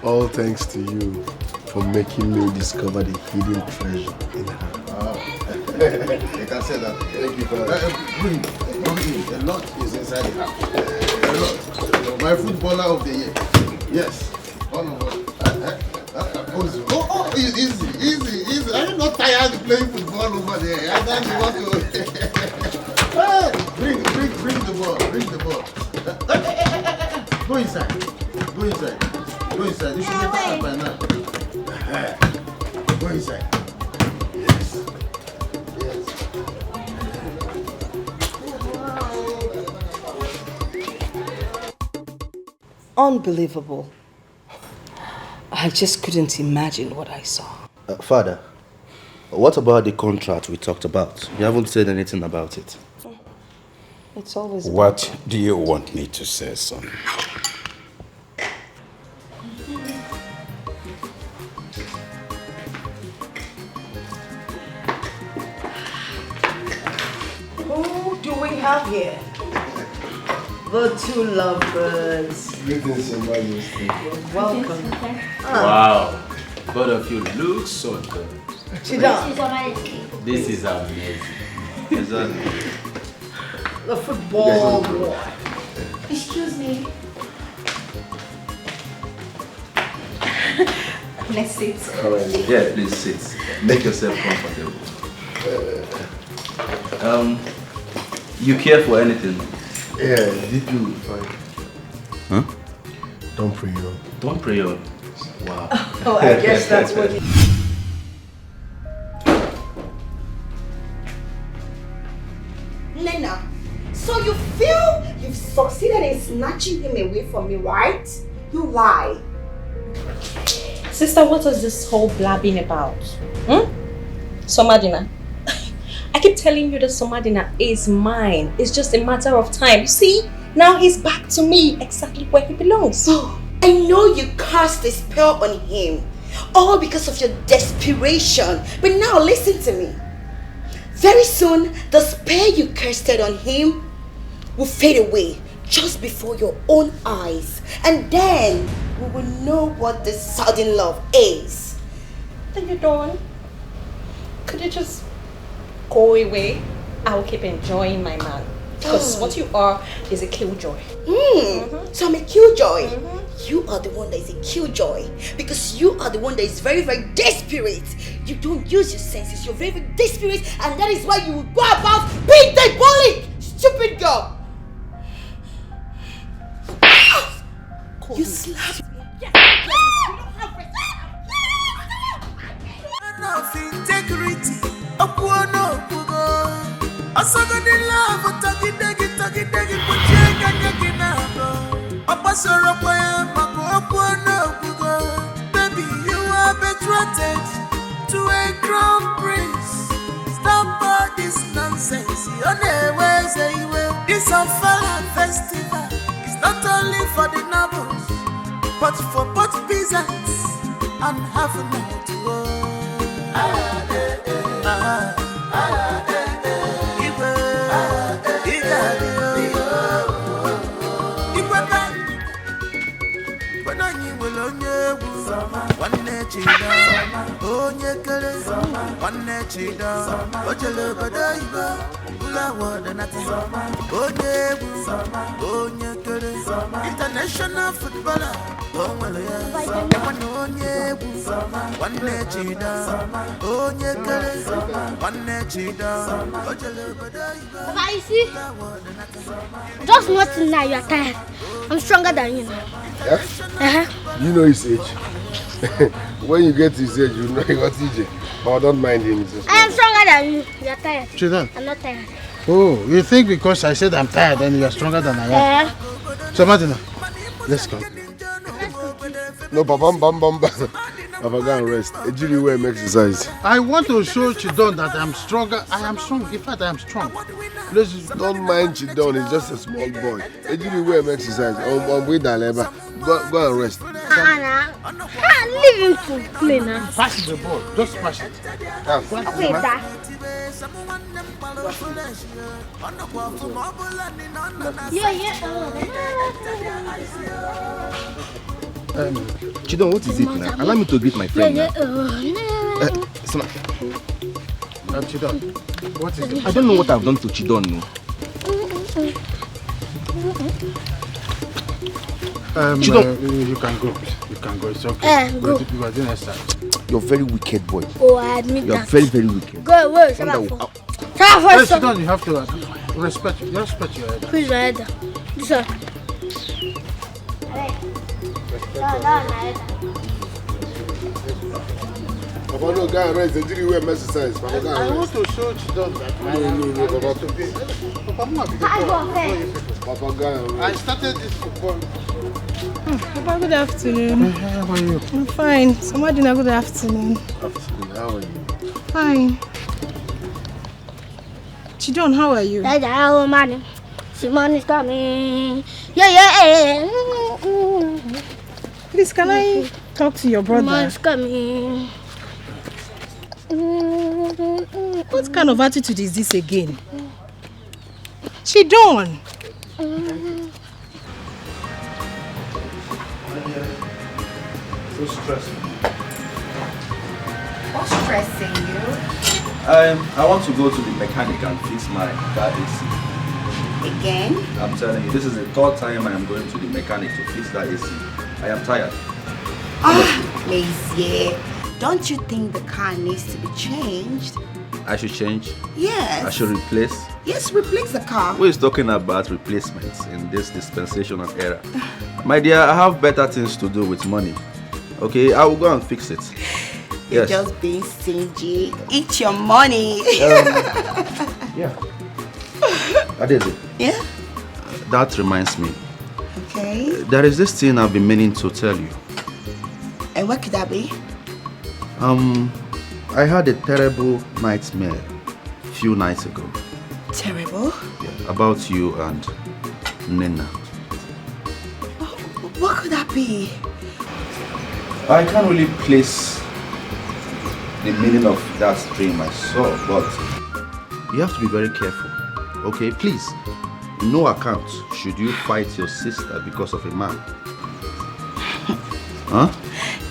All thanks to you for making me discover the hidden treasure in her. You can say that. Thank you, Father. Bring. A lot is inside the house. A lot. My footballer of the year. Yes. One of us. Oh, easy. Are you not tired of playing football over there? I thought you want to. Hey, bring the ball. Bring the ball. Go inside. You should be tired by now. Go inside. Yes. Unbelievable. I just couldn't imagine what I saw. Father, what about the contract we talked about? You haven't said anything about it. It's always What do you want me to say, son? Who do we have here? The two lovers. Greetings, Your Majesty. You're welcome. Wow. Both of you look so good. Sit down. This is amazing. The football boy. Excuse me. Let's sit. Yeah, please sit. Make yourself comfortable. You care for anything? Yeah, did you find? Huh? Don't pray on. Don't pray on. Wow. Oh, I guess that's what it is. Nena, so you feel you've succeeded in snatching him away from me, right? You lie. Sister, what is this whole blabbing about? Somadina. I keep telling you that Somadina is mine. It's just a matter of time. You see, now he's back to me exactly where he belongs. I know you cast a spell on him, all because of your desperation. But now listen to me. Very soon, the spell you casted on him will fade away just before your own eyes. And then we will know what this sudden love is. Then you don't. Could you just go away? I will keep enjoying my man. Because what you are is a killjoy. So I'm a killjoy. You are the one that is a killjoy. Because you are the one that is very, very desperate. You don't use your senses. You're very, very desperate. And that is why you will go about being diabolic. Stupid girl. You slapped me. Of integrity, Asagadi love, talking, put baby, you are betrothed to a crown prince. Stop all this nonsense. This Opara festival is not only for the nobles, but for both peasants and half a night to go. International footballer. Papa, you see? Just nothing now, you are tired. I'm stronger than you now. Yeah? You know his age. When you get to his age, you know what TJ. But I don't mind him. I am stronger than you. You are tired. Chidan. I'm not tired. Oh, you think because I said I'm tired then you are stronger than I am? So Martina, let's go. No, bam. Papa, go and rest. Ejiri wear exercise. I want to show Chidon that I'm stronger. I am strong. In fact, I am strong. Don't mind Chidon, he's just a small boy. Ejiri wear exercise. With Aleba. Go and rest. Leave him to play now. Pass the ball. Just pass it. Wait, that. Chidon, what is it now? Allow me to greet my friend now. Chidon, what is it? I don't know what I've done to Chidon. No. Chidon. You can go. You can go. It's okay. Go. You are doing extra. You're a very wicked boy. Oh, I admit You're that. very, very wicked. Go away. Shut up. Chidon, you have to respect your head. Who's your head? This one. Papa, no, go and rest. Ejiri wear exercise. Papa, go I and want rest. to show Chidon that No, Papa, go and rest. I started this football. Papa, good afternoon. How are you? I'm fine. Somadina, good afternoon. How are you? Fine. Chidon, how are you? Hello, man. Simon is coming. Yeah. Please, can I talk to your brother? Simon's coming. What kind of attitude is this again? Chidon! So stressing. What's stressing you? I want to go to the mechanic and fix my car AC. Again? I'm telling you, this is the third time I am going to the mechanic to fix that AC. I am tired. Lazy. Don't you think the car needs to be changed? I should change? Yes. I should replace? Yes, replace the car. Who is talking about replacements in this dispensation of era? My dear, I have better things to do with money. Okay, I will go and fix it. You're Yes. just being stingy. Eat your money. Yeah. Adeze. Yeah? That reminds me. Okay. There is this thing I've been meaning to tell you. And what could that be? I had a terrible nightmare a few nights ago. Terrible? Yeah, about you and Nina. What could that be? I can't really place the meaning of that dream I saw, but you have to be very careful. Okay, please. No account should you fight your sister because of a man. Huh?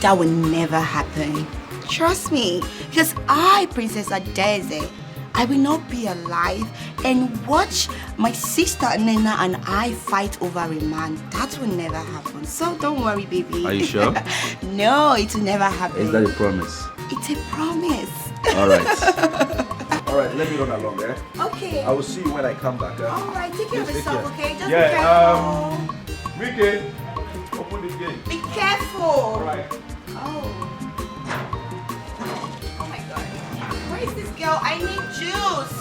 That will never happen. Trust me, because I, Princess Adeze, I will not be alive and watch my sister Nena and I fight over a man. That will never happen. So don't worry, baby. Are you sure? No, it will never happen. Is that a promise? It's a promise. All right. All right, let me run along, eh? Okay. I will see you when I come back. All right, take care of Please take yourself, care. okay? Just Yeah, be careful. Vicky, open the gate. Be careful. All right. Oh my God. Where is this girl? I need juice.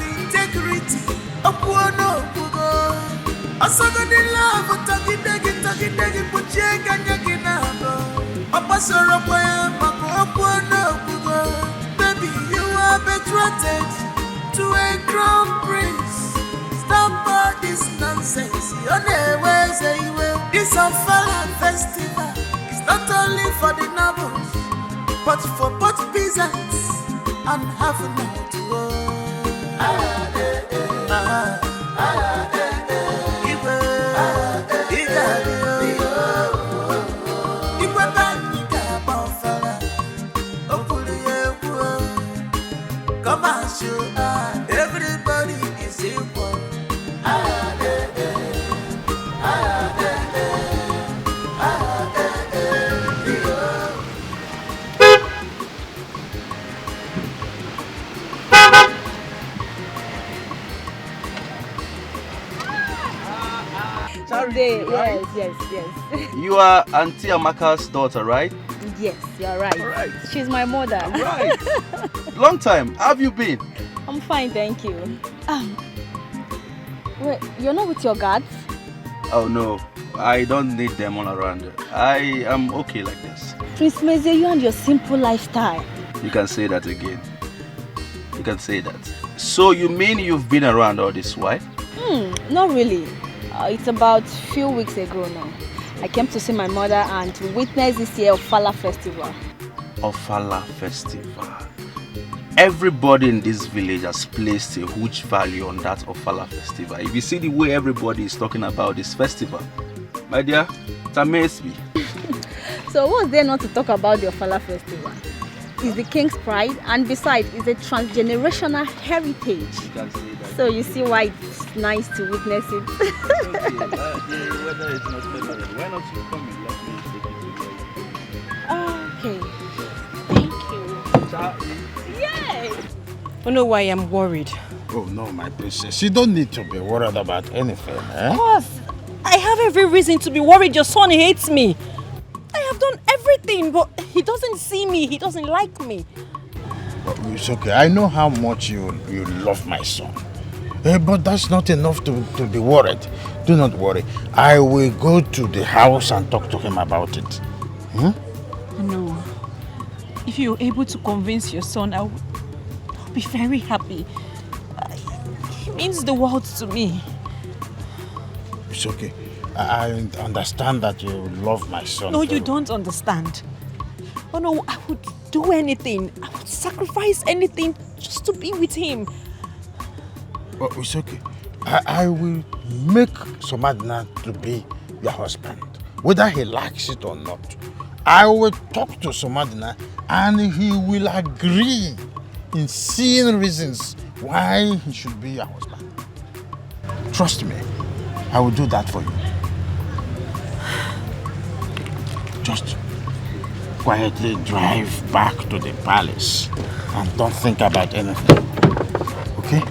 Integrity, Opuano Pugo. Asagadi love, Tagidegi, Puchega Yaginabo. Opasoro Poya, Opuano Pugo. Baby, you are betrothed to a crown prince. Stop all this nonsense. Your name was a will. This Ofala festival is not only for the nobles, but for both peasants and half a night to work. Come on, show everybody is equal. Today, yes. You are Auntie Amaka's daughter, right? Yes, you're right. Alright. She's my mother. Right. Long time. How have you been? I'm fine, thank you. Wait, you're not with your guards? Oh no, I don't need them all around. I am okay like this. Prince Meze, you and your simple lifestyle. You can say that again. You can say that. So you mean you've been around all this while? Not really. It's about a few weeks ago now. I came to see my mother and to witness this year Opara festival. Opara festival. Everybody in this village has placed a huge value on that Opara festival. If you see the way everybody is talking about this festival, my dear, it amazes me. So what's there not to talk about the Opara festival? It's the king's pride, and besides, it's a transgenerational heritage. You can say that. So you see why it's nice to witness it. The weather is not favorable. Why not you come and let me take you to Okay. Thank you. Yay! You know why I'm worried? Oh no, my princess. You don't need to be worried about anything, eh? Of course. I have every reason to be worried. Your son hates me. I have done everything, but he doesn't see me. He doesn't like me. It's okay. I know how much you love my son. But that's not enough to be worried. Do not worry. I will go to the house and talk to him about it. Hmm? No. If you're able to convince your son, I'll be very happy. He means the world to me. It's okay. I understand that you love my son. No, you don't understand. Oh no, I would do anything. I would sacrifice anything just to be with him. But it's okay. I will make Somadina to be your husband, whether he likes it or not. I will talk to Somadina and he will agree in seeing reasons why he should be your husband. Trust me, I will do that for you. Just quietly drive back to the palace and don't think about anything. Okay?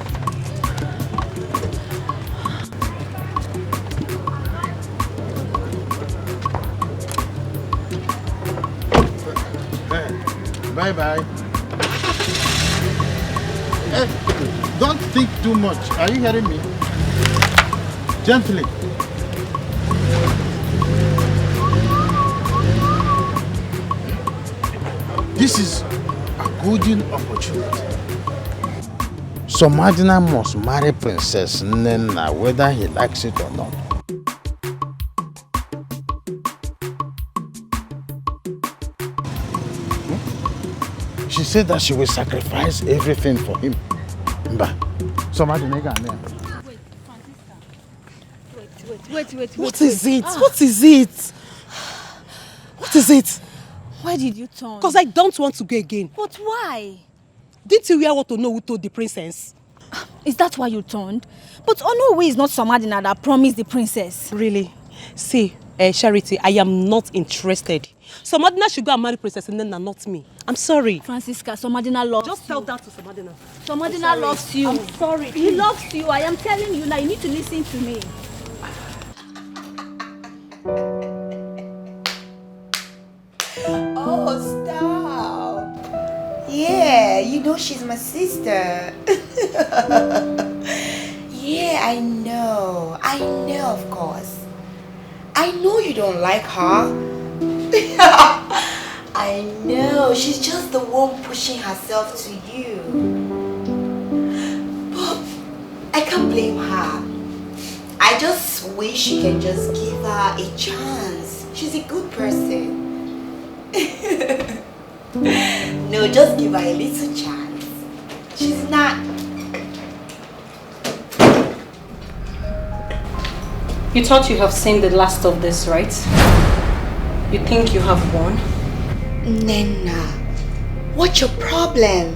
Bye-bye. Don't think too much. Are you hearing me? Gently. This is a golden opportunity. Somadina must marry Princess Nena whether he likes it or not. She said that she will sacrifice everything for him. But Somadina can. Wait. What is it? What is it? What is it? Why did you turn? Because I don't want to go again. But why? Didn't you hear what Onowu told the princess? Is that why you turned? But Onowu is not Somadina that promised the princess. Really? See, Charity, I am not interested. Somadina should go and marry Princess Nena, not me. I'm sorry. Francisca, Somadina loves Just tell that to Somadina. Somadina loves you. I'm sorry. He loves you. I am telling you now. You need to listen to me. Oh, stop. Yeah, you know she's my sister. Yeah, I know, of course. I know you don't like her. I know, she's just the one pushing herself to you. But I can't blame her. I just wish you can just give her a chance. She's a good person. No, just give her a little chance. She's not. You thought you have seen the last of this, right? You think you have won? Nena, what's your problem?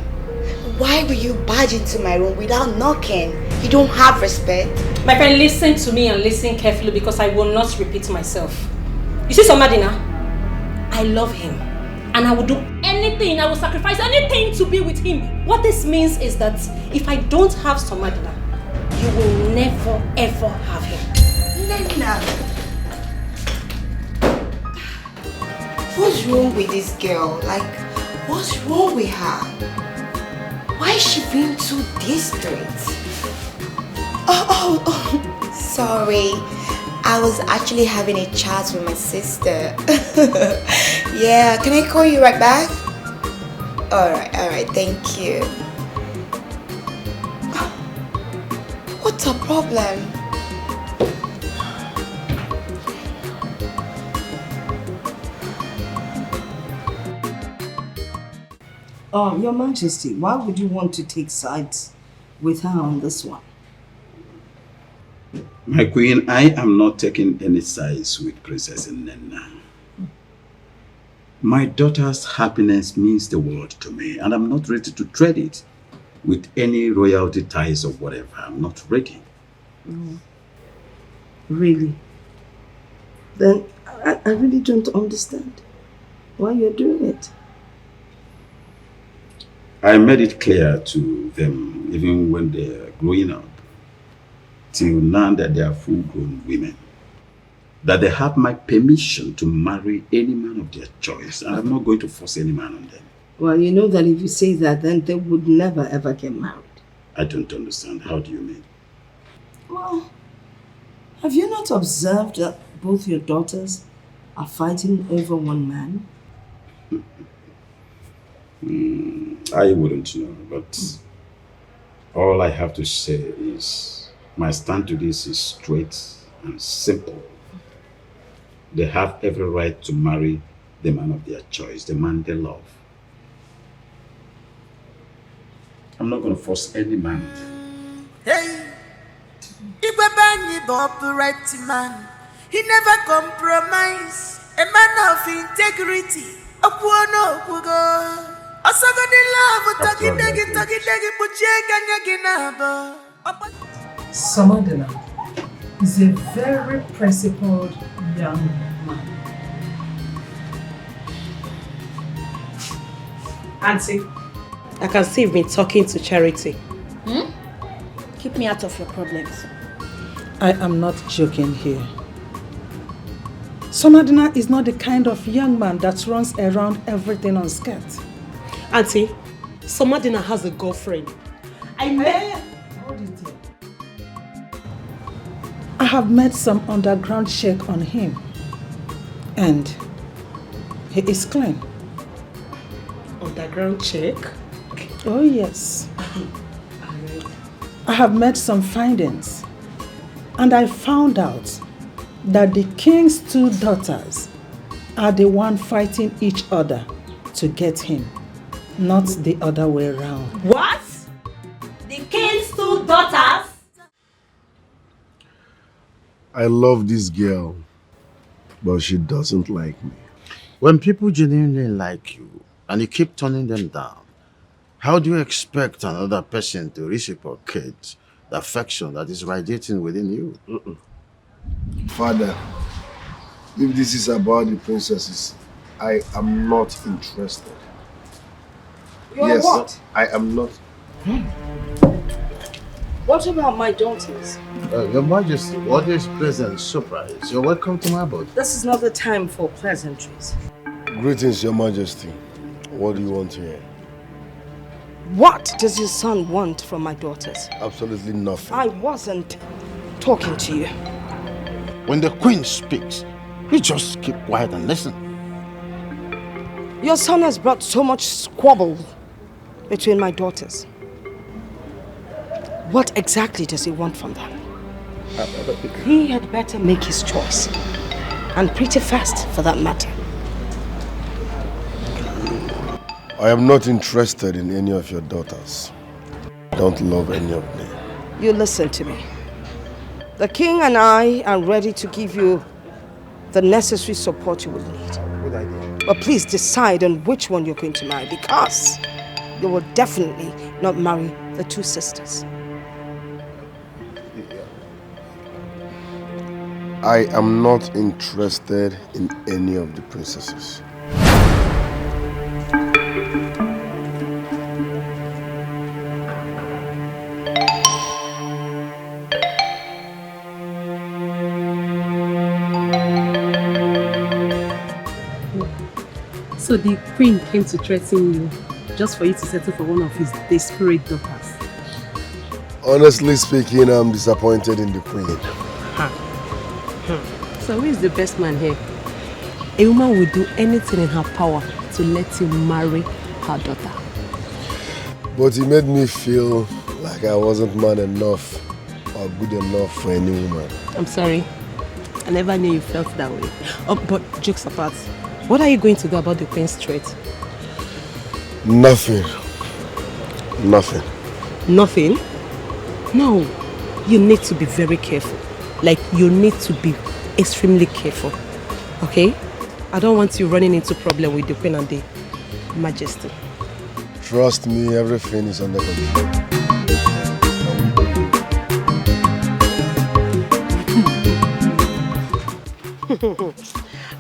Why will you barge into my room without knocking? You don't have respect. My friend, listen to me and listen carefully because I will not repeat myself. You see Somadina? I love him. And I will do anything, I will sacrifice anything to be with him. What this means is that if I don't have Somadina, you will never ever have him. Nena, what's wrong with this girl? Like, what's wrong with her? Why is she being so desperate? Oh, sorry. I was actually having a chat with my sister. Yeah, can I call you right back? Alright, thank you. What's the problem? Your Majesty, why would you want to take sides with her on this one? My queen, I am not taking any sides with Princess Nena. My daughter's happiness means the world to me, and I'm not ready to trade it with any royalty ties or whatever. I'm not ready. Mm. Really? Then I really don't understand why you're doing it. I made it clear to them, even when they're growing up, till now that they are full-grown women, that they have my permission to marry any man of their choice, and I'm not going to force any man on them. Well, you know that if you say that, then they would never ever get married. I don't understand. How do you mean? Well, have you not observed that both your daughters are fighting over one man? I wouldn't know, but all I have to say is my stand to this is straight and simple. They have every right to marry the man of their choice, the man they love. I'm not going to force any man. Hey, Igwe upright man. He never compromise. A man of integrity. Samadina is a very principled young man. Auntie, I can see you've been talking to Charity. Keep me out of your problems. I am not joking here. Samadina is not the kind of young man that runs around everything unscared. Auntie, Samadina has a girlfriend. I have made some underground check on him, and he is clean. Underground check? Oh yes. I have made some findings, and I found out that the king's two daughters are the one fighting each other to get him, not the other way around. What? The king's two daughters? I love this girl, but she doesn't like me. When people genuinely like you and you keep turning them down, how do you expect another person to reciprocate the affection that is radiating within you? Father, if this is about the princesses, I am not interested. You're what? I am not. What about my daughters? Your Majesty, what is pleasant surprise? You're welcome to my abode. This is not the time for pleasantries. Greetings, Your Majesty. What do you want to hear? What does your son want from my daughters? Absolutely nothing. I wasn't talking to you. When the queen speaks, you just keep quiet and listen. Your son has brought so much squabble between my daughters. What exactly does he want from them? He had better make his choice. And pretty fast, for that matter. I am not interested in any of your daughters. I don't love any of them. You listen to me. The king and I are ready to give you the necessary support you will need. Good idea. But please decide on which one you're going to marry, because you will definitely not marry the two sisters. I am not interested in any of the princesses. So the queen came to threaten you just for you to settle for one of his desperate daughters. Honestly speaking, I'm disappointed in the queen. So who is the best man here? A woman will do anything in her power to let you marry her daughter. But he made me feel like I wasn't man enough or good enough for any woman. I'm sorry. I never knew you felt that way. Oh, but jokes apart, what are you going to do about the queen's threat? Nothing. Nothing. Nothing? No. You need to be very careful. Like, you need to be extremely careful. Okay? I don't want you running into problem with the queen and the majesty. Trust me, everything is under control.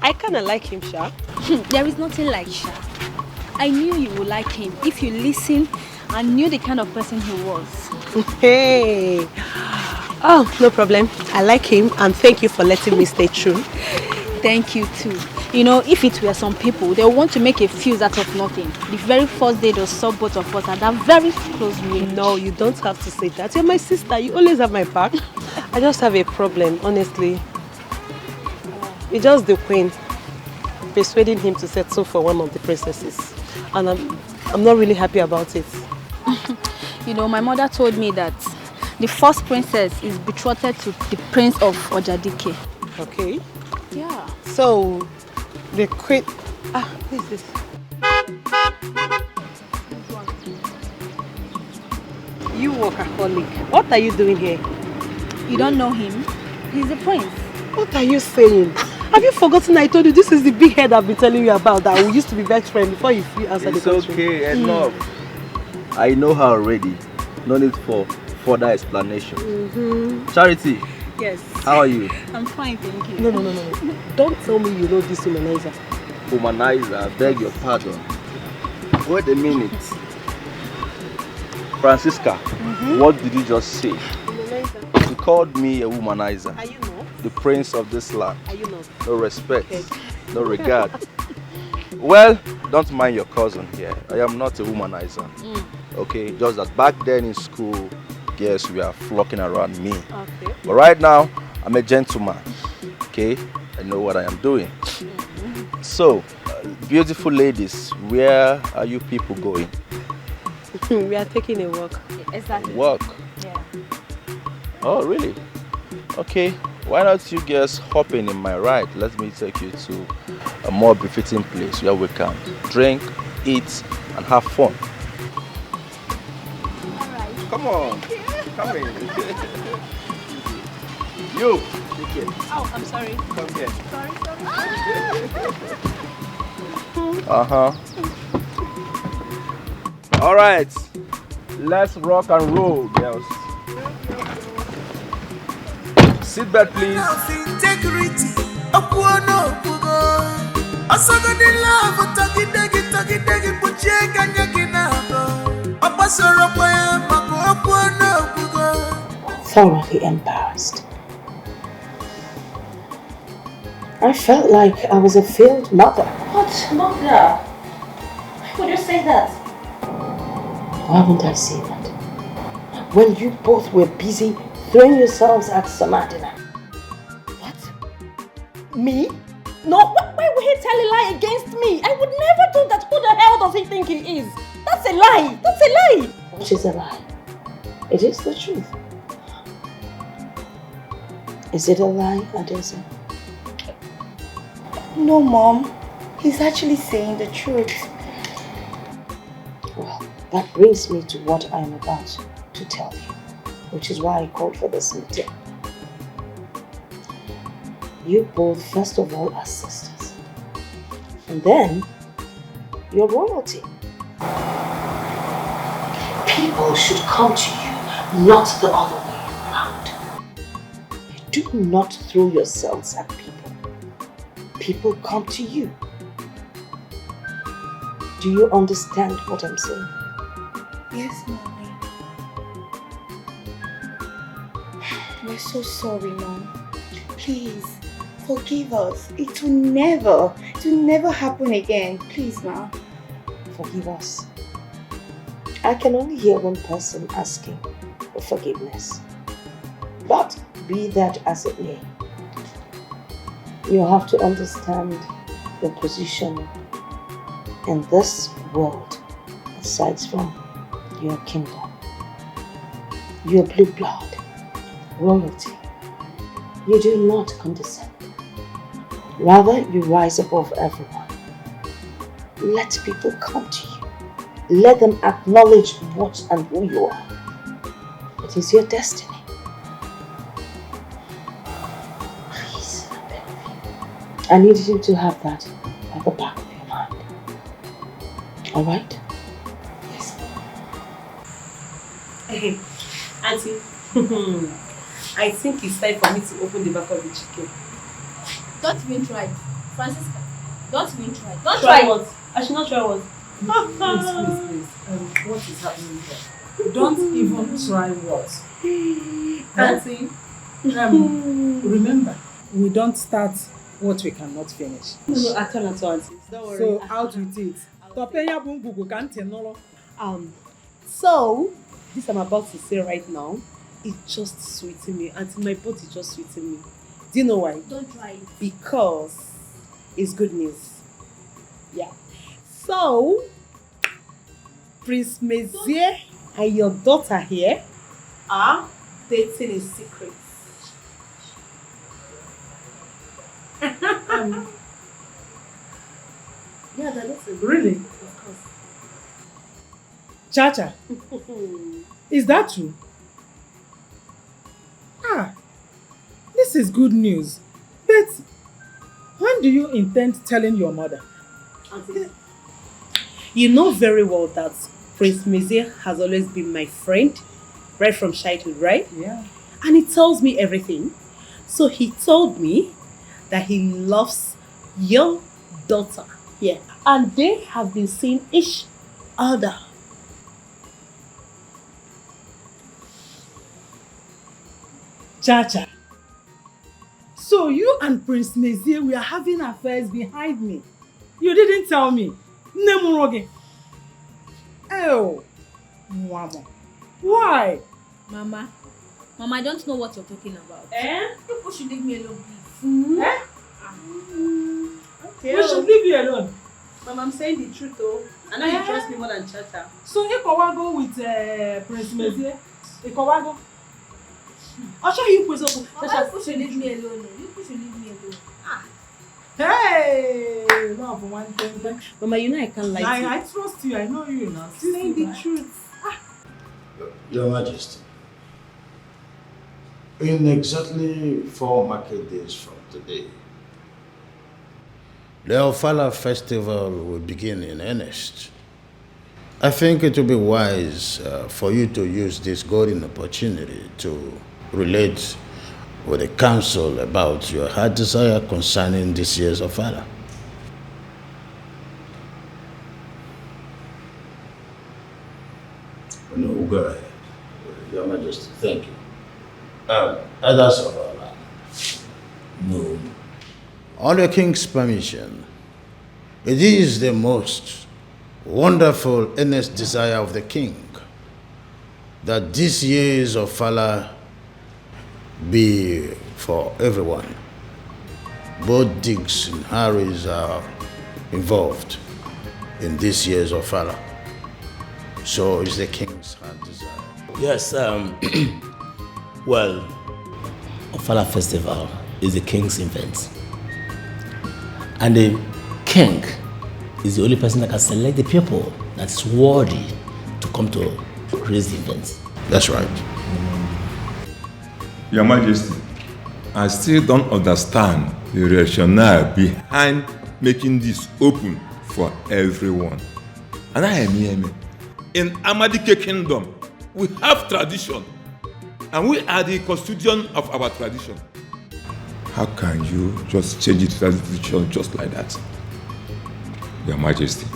I kind of like him, Sha. There is nothing like Sha. I knew you would like him if you listened and knew the kind of person he was. Hey! Oh, no problem. I like him and thank you for letting me stay true. Thank you too. You know, if it were some people, they want to make a fuse out of nothing. The very first day they saw both of us at that very close range. No, you don't have to say that. You're my sister. You always have my back. I just have a problem, honestly. It's just the queen persuading him to settle for one of the princesses. And I'm not really happy about it. You know, my mother told me that the first princess is betrothed to the prince of Ojadike. Okay. Yeah. So, the queen... Ah, who is this? You workaholic. What are you doing here? You don't know him? He's the prince. What are you saying? Have you forgotten I told you this is the big head I've been telling you about that we used to be best friends before you answered the question? It's okay, enough. I know her already. No need for further explanation. Charity. Yes. How are you? I'm fine, thank you. No. Don't tell me you know this humanizer. Humanizer, I beg your pardon. Wait a minute. Francisca, what did you just say? Humanizer. You called me a womanizer. Are you not? The prince of this land. Are you not? No respect, Okay. no regard. Well, don't mind your cousin here. I am not a womanizer. Okay, just that back then in school, girls were flocking around me. Okay. But right now, I'm a gentleman. Okay, I know what I am doing. So, beautiful ladies, where are you people going? We are taking a walk. Exactly. Walk? Yeah. Oh, really? Okay. Why not you guys hop in my ride? Let me take you to a more befitting place where we can drink, eat, and have fun. Alright. Come on. Come in. You. Take it. Oh, I'm sorry. Come here. Sorry. Uh-huh. All right. Let's rock and roll, girls. Sit back, please. Integrity. Okuono okugo. Asago di love tagi puche kanya kinabo. Opasoro kwaya mako okuono okugo. Thoroughly embarrassed. I felt like I was a failed mother. What, mother? Why would you say that? Why would I say that? When you both were busy throwing yourselves at Samadina. What? Me? No, why would he tell a lie against me? I would never do that. Who the hell does he think he is? That's a lie. That's a lie. What is a lie? It is the truth. Is it a lie, Adesa? No, Mom. He's actually saying the truth. Well, that brings me to what I am about to tell you, which is why I called for this meeting. You both, first of all, are sisters. And then, you're royalty. People should come to you, not the other way around. Do not throw yourselves at people. People come to you. Do you understand what I'm saying? Yes, Mommy. We're so sorry, Mom. Please, forgive us. It will never happen again. Please, Ma. Forgive us. I can only hear one person asking, forgiveness. But be that as it may, you have to understand your position in this world aside from your kingdom. Your blue blood, royalty. You do not condescend. Rather, you rise above everyone. Let people come to you. Let them acknowledge what and who you are. It is your destiny. Please, I need you to have that at the back of your mind. Alright? Yes. Hey, Auntie, I think it's time for me to open the back of the chicken. Don't even try. Francisca, don't even try. Don't Try try. what? I should not try what? Please. What is happening here? Don't even try what? Auntie, Remember, we don't start what we cannot finish. No, I tell her to Auntie. Don't worry. So, out with it. So, this I'm about to say right now, it just sweeting me. Auntie, my body just sweeting me. Do you know why? Don't try it. Because it's good news. Yeah. So, Prince Mezier and your daughter here are dating in secret. Yeah, that is it. Really? Of course. Chacha, is that true? This is good news. But when do you intend telling your mother? Auntie, you know very well that Prince Mezier has always been my friend, right from childhood, right? Yeah. And he tells me everything. So he told me that he loves your daughter. Yeah. And they have been seeing each other. Chacha. So you and Prince Mezier were having affairs behind me. You didn't tell me. Nemuroge. Oh. Mama. Why? Mama, I don't know what you're talking about. People should leave me alone, please. Mm-hmm. Okay. We should leave you alone. Mama, I'm saying the truth though. I know you trust me more than Chacha. So Ikowago with Prince Mezier? Ikowago? I'll show you Prince Mama, people should leave me alone. People should leave me alone. Hey! No, for one thing. Mama, you know I can't lie to you. I trust you. I know you now. Saying the truth. Your Majesty, in exactly 4 market days from today, the Ofala festival will begin in earnest. I think it will be wise for you to use this golden opportunity to relate with the council about your heart desire concerning this year's Ofala. No, go ahead. Your Majesty, thank you. Others of our land. No. On the King's permission, it is the most wonderful, earnest desire of the King that this year's Ofala be for everyone. Both Diggs and Harris are involved in this year's Ofala. So it's the King's heart desire. Yes, well, Ofala Festival is the king's event. And the king is the only person that can select the people that's worthy to come to his event. That's right. Your Majesty, I still don't understand the rationale behind making this open for everyone. And I am here. In Amadike Kingdom, we have tradition, and we are the custodian of our tradition. How can you just change the tradition just like that? Your Majesty.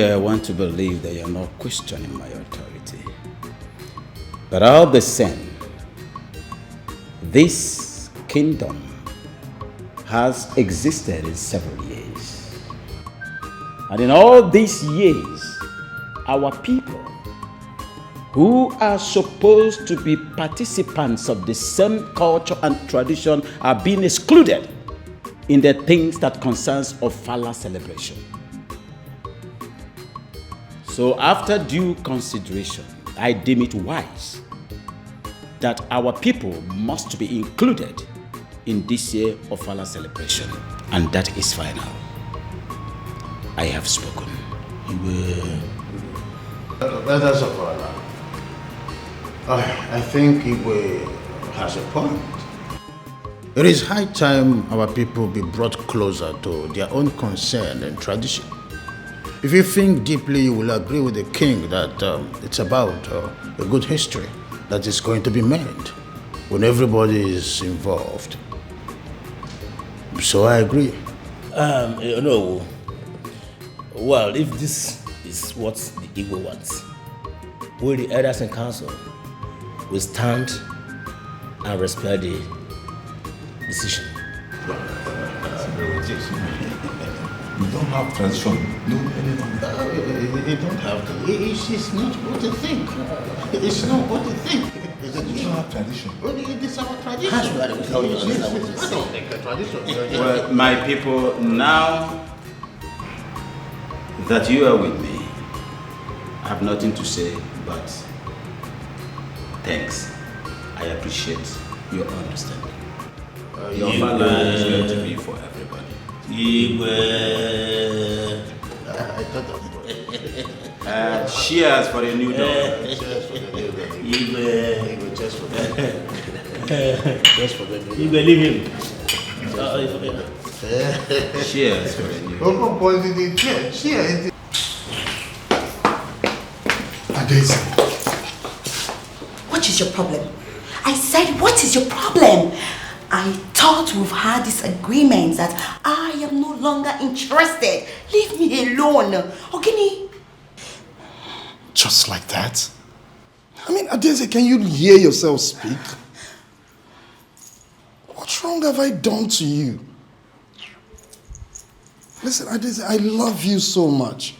I want to believe that you're not questioning my authority. But all the same, this kingdom has existed in several years. And in all these years, our people who are supposed to be participants of the same culture and tradition are being excluded in the things that concerns Ofala celebration. So after due consideration, I deem it wise that our people must be included in this year Ofala celebration. And that is final. I have spoken. That's Opara. I think Igwe has a point. It is high time our people be brought closer to their own concern and tradition. If you think deeply, you will agree with the king that it's about a good history that is going to be made when everybody is involved. So I agree. Well, if this is what the Igbo wants, we the elders in council will stand and respect the decision. You don't have tradition. No, You don't have to. It's not what you think. It's not what you think. You don't have tradition. It is our tradition. Well, my people, now that you are with me, I have nothing to say but thanks. I appreciate your understanding. Your father is going to be for everybody. I thought of it. Cheers for the new dog. Cheers for the new dog. Just for that. Just for the new dog. You believe him? Cheers for the new dog. Cheers. Adesi. What is your problem? I said, what is your problem? I thought we've had this agreement that I am no longer interested. Leave me alone. Okay? Just like that? I mean, Adesi, can you hear yourself speak? What wrong have I done to you? Listen, Adesi, I love you so much.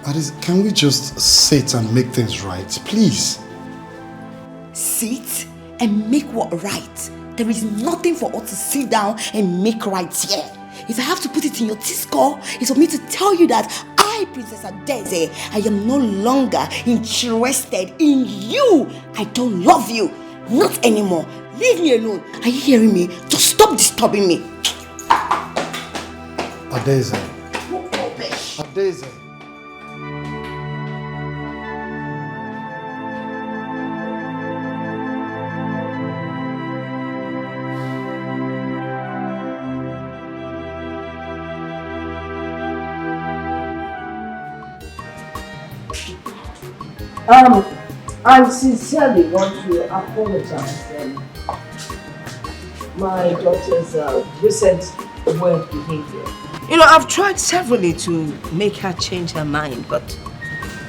Adesi, can we just sit and make things right, please? Sit and make what right? There is nothing for us to sit down and make right here. If I have to put it in your T-score, it's for me to tell you that I, Princess Adeze, I am no longer interested in you. I don't love you. Not anymore. Leave me alone. Are you hearing me? Just stop disturbing me. Adeze. What rubbish? Adeze. I sincerely want to apologize for my daughter's recent weird behavior. You know, I've tried severally to make her change her mind, but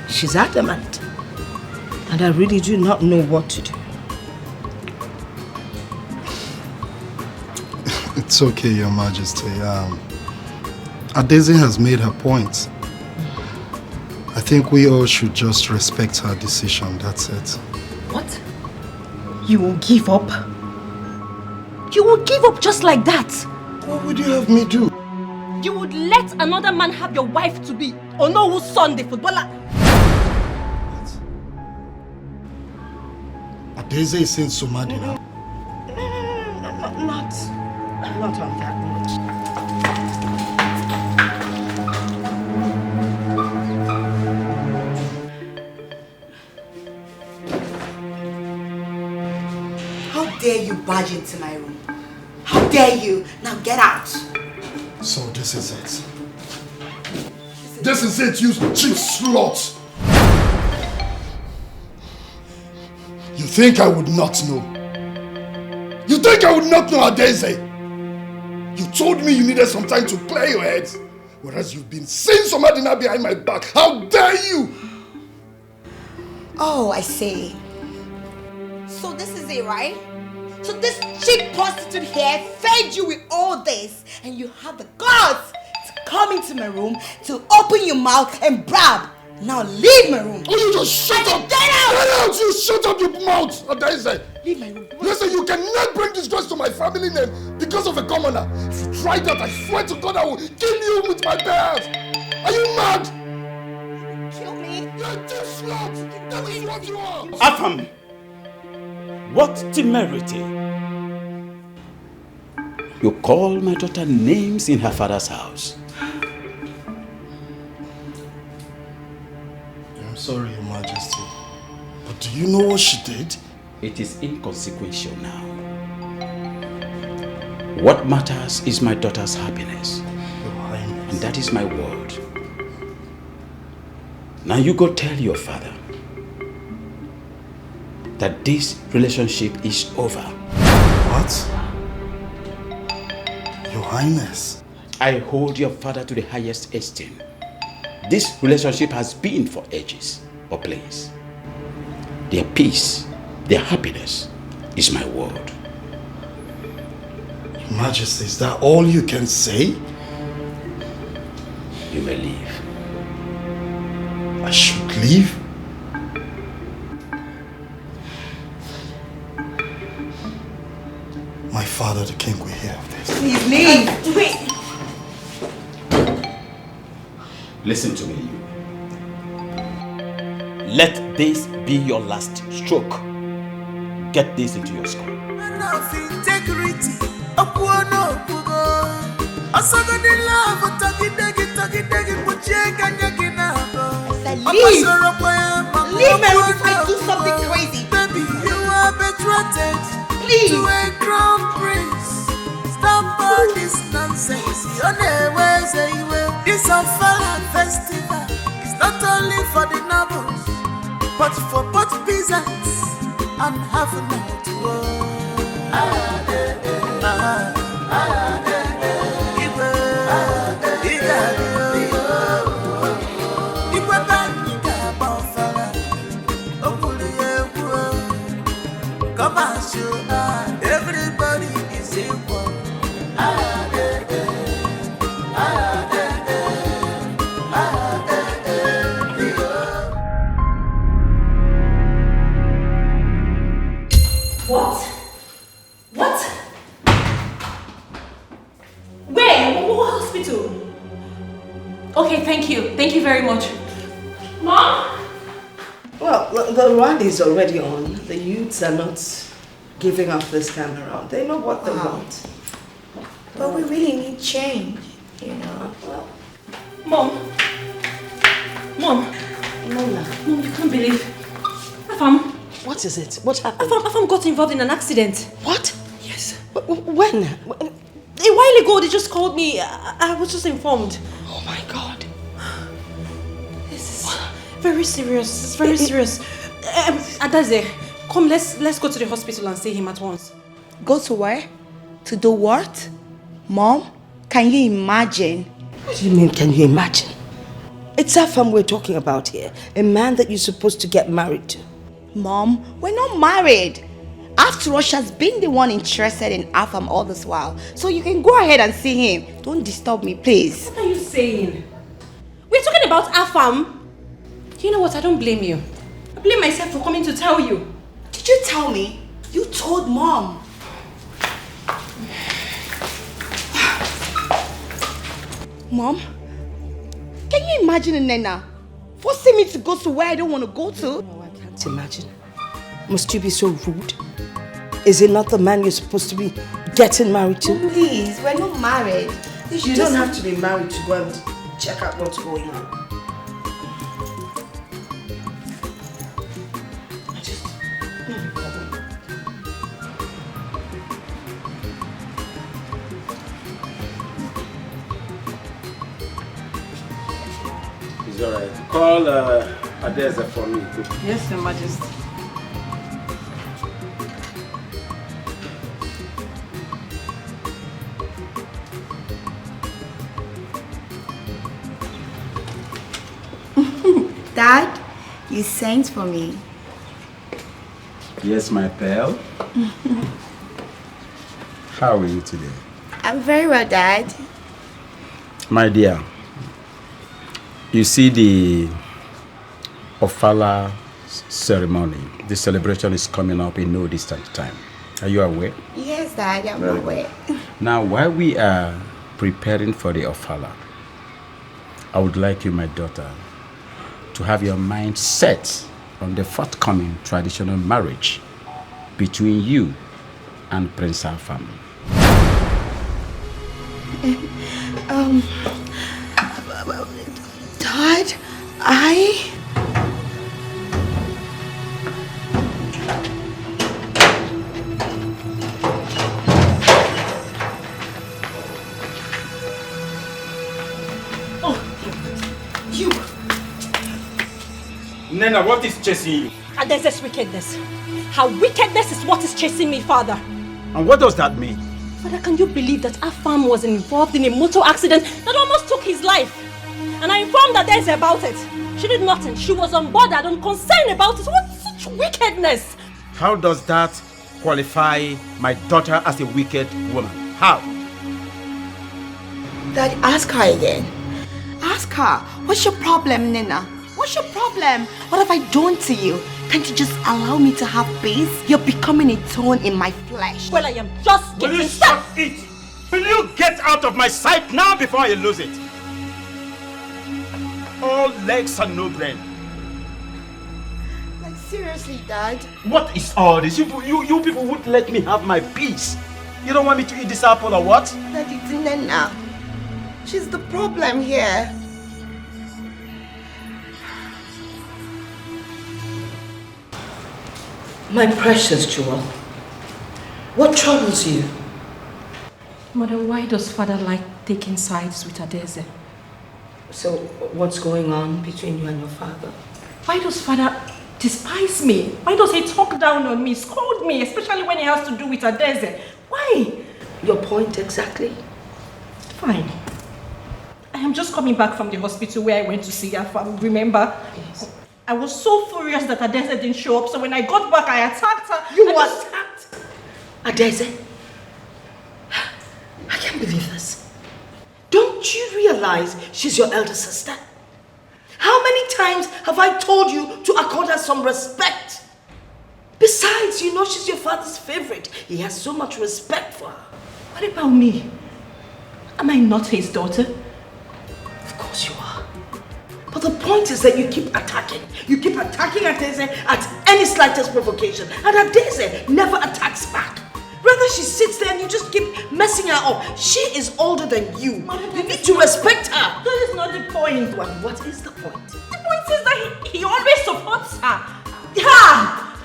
she's adamant. And I really do not know what to do. It's okay, Your Majesty. Adeze has made her point. I think we all should just respect her decision, that's it. What? You will give up? You will give up just like that? What would you have me do? You would let another man have your wife to be Onowu son, the footballer? Adeze is saying Somadina. Not on that note. How dare you barge into my room? How dare you? Now get out. So this is it. This is it, you cheap slut. You think I would not know? You think I would not know, Adeze? You told me you needed some time to clear your head, whereas you've been saying somebody now behind my back. How dare you? Oh, I see. So this is it, right? So this cheap prostitute here fed you with all this, and you have the guts to come into my room to open your mouth and brab. Now leave my room. Oh, you just shut up! Get out! Get out! You shut up your mouth! Leave my room. Listen, you cannot bring disgrace to my family name because of a commoner. If you try that, I swear to God I will kill you with my bare hands. Are you mad? Kill me. You're too slut. That is what you are. Afam, what temerity! You call my daughter names in her father's house. I'm sorry, Your Majesty. But do you know what she did? It is inconsequential now. What matters is my daughter's happiness. And that is my word. Now you go tell your father that this relationship is over. What? Your Highness. I hold your father to the highest esteem. This relationship has been for ages or place. Their peace, their happiness is my word. Your Majesty, is that all you can say? You may leave. I should leave? My father, the king, will hear of this. Please leave. Wait. Listen to me, you. Let this be your last stroke. Get this into your skull. Integrity. Leave! Leave my room before I do something crazy! Baby, you are betrothed Please! to a crown prince. Stop all this nonsense. This Opara festival is not only for the nobles, but for both peasants and have-nots. Everybody is equal. What? What? Where? What hospital? Okay, thank you. Thank you very much. Mom? Well, the rally is already on. The youths are not giving up this time around. They know what they want. But we really need change, you know. Mom. Mom, you can't believe. Afam. What is it? What happened? Afam got involved in an accident. What? Yes. When? A while ago, they just called me. I was just informed. Oh my God. This is very serious. It's very serious. Adaze, come, let's go to the hospital and see him at once. Go to where? To do what? Mom, can you imagine? What do you mean, can you imagine? It's Afam we're talking about here. A man that you're supposed to get married to. Mom, we're not married. After all, she's been the one interested in Afam all this while. So you can go ahead and see him. Don't disturb me, please. What are you saying? We're talking about Afam. You know what? I don't blame you. I blame myself for coming to tell you. Did you tell me? You told Mom. Mom, can you imagine Nena forcing me to go to where I don't want to go to? No, I can't imagine. Must you be so rude? Is it not the man you're supposed to be getting married to? Please, we're not married. You don't have to be married to go and check out what's going on. It's alright. Call Adeza for me. Yes, Your Majesty. Dad, you sent for me. Yes, my pal. How are you today? I'm very well, Dad. My dear, you see the Ofala ceremony. The celebration is coming up in no distant time. Are you aware? Yes, Dad, I'm aware. Now, while we are preparing for the Ofala, I would like you, my daughter, to have your mind set on the forthcoming traditional marriage between you and Prince Afam. Dad, You! Nena, what is chasing you? And there's this wickedness. Her wickedness is what is chasing me, Father. And what does that mean? Father, can you believe that Afam was involved in a motor accident that almost took his life? And I informed Adeze about it. She did nothing. She was unbothered, unconcerned about it. What such wickedness? How does that qualify my daughter as a wicked woman? How? Dad, ask her again. Ask her. What's your problem, Nina? What's your problem? What have I done to you? Can't you just allow me to have peace? You're becoming a thorn in my flesh. Well, I am just getting... Will you stop it? Will you get out of my sight now before I lose it? All legs and no brain. Like, seriously, Dad? What is all this? You people won't let me have my peace. You don't want me to eat this apple or what? Dad, it's Nina. She's the problem here. My precious Jewel, what troubles you? Mother, why does Father like taking sides with Adeze? So, what's going on between you and your father? Why does Father despise me? Why does he talk down on me, scold me, especially when it has to do with Adeze? Why? Your point exactly? Fine. I am just coming back from the hospital where I went to see her, remember? Yes. I was so furious that Adeze didn't show up, so when I got back, I attacked her. You attacked Adeze? I can't believe this. Don't you realize she's your elder sister? How many times have I told you to accord her some respect? Besides, you know she's your father's favorite. He has so much respect for her. What about me? Am I not his daughter? Of course you are. But the point is that you keep attacking. You keep attacking Adeze at any slightest provocation. And Adeze never attacks back. Rather, she sits there and you just keep messing her up. She is older than you. You need to respect her. That is not the point. Well, what is the point? The point is that he always supports her. Yeah!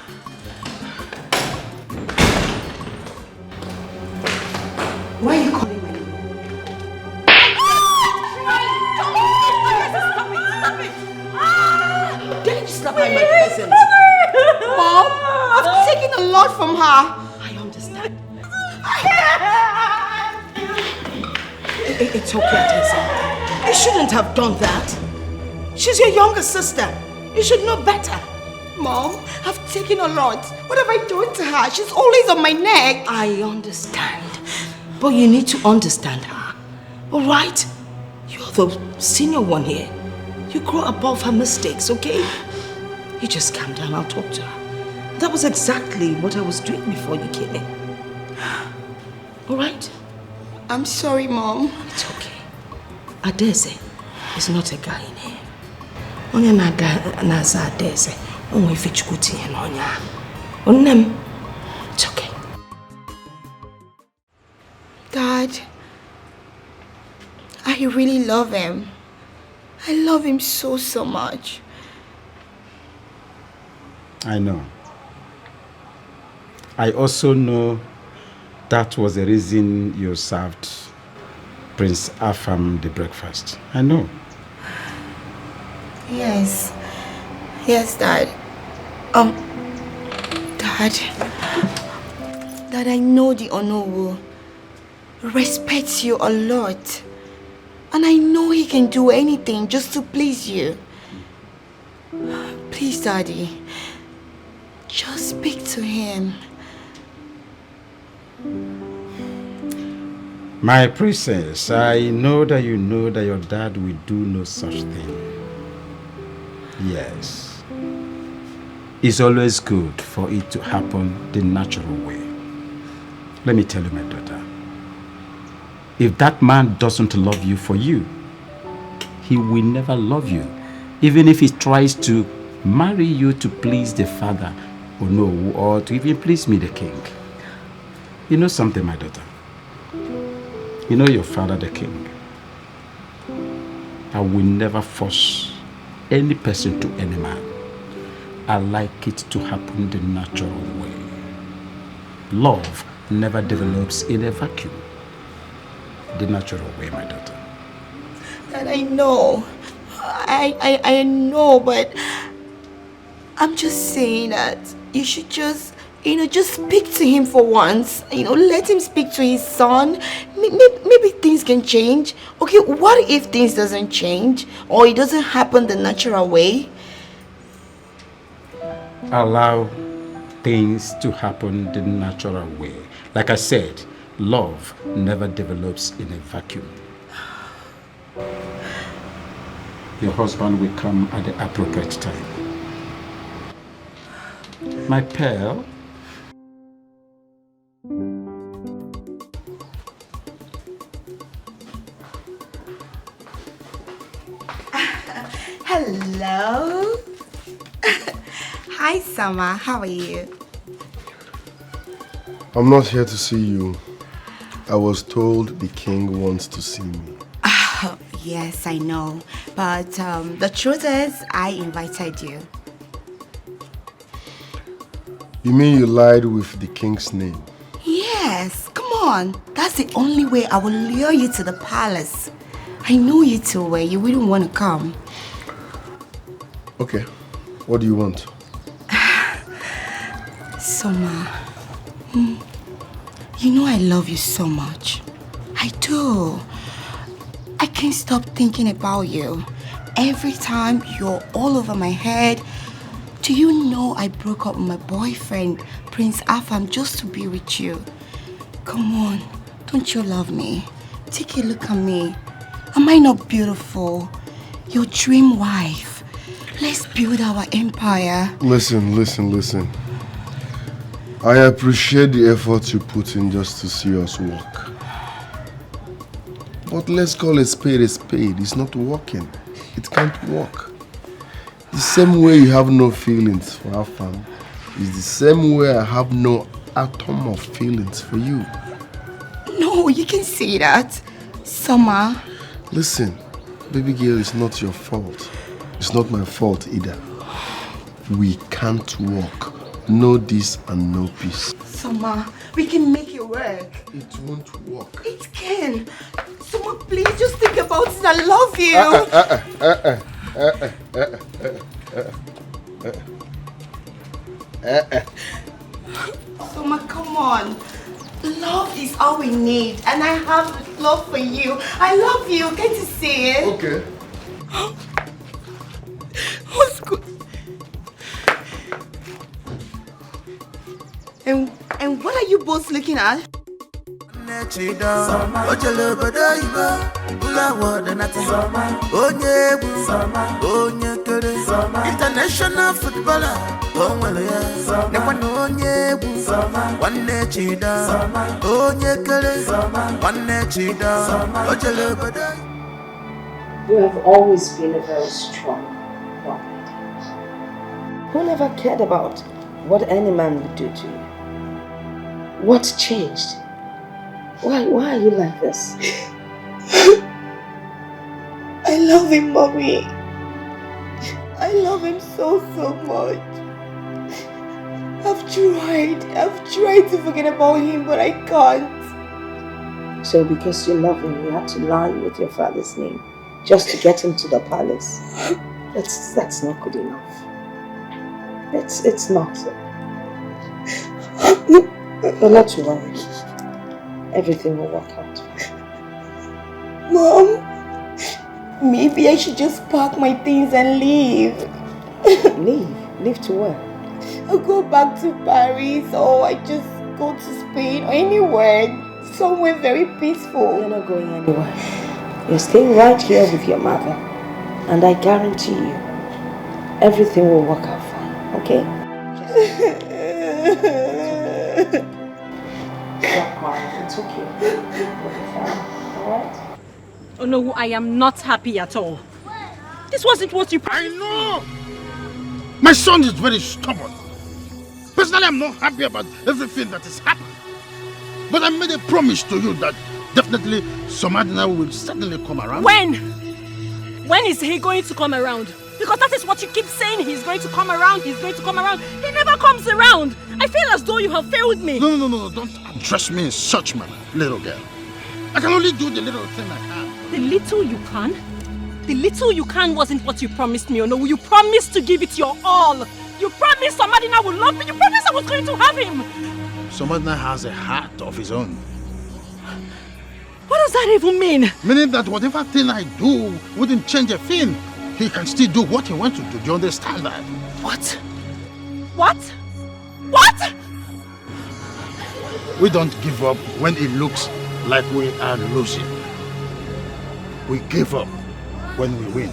Why are you calling me? Dare you slap her in my presence? Mom, I've taken a lot from her. I understand. It's okay, Adeze. You shouldn't have done that. She's your younger sister. You should know better. Mom, I've taken a lot. What have I done to her? She's always on my neck. I understand. But you need to understand her. Alright? You're the senior one here. You grow above her mistakes, okay? You just calm down, I'll talk to her. That was exactly what I was doing before you came in. Alright? I'm sorry, Mom. It's okay. Adeze is not a guy in here. Onye na-aza Adeze, onwe ife Chukwu tinye n'ọnya. Onnem, it's okay. Dad, I really love him. I love him so, so much. I know. I also know that was the reason you served Prince Afam the breakfast. I know. Yes. Yes, Dad. Dad, I know the Onowu respects you a lot. And I know he can do anything just to please you. Please, Daddy, just speak to him. My princess, I know that you know that your dad will do no such thing. Yes. It's always good for it to happen the natural way. Let me tell you, my daughter. If that man doesn't love you for you, he will never love you. Even if he tries to marry you to please the father, or no, or to even please me, the king. You know something, my daughter? You know your father, the king. I will never force any person to any man. I like it to happen the natural way. Love never develops in a vacuum. The natural way, my daughter. And I know. I know, but I'm just saying that you should just speak to him for once. Let him speak to his son. Maybe things can change. Okay, what if things doesn't change? Or it doesn't happen the natural way? Allow things to happen the natural way. Like I said, love never develops in a vacuum. Your husband will come at the appropriate time. My pearl. Hello. Hi, Summer. How are you? I'm not here to see you. I was told the king wants to see me. Yes, I know. But the truth is, I invited you. You mean you lied with the king's name? Yes, come on. That's the only way I will lure you to the palace. I know you too well. You wouldn't want to come. Okay. What do you want? Summer, you know I love you so much. I do. I can't stop thinking about you. Every time you're all over my head. Do you know I broke up with my boyfriend, Prince Afam, just to be with you? Come on, don't you love me? Take a look at me. Am I not beautiful? Your dream wife. Let's build our empire. Listen. I appreciate the effort you put in just to see us work. But let's call a spade a spade. It's not working. It can't work. The same way you have no feelings for Afam is the same way I have no atom of feelings for you. No, you can say that. Summer. Listen, baby girl, it's not your fault. It's not my fault either. We can't work. No this and no peace. Summer, we can make it work. It won't work. It can. Summer, please just think about it. I love you. Summer, come on. Love is all we need, and I have love for you. I love you. Can't you see it? Okay. What's good? And what are you both looking at? International footballer, You have always been a very strong woman who never cared about what any man would do to you. What changed? Why are you like this? I love him, Mommy. I love him so much. I've tried to forget about him, but I can't. So because you love him, you had to lie with your father's name just to get him to the palace. That's not good enough. It's not. But not to worry. Everything will work out. Mom, maybe I should just pack my things and leave. Leave to where? I'll go back to Paris, or I just go to Spain or anywhere. somewhere very peaceful. You're not going anywhere. You're staying right here with your mother. And I guarantee you, everything will work out fine, okay? Stop crying, it's okay. Alright? Oh no, I am not happy at all. This wasn't what you promised. I know! My son is very stubborn. Personally, I'm not happy about everything that is happening. But I made a promise to you that definitely Somadina will certainly come around. When? When is he going to come around? Because that is what you keep saying. He's going to come around, he's going to come around. He never comes around. I feel as though you have failed me. No. Don't address me in such manner, little girl. I can only do the little thing I can. The little you can? The little you can wasn't what you promised me, no. You promised to give it your all. You promised Somadina would love me. You promised I was going to have him. Somadina has a heart of his own. What does that even mean? Meaning that whatever thing I do wouldn't change a thing. He can still do what he wants to do. Do you understand that? What? What? What? We don't give up when it looks like we are losing. We give up when we win.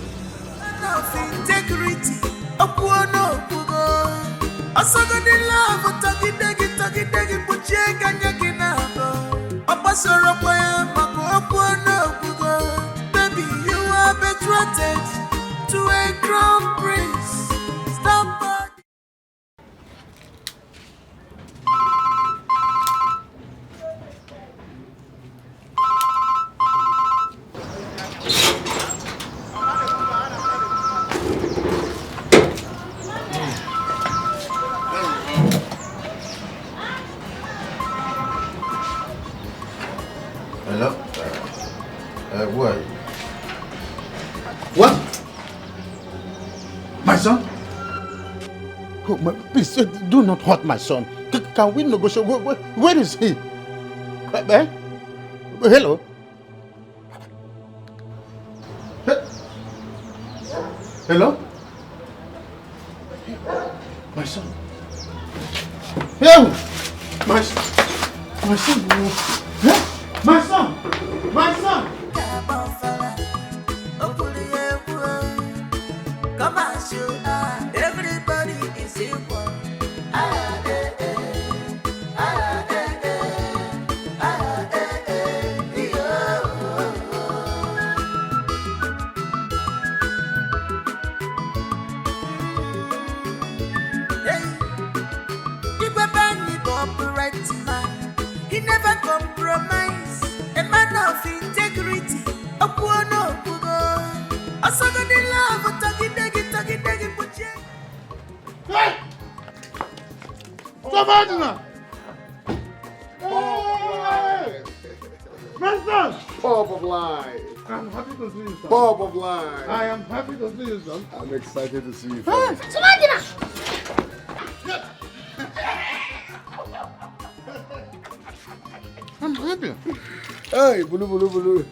Integrity. Baby, you are betrothed to a crown prince. Stop. Hello? Who are you? What? My son? Oh, please, do not hurt my son. Can we negotiate? Where is he? Hello? Hello? My son? Hello? My son? My son? My son! My son! Come on, shoot. Everybody is equal. He never compromise. A man of integrity. Hey! Somadina! Hey! My son! Bob of life. I'm happy to see you, son. Bob of life. I am happy to see you, son. I'm excited to see you. Hey! Somadina! I'm happy. Hey, Bulu.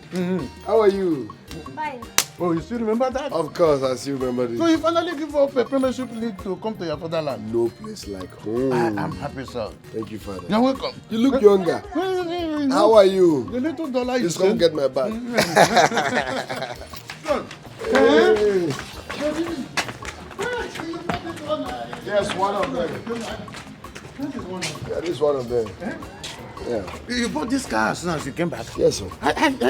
How are you? Fine. Oh, you still remember that? Of course, I still remember this. So you finally give up a premiership league to come to your fatherland? No place like home. I'm happy, son. Thank you, Father. You're welcome. You look younger. How are you? The little dollar you Just come get my bag. Hey. Yes, one of them. Yeah, this is one of them. Yeah. You bought this car as soon as you came back? Yes, sir.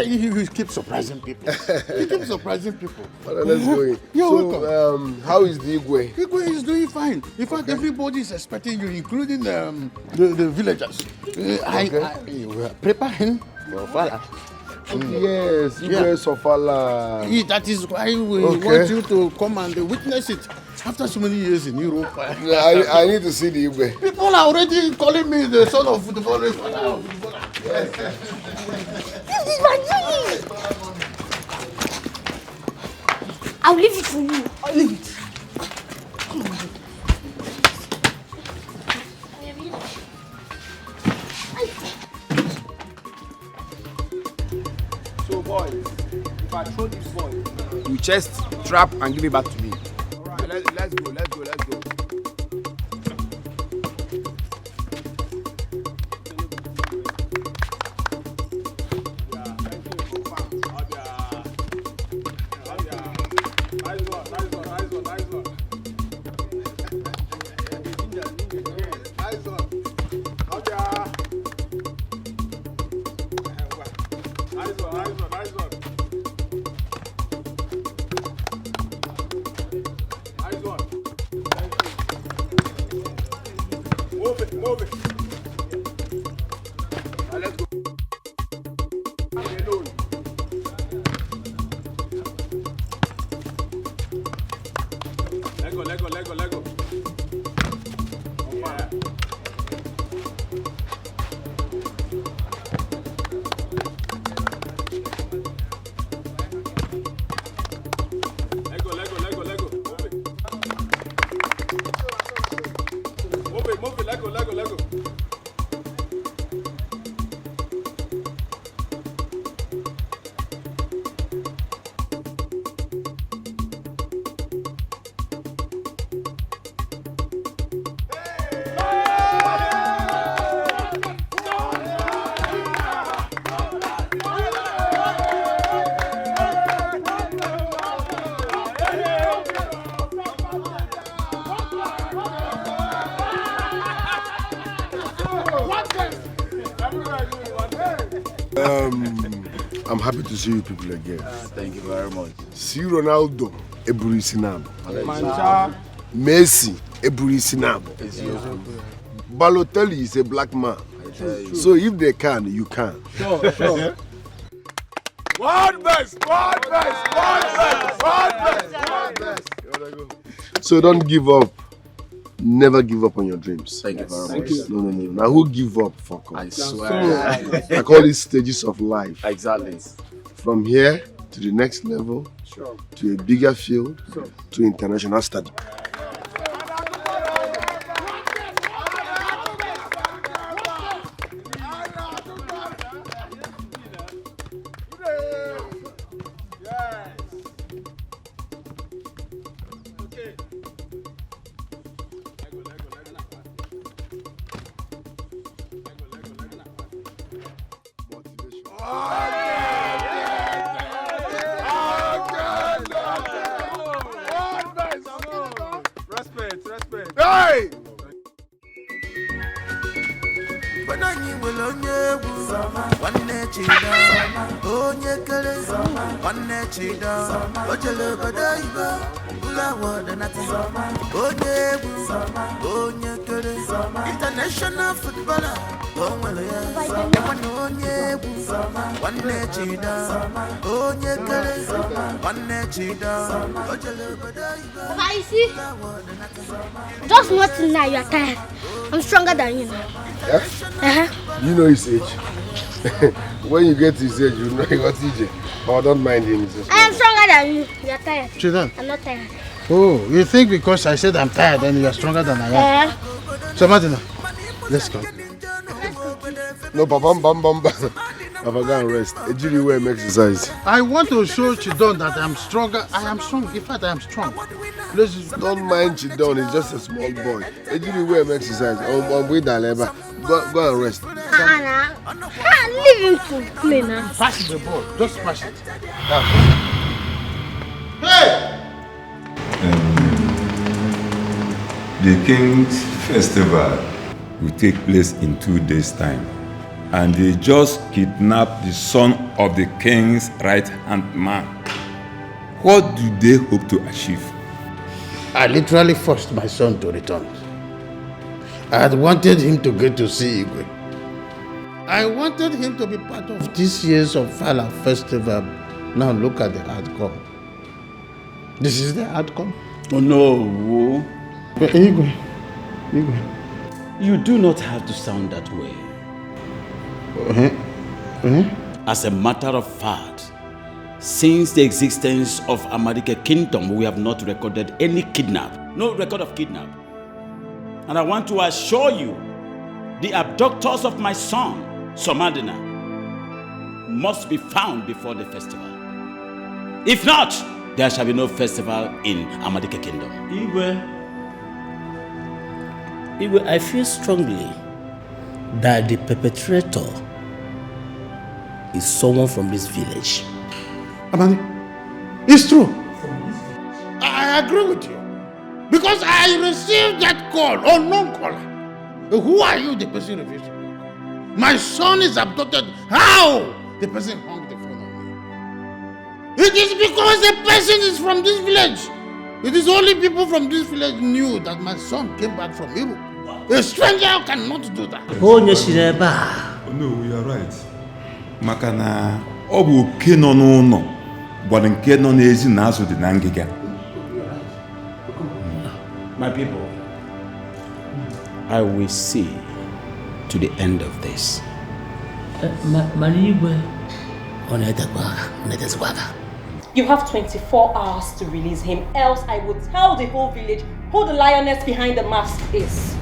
You keep surprising people. You keep surprising people. Well, let's go in. You're welcome. How is the Igwe? Igwe is doing fine. In fact, everybody is expecting you, including the villagers. We are preparing for Opara. Yes, Igwe Sofala. That is why we want you to come and witness it. After so many years in Europe, I need to see the Igwe. People are already calling me the son of football. This is my dream! I'll leave it for you. I'll leave it. Come on. So boys, if I throw this ball, you chest, trap and give it back to me. Alright, let's go. I'm happy to see you people again. Thank you very much. See Ronaldo, Eburi Sinab. Messi, Eburi Sinab. Balotelli is a black man. So if they can, you can. Sure. One best. So don't give up. Never give up on your dreams. Thank you very much. No. Now who give up? Fuck off. I swear. I call it stages of life. Exactly. From here to the next level, to a bigger field, to international study. Hey! International footballer. I see. Just nothing now, you are tired. I'm stronger than you now. Yeah? You know his age. When you get his age, you know what age. But don't mind him. I am stronger than you. You are tired. Chidan. I'm not tired. Oh, you think because I said I'm tired and you are stronger than I am? So Martina, let's go. No, Papa, bam. Papa, go and rest. Ejiri will make exercise. I want to show Chidon that I'm stronger. I am strong. In fact, I am strong. Don't mind Chidon. He's just a small boy. Ejiri will make exercise. Go and rest. Anna, leave him to play now. Pass the ball. Just pass it. Hey! The King's Festival will take place in 2 days' time. And they just kidnapped the son of the king's right-hand man. What do they hope to achieve? I literally forced my son to return. I had wanted him to get to see Igwe. I wanted him to be part of this year's Opara festival. Now look at the outcome. This is the outcome. Oh no. Igwe. You do not have to sound that way. As a matter of fact, since the existence of Amadike Kingdom, we have not recorded any kidnap. No record of kidnap. And I want to assure you, the abductors of my son, Somadina, must be found before the festival. If not, there shall be no festival in Amadike Kingdom. Igwe, I feel strongly that the perpetrator is someone from this village. Amani, it's true. I agree with you. Because I received that call, unknown caller. Who are you? The person refused to talk. My son is abducted. How? The person hung the phone on me. It is because the person is from this village. It is only people from this village knew that my son came back from Europe. A stranger cannot do that. Oh, no, you are right. Makana, obu oke no no, but nke no n'ezi na azụ dị na ngịga. My people, I will see to the end of this. You have 24 hours to release him, else I will tell the whole village who the lioness behind the mask is.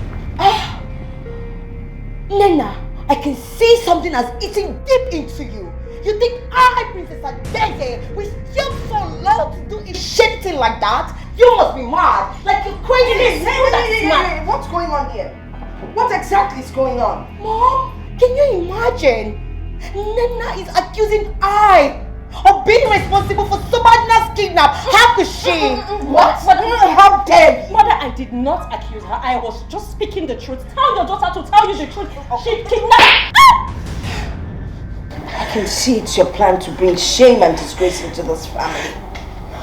Nena, I can see something has eaten deep into you. You think I, Princess Adeze, will still so low to do a shit thing like that? You must be mad. Like you're crazy. What's going on here? What exactly is going on? Mom, can you imagine? Nena is accusing I of being responsible for Sobadina's kidnap. How could she? What? How dare you? Mother, I did not accuse her. I was just speaking the truth. Tell your daughter to tell you the truth. She kidnapped. can see it's your plan to bring shame and disgrace into this family.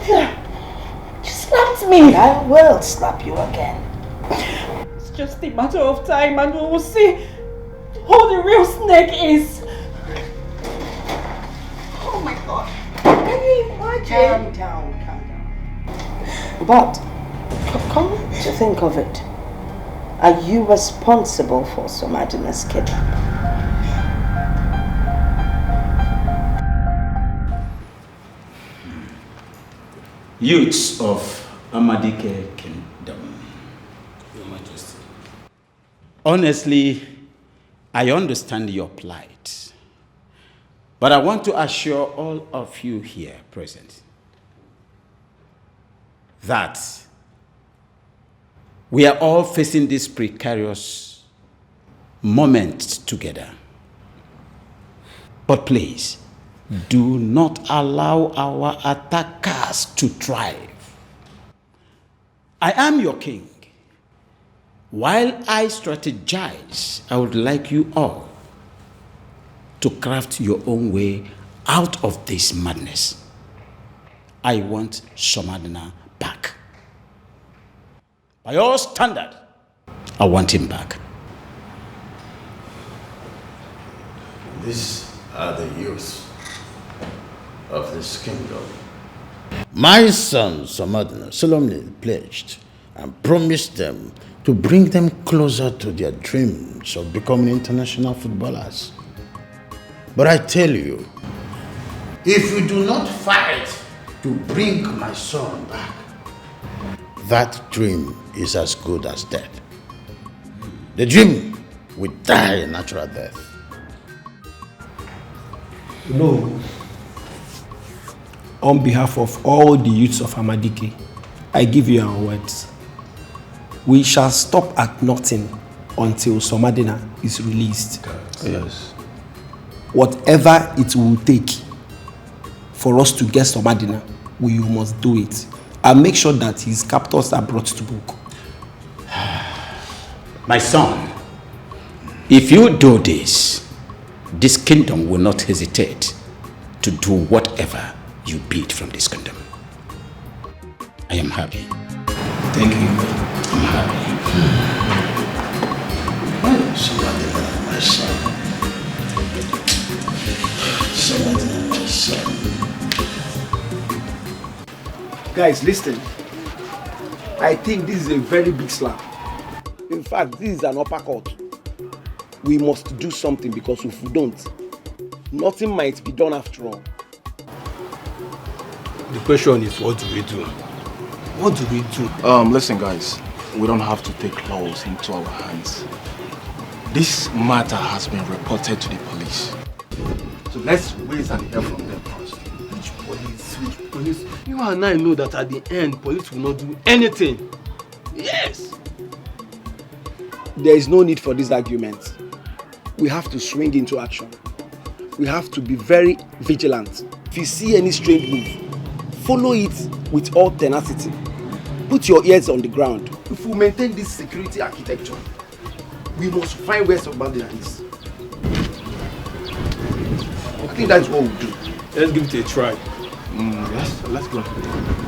You slapped me. I will slap you again. It's just a matter of time and we will see who the real snake is. Oh my God. Can you imagine? Calm down. But, come to think of it, are you responsible for Somadina's kidnapping? Youths of Amadike Kingdom. Your Majesty. Honestly, I understand your plight. But I want to assure all of you here present that we are all facing this precarious moment together. But please, do not allow our attackers to thrive. I am your king. While I strategize, I would like you all to craft your own way out of this madness. I want Somadina back. By your standard, I want him back. These are the youth of this kingdom. My son Somadina solemnly pledged and promised them to bring them closer to their dreams of becoming international footballers. But I tell you, if we do not fight to bring my son back, that dream is as good as dead. The dream will die a natural death. No. On behalf of all the youths of Amadike, I give you our words. We shall stop at nothing until Somadina is released. Yes. Whatever it will take for us to get Somadina, we must do it. And make sure that his captors are brought to book. My son, if you do this, this kingdom will not hesitate to do whatever you bid from this kingdom. I am happy. Thank you. I'm happy. Somadina, my son. Somadina, my son. Guys, listen. I think this is a very big slap. In fact, this is an uppercut. We must do something because if we don't, nothing might be done after all. The question is, what do we do? What do we do? Listen guys, we don't have to take laws into our hands. This matter has been reported to the police. So let's wait and hear from them first. Which police? You and I know that at the end, police will not do anything. Yes! There is no need for this argument. We have to swing into action. We have to be very vigilant. If you see any strange move, follow it with all tenacity. Put your ears on the ground. If we maintain this security architecture, we must find where Somadina is. I think that's what we'll do. Let's give it a try. Let's go.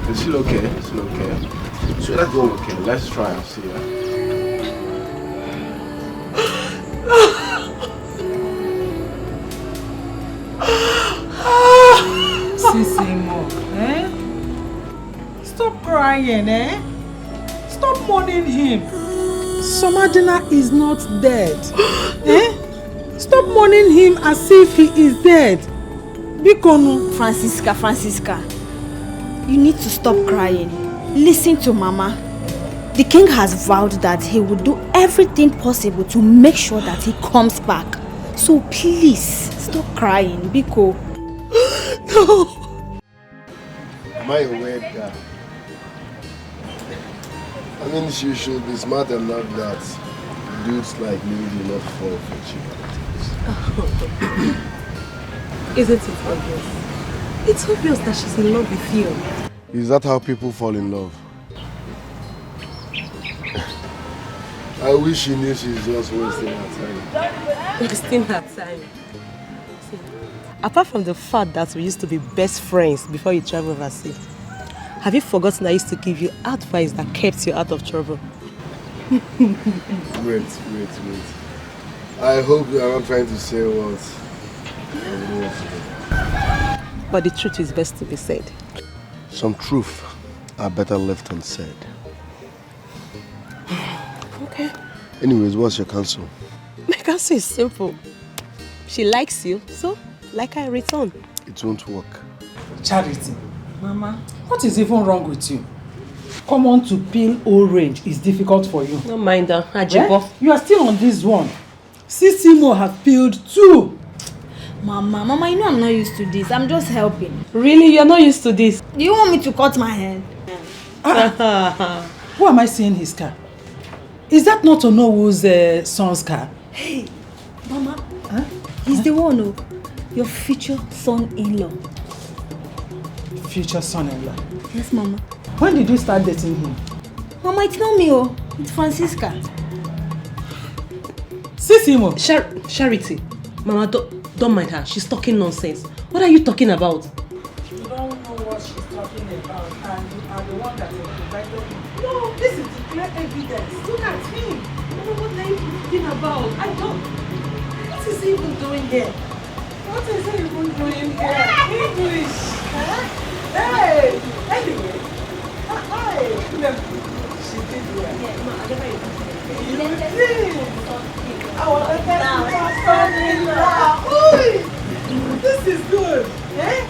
It's still okay. It's still okay. So let's go. Okay, let's try and see. Sissimo, Stop crying, Stop mourning him. Somadina is not dead. Stop mourning him as if he is dead. Bikono. Francisca, you need to stop crying. Listen to Mama. The king has vowed that he will do everything possible to make sure that he comes back. So please, stop crying, Biko. No. Am I a weird guy? I mean, you should be smart enough that dudes like me do not fall for cheap. Isn't it obvious? It's obvious that she's in love with you. Is that how people fall in love? I wish she knew she's just wasting her time. Wasting her time. See, Apart from the fact that we used to be best friends before you traveled overseas, have you forgotten I used to give you advice that kept you out of trouble? Wait. I hope you are not trying to say what. But the truth is best to be said. Some truth are better left unsaid. Okay. Anyways, what's your counsel? My counsel is simple. She likes you, so like her return. It won't work. Charity, Mama, what is even wrong with you? Come on to peel orange is difficult for you. No mind her, Ajibo. Eh? You are still on this one. Sisimo have peeled 2. Mama, you know I'm not used to this. I'm just helping. Really? You're not used to this? Do you want me to cut my hair? Who am I seeing his car? Is that not Onowu's son's car? Hey, Mama. Huh? He's the one, oh, your future son-in-law. Future son-in-law? Yes, Mama. When did you start dating him? Mama, it's not me, oh. It's Francisca. Sisimo. Charity. Mama, don't mind her. She's talking nonsense. What are you talking about? You don't know what she's talking about, and you are the one that has invited him. No, this is the clear evidence. Look at him. Mama, what are you talking about? I don't. What is he even doing here? What is he even doing here? English. Huh? Hey! Anyway. Hi. She did well. Yeah, no, I never even son-in-law. This is good. Eh?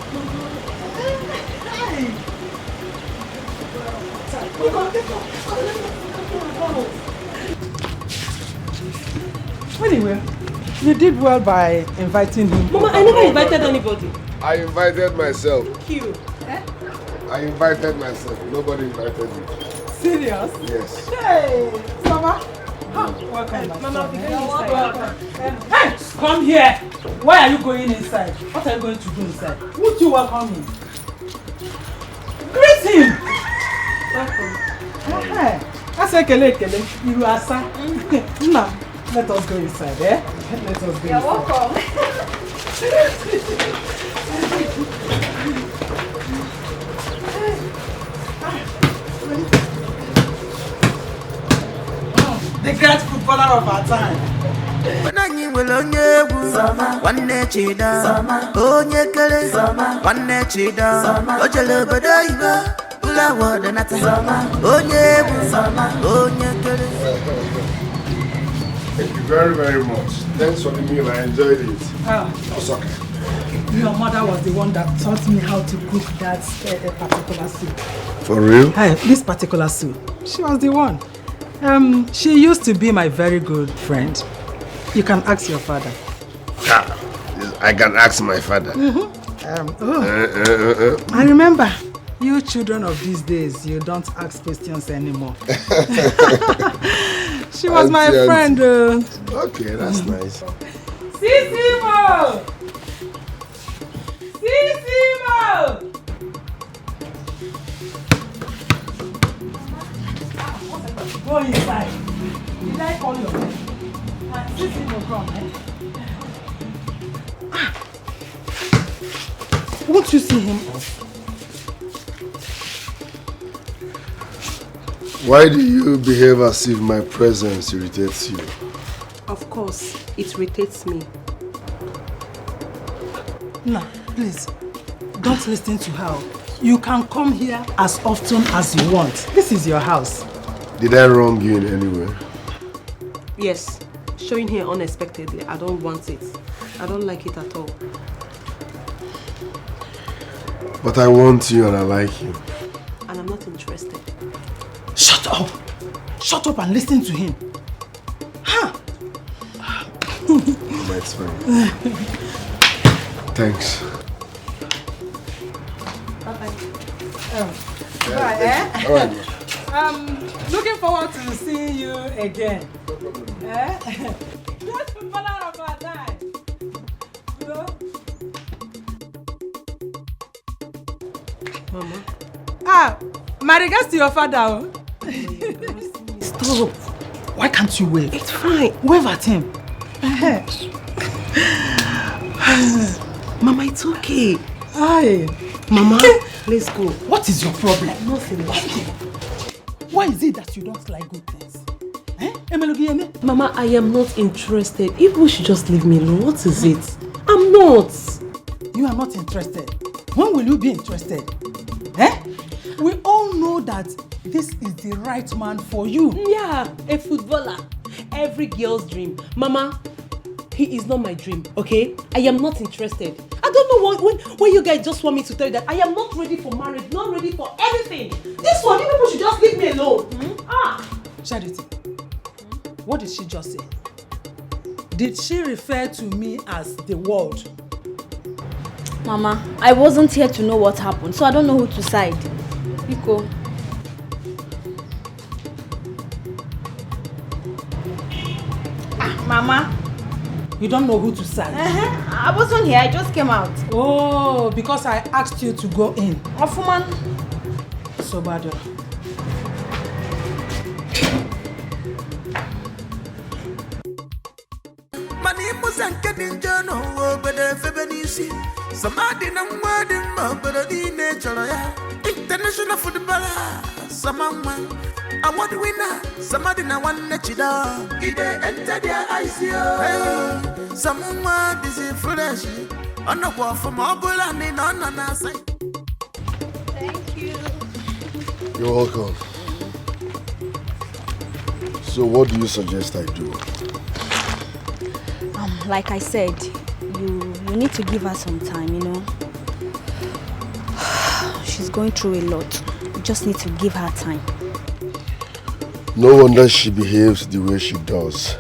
Anyway, you did well by inviting him. Mama, I never invited anybody. I invited myself. Cute. Eh? I invited myself. Nobody invited me. Serious? Yes. Hey, Mama. Welcome, Mama, welcome. Hey, come here. Why are you going inside? What are you going to do inside? Would you welcome him? Greet him. Welcome. I say kele. You are sir. Now, let us go inside, eh? Let us go inside. You're welcome. The great footballer of our time. Nanyi onye egwu nwanne chida onye kere nwanne chida o jere obodo oyibo ụlọ awọdụ nata onye egwu onye kere. Thank you very, very much. Thanks for the meal. I enjoyed it. It's okay. Your mother was the one that taught me how to cook that particular soup. For real? This particular soup. She was the one. She used to be my very good friend. You can ask your father. I can ask my father. I remember, you children of these days, you don't ask questions anymore. She was my friend. Okay, that's nice. Sisimo! Sisimo! Go inside. Did I call your name? Sisimo, come, eh? Won't you see him off? Why do you behave as if my presence irritates you? Of course, it irritates me. No, please, don't listen to her. You can come here as often as you want. This is your house. Did I wrong you in any way? Yes, showing here unexpectedly, I don't want it. I don't like it at all. But I want you and I like you. And I'm not interested. Shut up! Shut up and listen to him. Huh? That's fine. Thanks. Bye-bye. Bye, eh? All right. Looking forward to seeing you again. Eh? That's the father of our time. You know? Mama. My regards to your father. Stop. Why can't you wave? It's fine. Wave at him. Mama, it's okay. Aye. Mama, let's go. What is your problem? Nothing. Why is it that you don't like good things? Mama, I am not interested. If should just leave me alone, what is it? I'm not. You are not interested. When will you be interested? We all know that this is the right man for you. Yeah, a footballer. Every girl's dream. Mama, he is not my dream, okay? I am not interested. I don't know when you guys just want me to tell you that I am not ready for marriage, not ready for anything. This one, you people should just leave me alone. Charity, what did she just say? Did she refer to me as the world? Mama, I wasn't here to know what happened, so I don't know who to side. Biko. Mama. You don't know who to side? I wasn't here, I just came out. Oh, because I asked you to go in. Ofuman. So bad. International footballer, someone award winner, somebody na one nechida. Ide enter their ICO. Someone busy fresh. On the wall from Obula and on our side. Thank you. You're welcome. So what do you suggest I do? Like I said, you need to give her some time, you know. She's going through a lot. You just need to give her time. No wonder she behaves the way she does.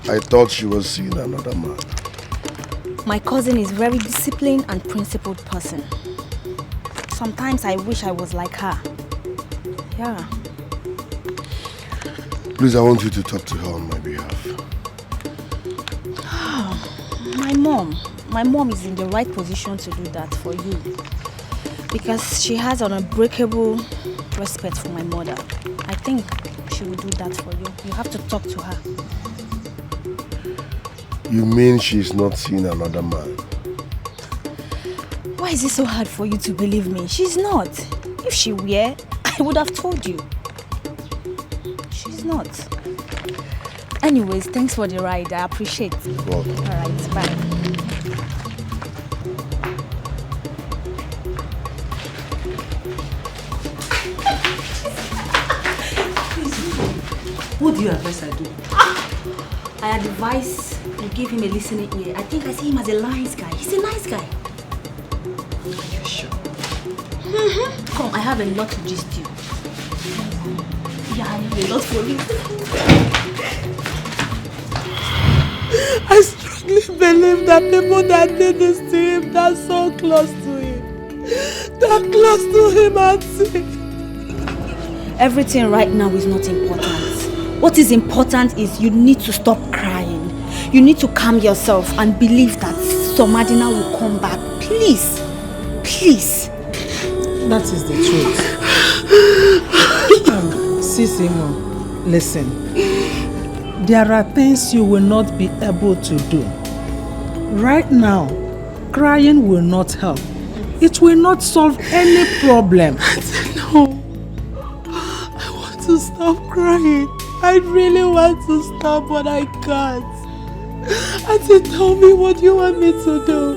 I thought she was seeing another man. My cousin is a very disciplined and principled person. Sometimes I wish I was like her. Yeah. Please, I want you to talk to her on my behalf. My mom is in the right position to do that for you. Because she has an unbreakable respect for my mother. I think she will do that for you. You have to talk to her. You mean she's not seeing another man? Why is it so hard for you to believe me? She's not. If she were, I would have told you. She's not. Anyways, thanks for the ride. I appreciate it. You're welcome. Alright, bye. What do you advise I do? I advise you give him a listening ear. I think I see him as a nice guy. He's a nice guy. Are you sure? Come, I have a lot to gist you. Yeah, I have a lot for you. I strongly believe that people that did this to him, that so close to him, that close to him, Auntie. Everything right now is not important. What is important is you need to stop crying. You need to calm yourself and believe that Somadina will come back. Please. Please. That is the truth. Sisimo, listen. There are things you will not be able to do. Right now, crying will not help. It will not solve any problem. No. I want to stop crying. I really want to stop, but I can't. Auntie, tell me what you want me to do.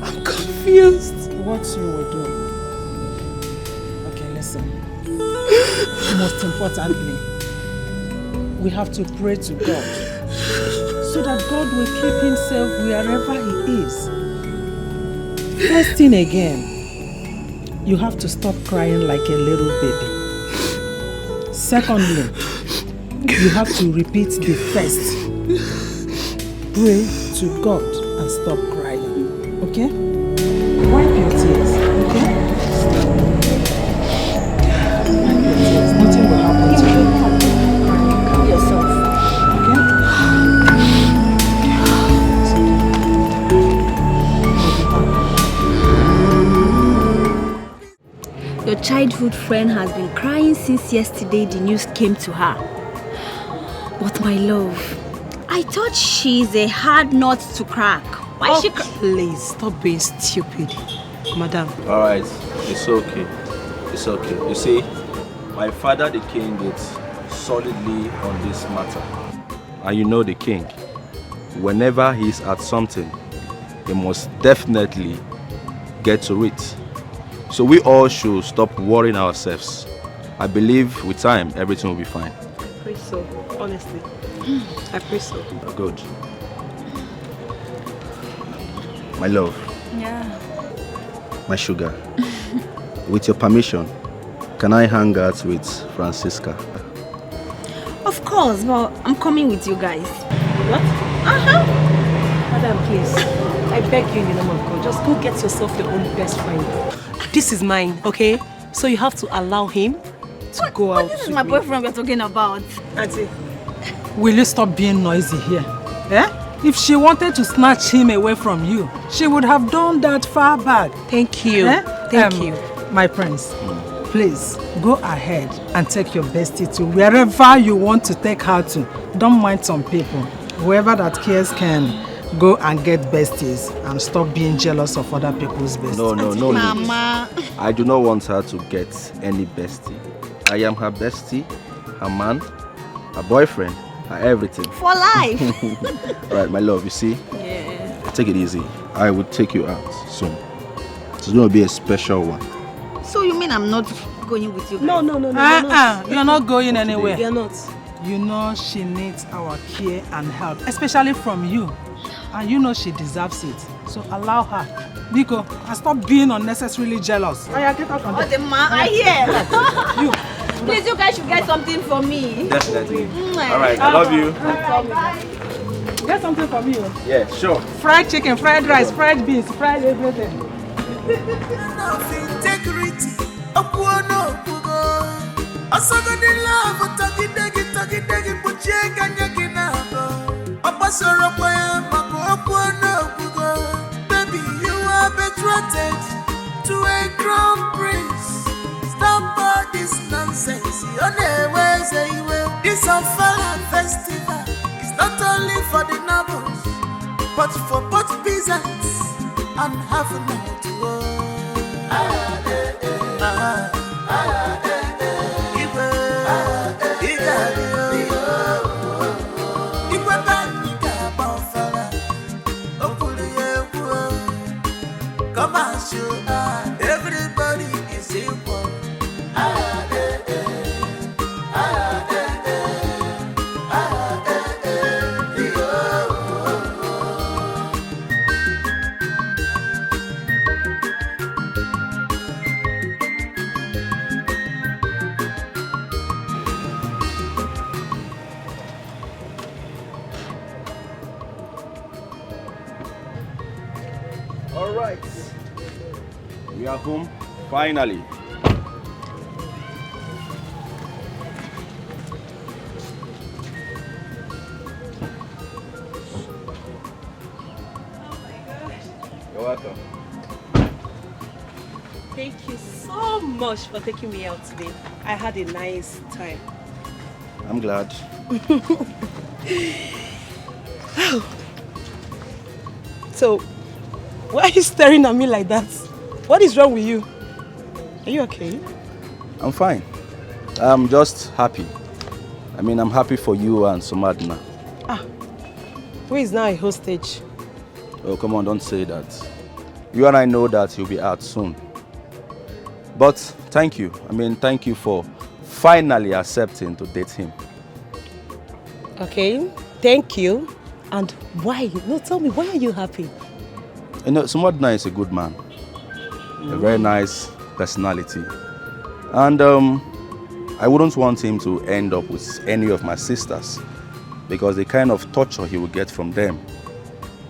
I'm confused. What you will do? Okay, listen. Most importantly, we have to pray to God so that God will keep himself wherever he is. First thing again, you have to stop crying like a little baby. Secondly, you have to repeat the first. Pray to God and stop crying. Okay? Wipe your tears. Okay? Wipe your tears. Nothing will happen to you. Calm yourself. Okay? Your childhood friend has been crying since yesterday the news came to her. But my love, I thought she's a hard nut to crack. Why she... Please, stop being stupid, madam. Alright, it's okay. It's okay. You see, my father the king is solidly on this matter. And you know the king, whenever he's at something, he must definitely get to it. So we all should stop worrying ourselves. I believe with time, everything will be fine. I pray so, honestly. I pray so. Good. My love. Yeah. My sugar. With your permission, can I hang out with Francisca? Of course, but I'm coming with you guys. What? Madam, please. I beg you in the name of God, just go get yourself your own best friend. This is mine, okay? So you have to allow him to go out. This is my boyfriend we're talking about. Auntie, will you stop being noisy here? Eh? If she wanted to snatch him away from you, she would have done that far back. Thank you. Eh? Thank you. My prince, please go ahead and take your bestie to wherever you want to take her to. Don't mind some people. Whoever that cares can go and get besties and stop being jealous of other people's besties. No, Mama. I do not want her to get any bestie. I am her bestie, her man, her boyfriend, her everything. For life. Right, my love, you see? Yeah. Take it easy. I will take you out soon. It's going to be a special one. So you mean I'm not going with you guys? No. You're not going anywhere. You're not. You know she needs our care and help, especially from you. And you know she deserves it. So allow her. Nico, and stop being unnecessarily jealous. Aya, get out from there. Oh, the man, I hear. You. Please, you guys should get something for me. Definitely. All right, I love you. Get something for me. Yeah, sure. Fried chicken, fried rice, fried beans, fried everything. Integrity, baby, you are betrothed to a crown prince. Stop all this nonsense. This Opara festival is not only for the nobles, but for both peasants and half a night to go. Come on, show everybody is equal. All right. We are home, finally. You're welcome. Thank you so much for taking me out today. I had a nice time. I'm glad. So, why are you staring at me like that? What is wrong with you? Are you okay? I'm fine. I'm just happy. I mean, I'm happy for you and Somadna. Who is now a hostage? Oh, come on, don't say that. You and I know that you'll be out soon. But thank you. I mean, thank you for finally accepting to date him. Okay, thank you. And why? No, tell me, why are you happy? You know, Somadna is a good man. A very nice personality. And I wouldn't want him to end up with any of my sisters, because the kind of torture he will get from them,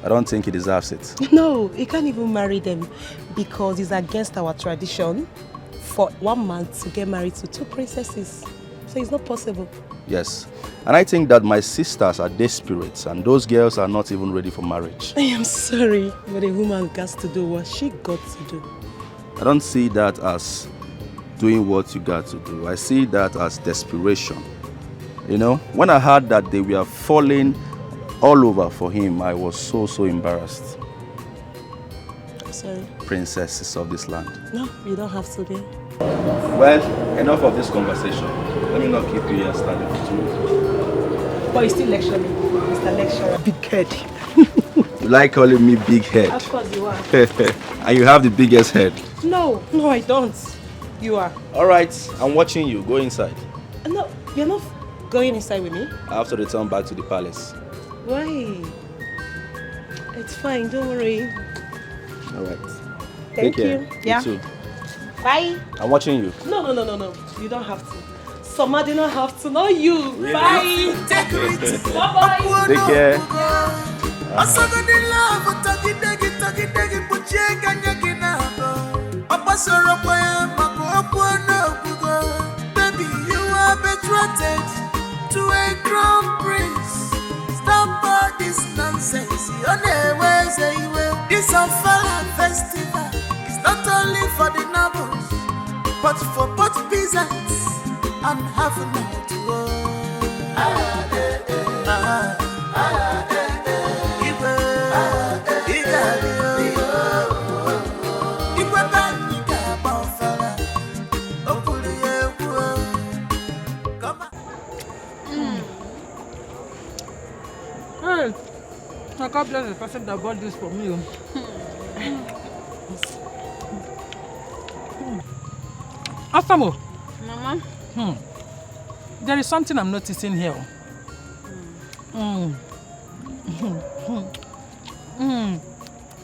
I don't think he deserves it. No, he can't even marry them because it's against our tradition for one man to get married to two princesses. So it's not possible. Yes. And I think that my sisters are desperate and those girls are not even ready for marriage. I am sorry, but a woman got to do what she got to do. I don't see that as doing what you got to do. I see that as desperation. You know, when I heard that they were falling all over for him, I was so embarrassed. Sorry. princesses of this land. No, you don't have to be. Well, enough of this conversation. Let me not keep you here standing for too long. But you still lecture me, Mr. Lecturer. Big head. You like calling me big head. Of course you are. And you have the biggest head. No, I don't. You are. Alright, I'm watching you. Go inside. No, you're not going inside with me. I have to return back to the palace. Why? It's fine, don't worry. Alright. Thank Take care. you. Yeah. too. Bye. I'm watching you. No. You don't have to. Soma do not have to, not you. Really? Bye. Bye-bye. Take care. Baby, you are betrothed to a crown prince. Stop all this nonsense. This Opara festival is not only for the nobles, but for both peasants and having to go. Hey, I can't blame the person that bought this for me. Asamo. Mama. There is something I'm noticing here.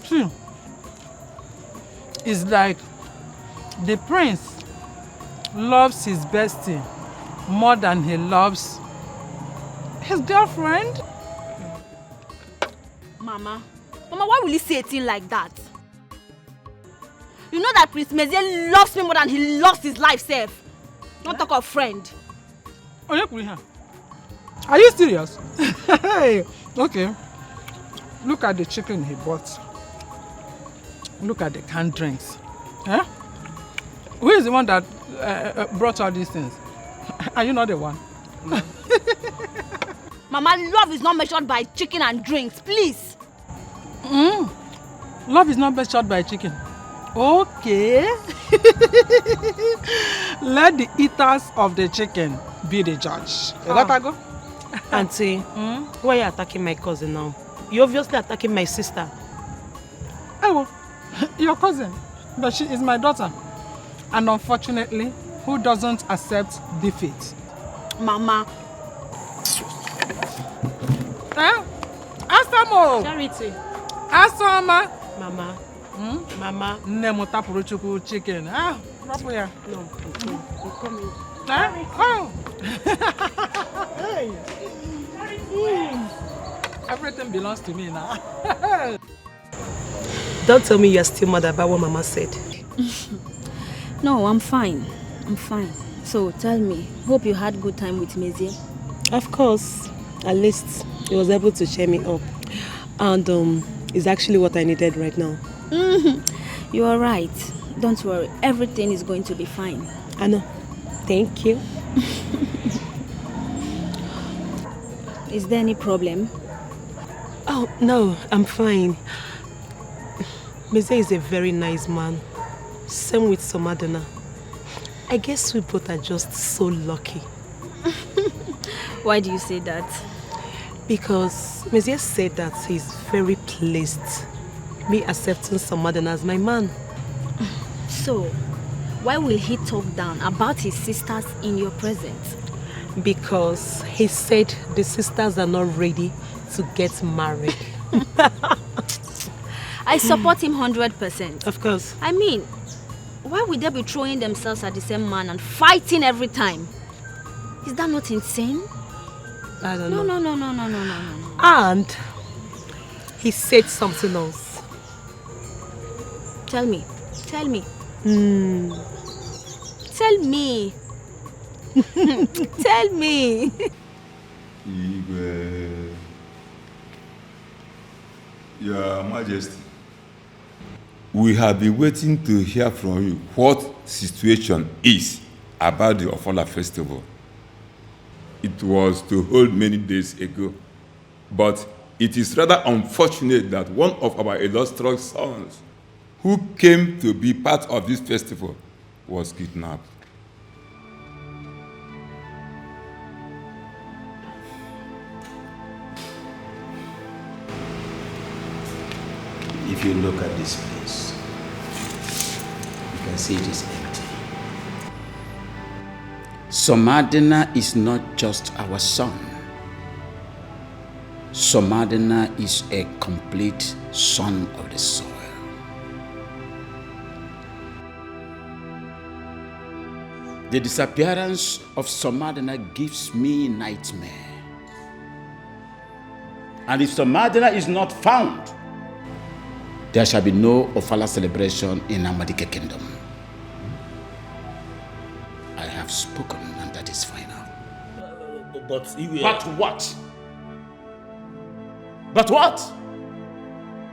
See, it's like the prince loves his bestie more than he loves his girlfriend. Mama, why will you say a thing like that? You know that Prince Mezie loves me more than he loves his life self. Don't talk of friend. Are you serious? Hey, okay. Look at the chicken he bought. Look at the canned drinks. Eh? Who is the one that brought all these things? Are you not the one? Mama, love is not measured by chicken and drinks, please. Love is not measured by chicken. Okay. Let the eaters of the chicken be the judge. You got to go? Auntie, why are you attacking my cousin now? You're obviously attacking my sister. Oh, your cousin. But she is my daughter. And unfortunately, who doesn't accept defeat? Mama. Asamo! Charity. Asama! Mama. Mama. Nemo tapuruchuku chicken. Rapu ya. No, I'm coming. Oh! Hey! Everything belongs to me now. Don't tell me you're still mad about what Mama said. No, I'm fine. I'm fine. So tell me, hope you had good time with Mezie. Of course. At least he was able to cheer me up. And it's actually what I needed right now. You are right. Don't worry. Everything is going to be fine. I know. Thank you. Is there any problem? Oh, no. I'm fine. Mezie is a very nice man. Same with Somadina. I guess we both are just so lucky. Why do you say that? Because Mezie said that he's very pleased me accepting Somadina as my man. So, why will he talk down about his sisters in your presence? Because he said the sisters are not ready to get married. I support him 100%. Of course. I mean, why would they be throwing themselves at the same man and fighting every time? Is that not insane? I don't know. No. And he said something else. Tell me. Tell me. Tell me. Igwe. Your Majesty, we have been waiting to hear from you what situation is about the Opara festival. It was to hold many days ago, but it is rather unfortunate that one of our illustrious sons who came to be part of this festival was kidnapped. If you look at this place, you can see it is empty. Somadina is not just our son. Somadina is a complete son of the soil. The disappearance of Somadina gives me nightmare. And if Somadina is not found, there shall be no Ofala celebration in Amadike Kingdom. I have spoken, and that is final. But what? But what?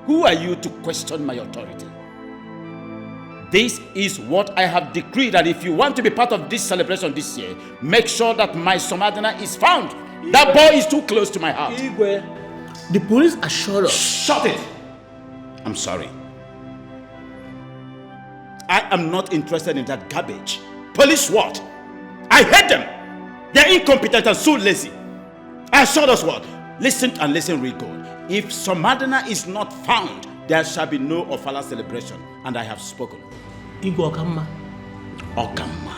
Who are you to question my authority? This is what I have decreed, and if you want to be part of this celebration this year, make sure that my Somadina is found. Igwe. That boy is too close to my heart. Igwe, the police assured us. Shut it! I'm sorry. I am not interested in that garbage. Police what? I hate them. They're incompetent and so lazy. I assured us what? Listen and listen real good. If Somadina is not found, there shall be no Ofala celebration. And I have spoken. Igwe Okamma. Okamma.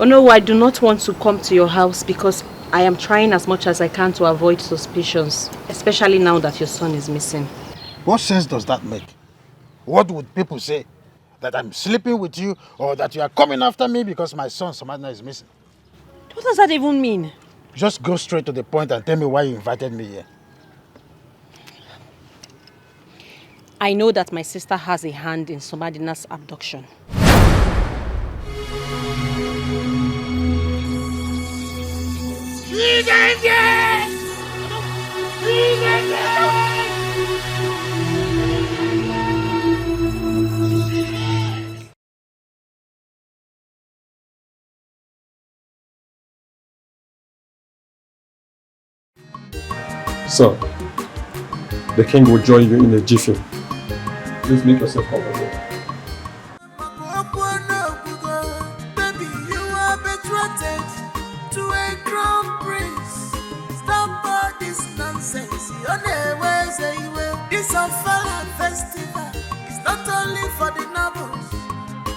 Oh no, I do not want to come to your house because I am trying as much as I can to avoid suspicions, especially now that your son is missing. What sense does that make? What would people say? That I'm sleeping with you or that you are coming after me because my son Somadina is missing? What does that even mean? Just go straight to the point and tell me why you invited me here. I know that my sister has a hand in Somadina's abduction. Sir, the king will join you in a jiffy. Please make yourself comfortable. Baby, you are betrothed to a crown prince. Stop all this nonsense. This Ofala festival is not only for the nobles,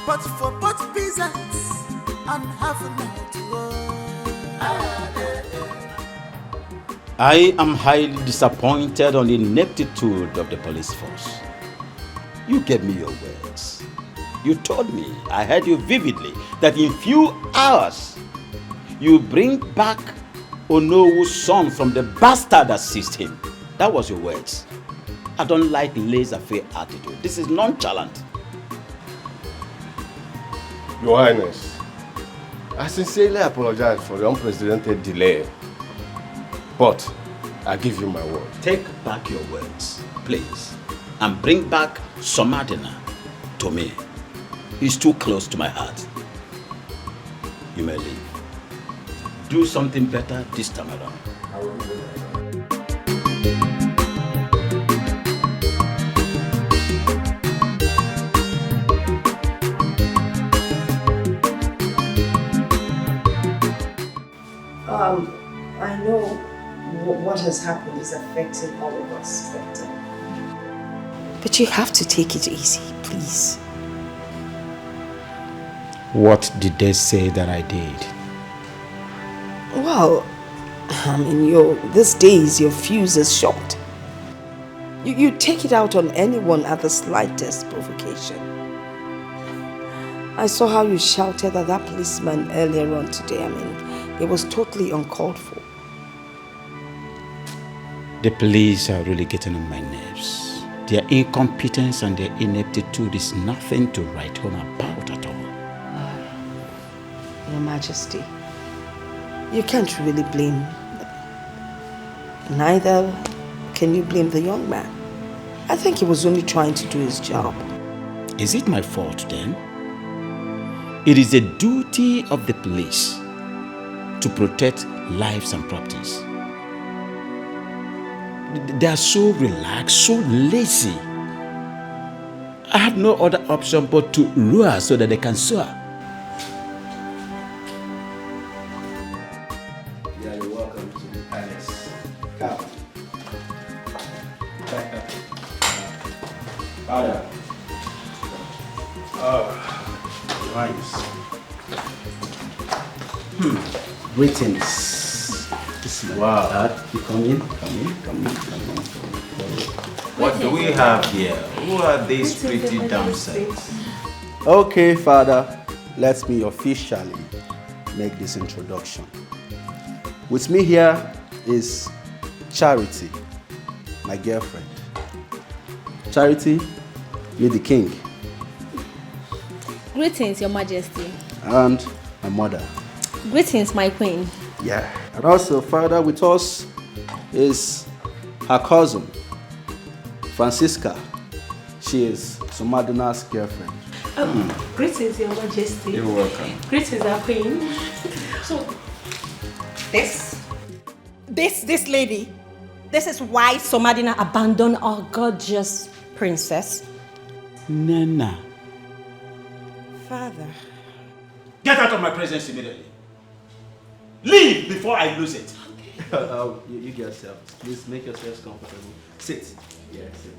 but for both peasants and half-men too. I am highly disappointed on the ineptitude of the police force. You gave me your words. You told me, I heard you vividly, that in few hours you bring back Onowu's son from the bastard that seized him. That was your words. I don't like laissez-faire attitude. This is nonchalant. Your Highness, I sincerely apologize for the unprecedented delay. But I give you my word. Take back your words, please, and bring back Somadina to me. He's too close to my heart. You may leave. Do something better this time around. I will do that. I know what has happened is affecting all of us, but you have to take it easy, please. What did they say that I did? Well, I mean, these days your fuse is short. You take it out on anyone at the slightest provocation. I saw how you shouted at that policeman earlier on today. I mean, it was totally uncalled for. The police are really getting on my nerves. Their incompetence and their ineptitude is nothing to write home about at all. Your Majesty, you can't really blame them. Neither can you blame the young man. I think he was only trying to do his job. Is it my fault then? It is the duty of the police to protect lives and properties. they are so relaxed, so lazy. I have no other option but to lure so that they can soar. Yeah, you're welcome to the palace. Come. Father. Nice. Greetings. Wow. Dad, you come in. What do we have here? Who are these pretty damsels? Okay, Father, let me officially make this introduction. With me here is Charity, my girlfriend. Charity, meet the king. Greetings, Your Majesty. And my mother. Greetings, my queen. Yeah. And also, Father, with us is her cousin, Francisca. She is Somadina's girlfriend. Greetings, Your Majesty. You're welcome. Greetings, our queen. So, this lady, this is why Somadina abandoned our gorgeous princess. Nana. Father. Get out of my presence immediately. Leave before I lose it. You get yourself. Please make yourselves comfortable. Sit. Yeah, sit.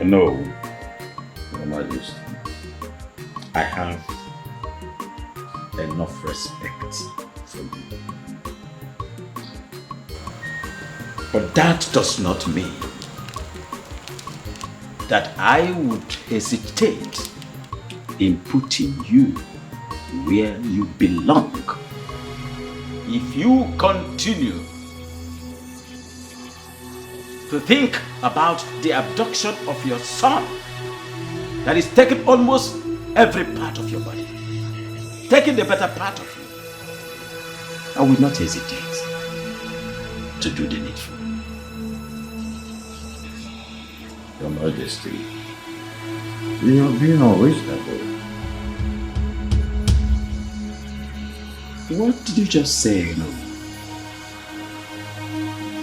No, Your Majesty. I have enough respect for you. But that does not mean that I would hesitate in putting you where you belong. If you continue to think about the abduction of your son that is taking almost every part of your body, taking the better part of you, I will not hesitate to do the needful. Your Majesty, you are being unreasonable. What did you just say, no?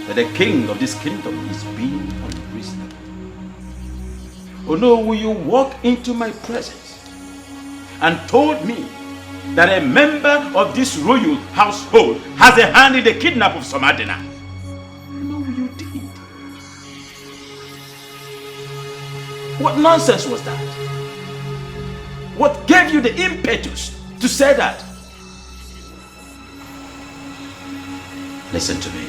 That the king of this kingdom is being unreasonable. Oh no, will you walk into my presence and told me that a member of this royal household has a hand in the kidnap of Somadina? No, you did. What nonsense was that? What gave you the impetus to say that? Listen to me.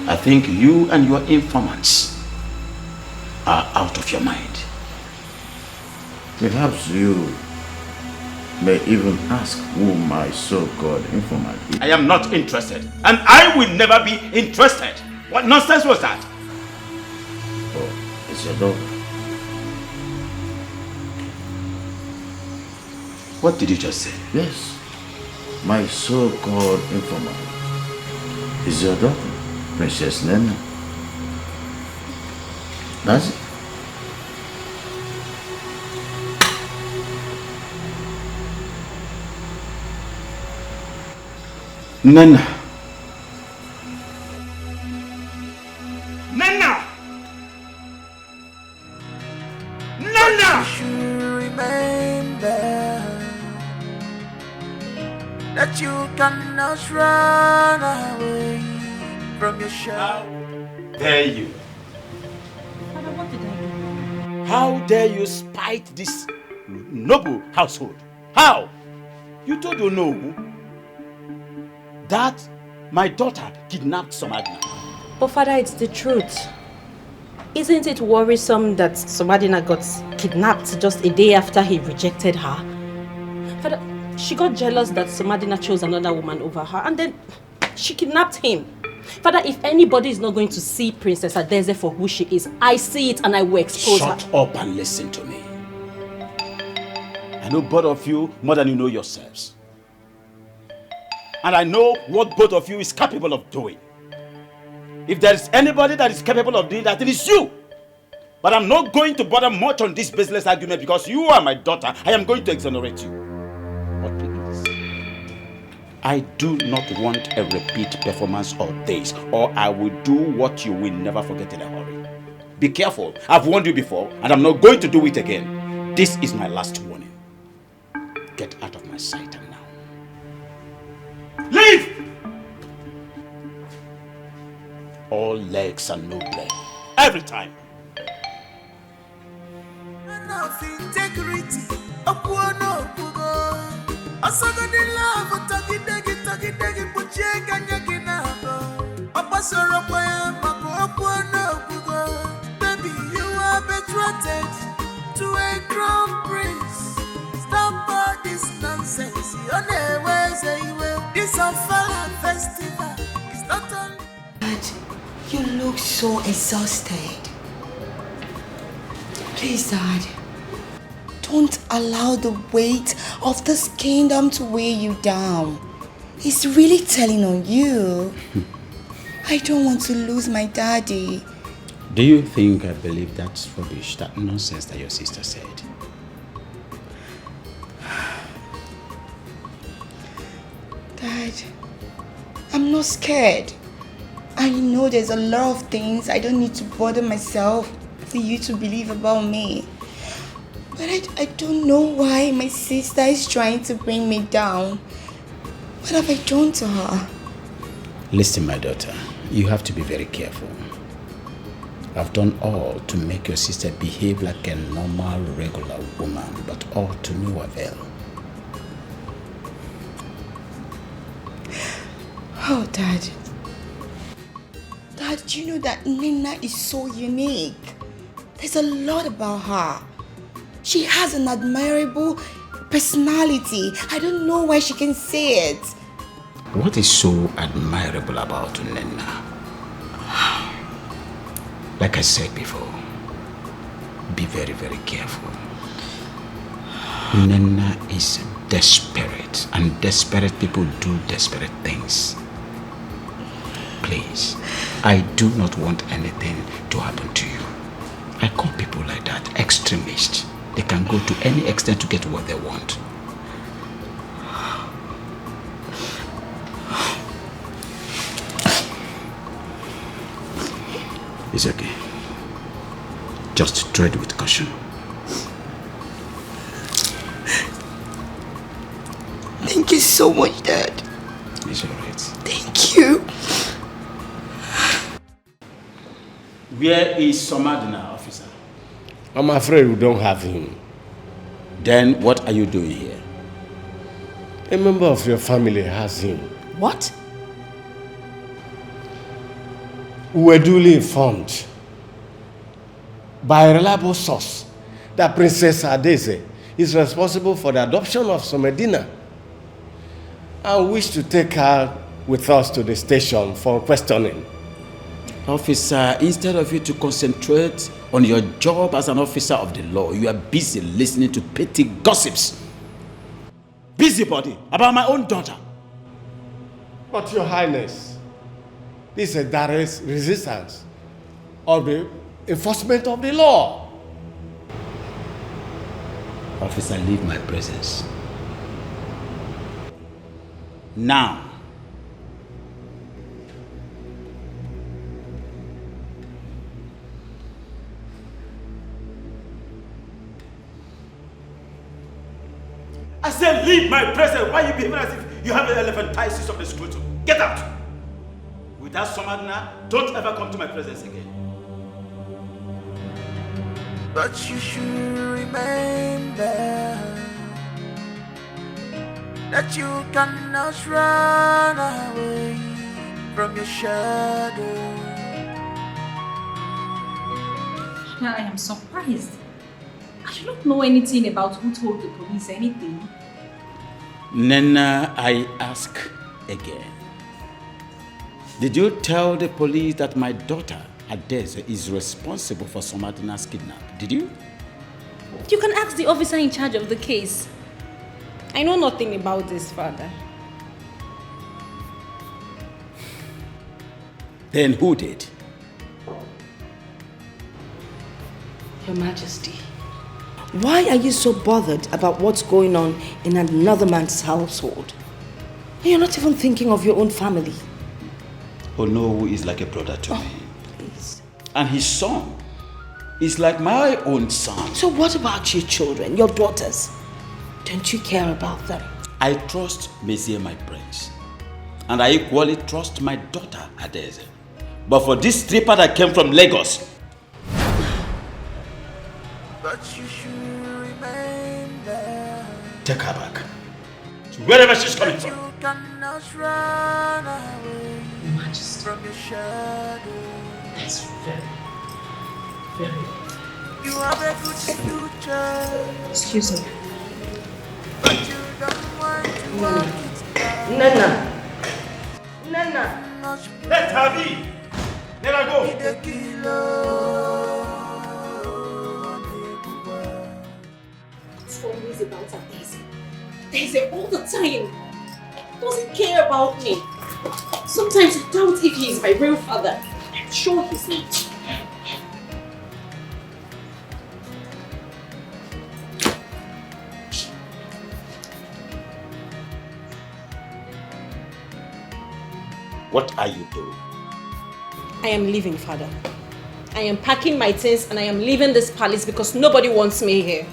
I think you and your informants are out of your mind. Perhaps you may even ask who my so-called informant is. I am not interested, and I will never be interested. What nonsense was that? Oh, it's your daughter. What did you just say? Yes, my so-called informant is your daughter, Princess Nena. That's it. Nana. Nana! Nana! You should remember that you cannot run away from your shadow. Dare you? Father, what did I do? How dare you spite this noble household? How? You told you know that my daughter kidnapped Somadina. But Father, it's the truth. Isn't it worrisome that Somadina got kidnapped just a day after he rejected her? Father, she got jealous that Somadina chose another woman over her, and then she kidnapped him. Father, if anybody is not going to see Princess Adeze for who she is, I see it and I will expose her. Shut up and listen to me. I know both of you more than you know yourselves. And I know what both of you is capable of doing. If there is anybody that is capable of doing that, it is you. But I'm not going to bother much on this baseless argument because you are my daughter. I am going to exonerate you. But please, I do not want a repeat performance of this, or I will do what you will never forget in a hurry. Be careful. I've warned you before, and I'm not going to do it again. This is my last warning. Get out of my sight and now. Leave! All legs and no leg. Every time. Enough integrity. Okuono okugo. Asagadi love tagi degi buche kanya kinabo. Opasoro kwaya mako okuono okugo. Baby, you are betrothed to a crown prince. Stop all this nonsense. You're never say you will. This Opara festival is not only. Dad, you look so exhausted. Please, Dad, don't allow the weight of this kingdom to weigh you down. It's really telling on you. I don't want to lose my daddy. Do you think I believe that rubbish, that nonsense that your sister said? Dad, I'm not scared. I know there's a lot of things I don't need to bother myself for you to believe about me. But I don't know why my sister is trying to bring me down. What have I done to her? Listen, my daughter, you have to be very careful. I've done all to make your sister behave like a normal, regular woman, but all to no avail. Oh, Dad. Dad, do you know that Nina is so unique? There's a lot about her. She has an admirable personality. I don't know why she can say it. What is so admirable about Nena? Like I said before, be very, very careful. Nena is desperate, and desperate people do desperate things. Please, I do not want anything to happen to you. I call people like that extremists. They can go to any extent to get what they want. It's okay. Just tread with caution. Thank you so much, Dad. It's all right. Thank you. Where is Somadina, officer? I'm afraid we don't have him. Then what are you doing here? A member of your family has him. What? We were duly informed by a reliable source that Princess Adeze is responsible for the adoption of Somadina and wish to take her with us to the station for questioning. Officer, instead of you to concentrate on your job as an officer of the law, you are busy listening to petty gossips. Busybody about my own daughter. But Your Highness, this is a direct resistance of the enforcement of the law. Officer, leave my presence. Now. I said leave my presence. Why are you behaving as if you have an elephantiasis of the scrotum? Get out! Without Somadina, don't ever come to my presence again. But you should remember that you cannot run away from your shadow. I am surprised. I do not know anything about who told the police anything. Nena, I ask again. Did you tell the police that my daughter, Adeze, is responsible for Somadina's kidnap? Did you? You can ask the officer in charge of the case. I know nothing about this, Father. Then who did? Your Majesty, why are you so bothered about what's going on in another man's household? You're not even thinking of your own family. Onowu is like a brother to me. Please. And his son is like my own son. So what about your children, your daughters? Don't you care about them? I trust Monsieur, my prince. And I equally trust my daughter, Adeze. But for this stripper that came from Lagos, But you should remain there. take her back. To wherever she's coming from. You cannot run away from your shadow. That's very. You have a good future. Excuse me. But you don't want to walk it out. Nana. Let her be. Let her go. It's always about Daisy. Daisy all the time. Doesn't care about me. Sometimes I doubt if he is my real father. I'm sure he's not. What are you doing? I am leaving, Father. I am packing my things and I am leaving this palace because nobody wants me here.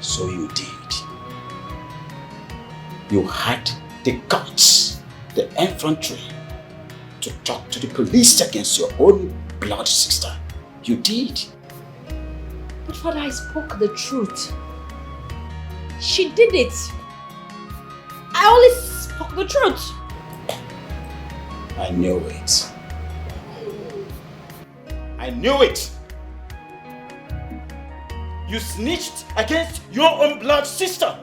So you did. You had the guts, the infantry, to talk to the police against your own blood sister. You did. But Father, I spoke the truth. She did it. I only spoke the truth. I knew it. I knew it. You snitched against your own blood sister.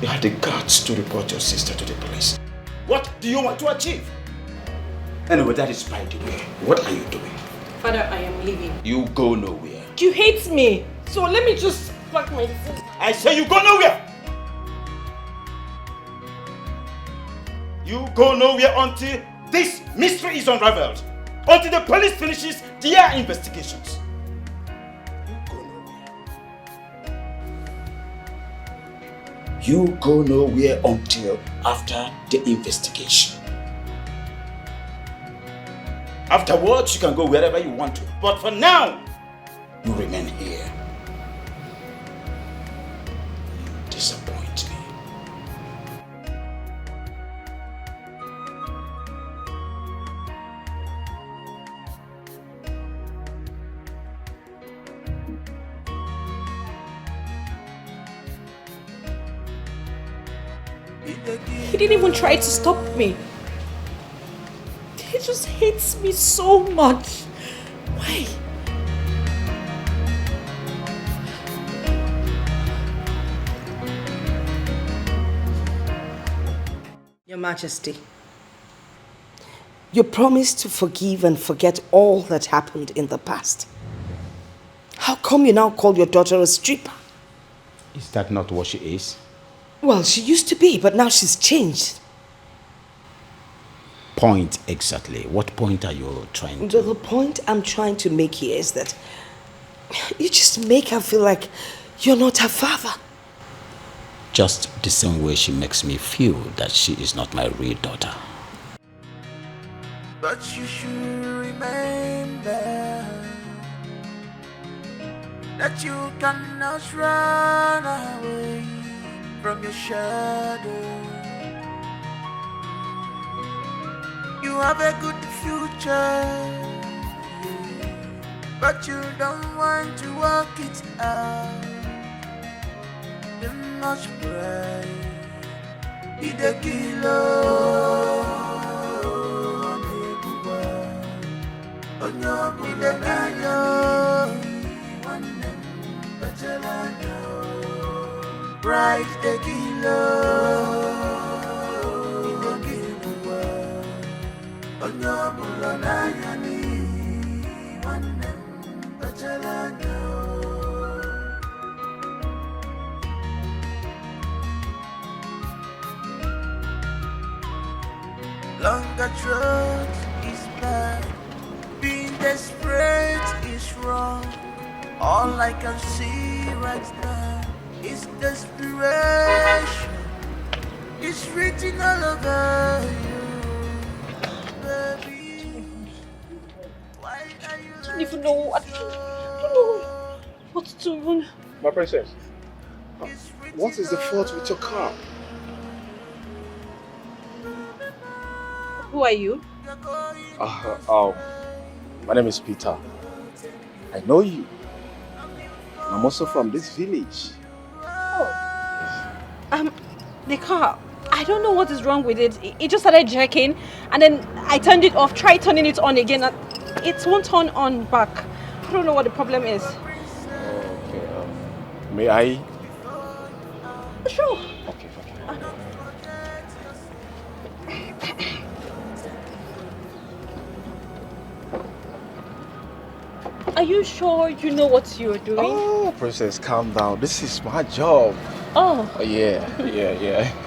You had the guts to report your sister to the police. What do you want to achieve? Anyway, that is by the way. What are you doing? Father, I am leaving. You go nowhere. You hate me. So let me just pack my things. I say you go nowhere. You go nowhere until this mystery is unraveled. Until the police finishes their investigations. You go nowhere until after the investigation. Afterwards, you can go wherever you want to. But for now, you remain here. You disappoint me. He didn't even try to stop me. He just hates me so much. Why? Your Majesty, you promised to forgive and forget all that happened in the past. How come you now call your daughter a stripper? Is that not what she is? Well, she used to be, but now she's changed. Point exactly. What point are you trying to... The point I'm trying to make here is that you just make her feel like you're not her father. Just the same way she makes me feel that she is not my real daughter. But you should remember that you cannot run away from your shadow. You have a good future, but you don't want to work it out. You must pray. Be the killer. Be the killer. Right, the killer. Longer truth is All I can see right now is desperation. It's written all over you, baby. Why are you I don't even know. I don't know what to do. My princess, what is the fault with your car? Who are you? My name is Peter. I know you. I'm also from this village. The car. I don't know what is wrong with it. It just started jerking, and then I turned it off. Tried turning it on again, and it won't turn on back. I don't know what the problem is. Okay. May I? Sure. Okay. Are you sure you know what you're doing? Oh, princess, calm down. This is my job. Oh. Yeah.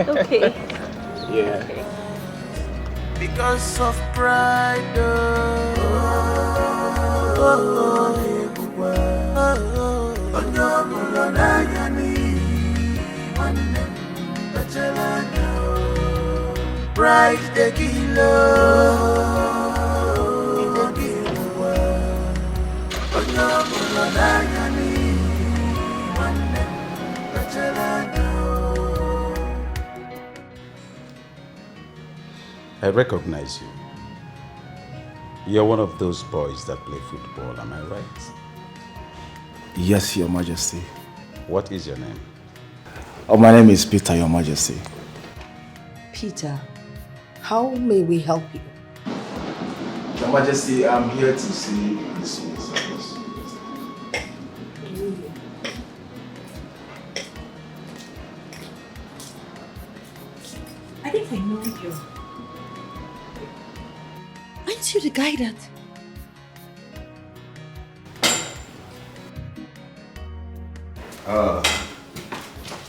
Okay. Yeah. Because of pride. Pride the killer. I recognize you. You're one of those boys that play football, am I right? Yes, Your Majesty. What is your name? Oh, my name is Peter, Your Majesty. Peter, how may we help you? Your Majesty, I'm here to see this minister. I think I know you. Aren't you the guy that...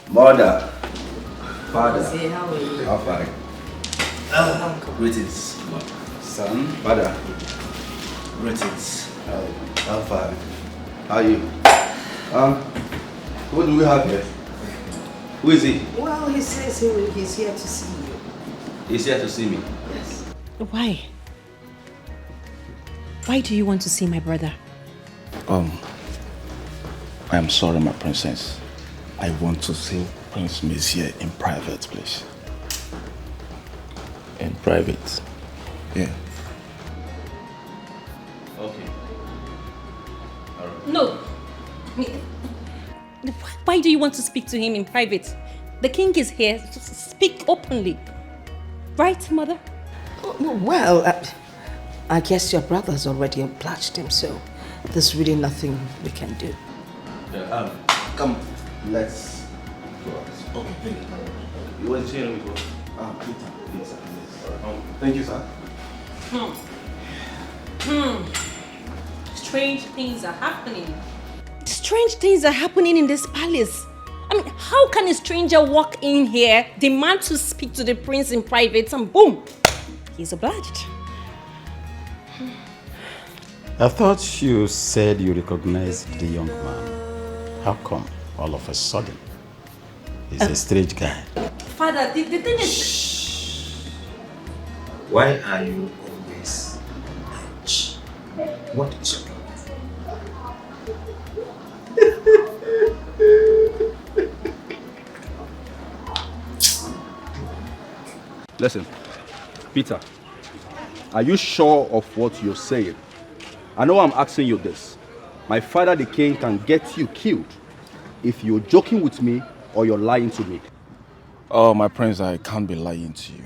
Mother, father, Say, how are you? how far? Greetings, son, father. Greetings. How far? How are you? What do we have here? Who is he? Well, he says he's here to see you. He's here to see me. Yes. Why? Why do you want to see my brother? I am sorry, my princess. I want to see Prince Messiah in private, please. In private? Yeah. Okay. All right. No. Why do you want to speak to him in private? The king is here. Just speak openly. Right, mother? Well, I guess your brother's already obliged him, so there's really nothing we can do. Come, let's go out. Okay. You want to see him before? Peter. Yes. Thank you, sir. Strange things are happening. Strange things are happening in this palace. I mean, how can a stranger walk in here, demand to speak to the prince in private, and boom, he's obliged? I thought you said you recognized the young man. How come all of a sudden? He's a strange guy. Father, the thing is... Why are you always Shh. What is your problem? Listen, Peter, are you sure of what you're saying? I know I'm asking you this. My father, the king, can get you killed if you're joking with me or you're lying to me. Oh, my prince, I can't be lying to you.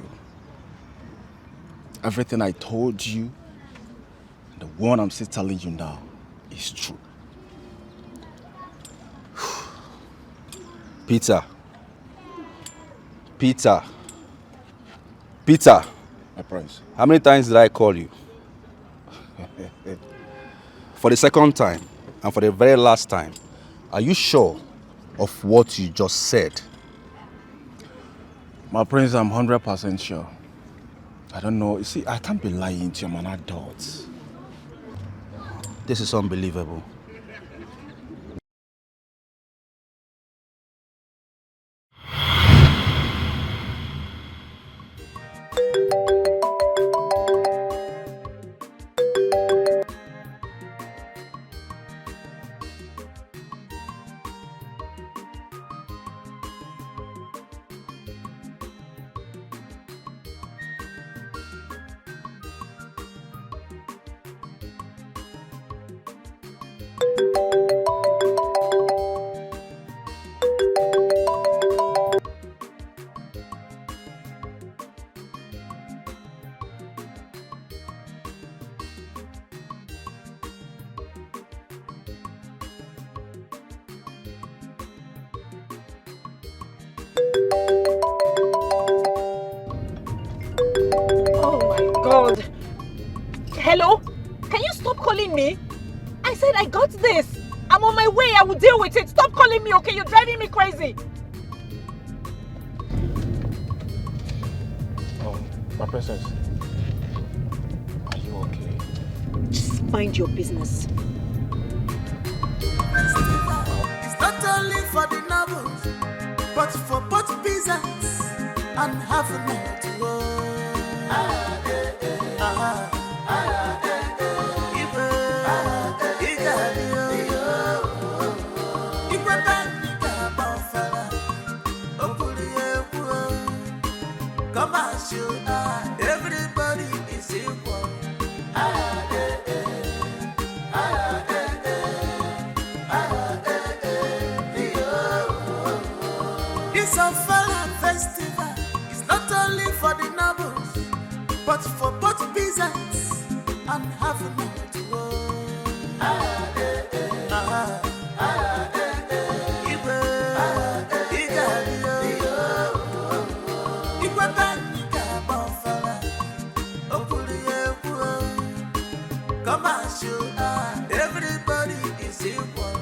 Everything I told you, the one I'm still telling you now, is true. Peter. Peter, my prince, how many times did I call you? For the second time, and for the very last time, are you sure of what you just said? My prince, I'm 100% sure. I don't know. You see, I can't be lying to you. I'm an adult. This is unbelievable. Oh my God. Hello? Can you stop calling me? I said I got this. I'm on my way. I will deal with it. Stop calling me, okay? You're driving me crazy. My princess. Are you okay? Just mind your business. It's not only for the novels, but for both peasants and having it to go. Come as you are, everybody is equal. This Opara festival is not only for the nobles, but for both peasants and having it to go. Come as you are, everybody is equal.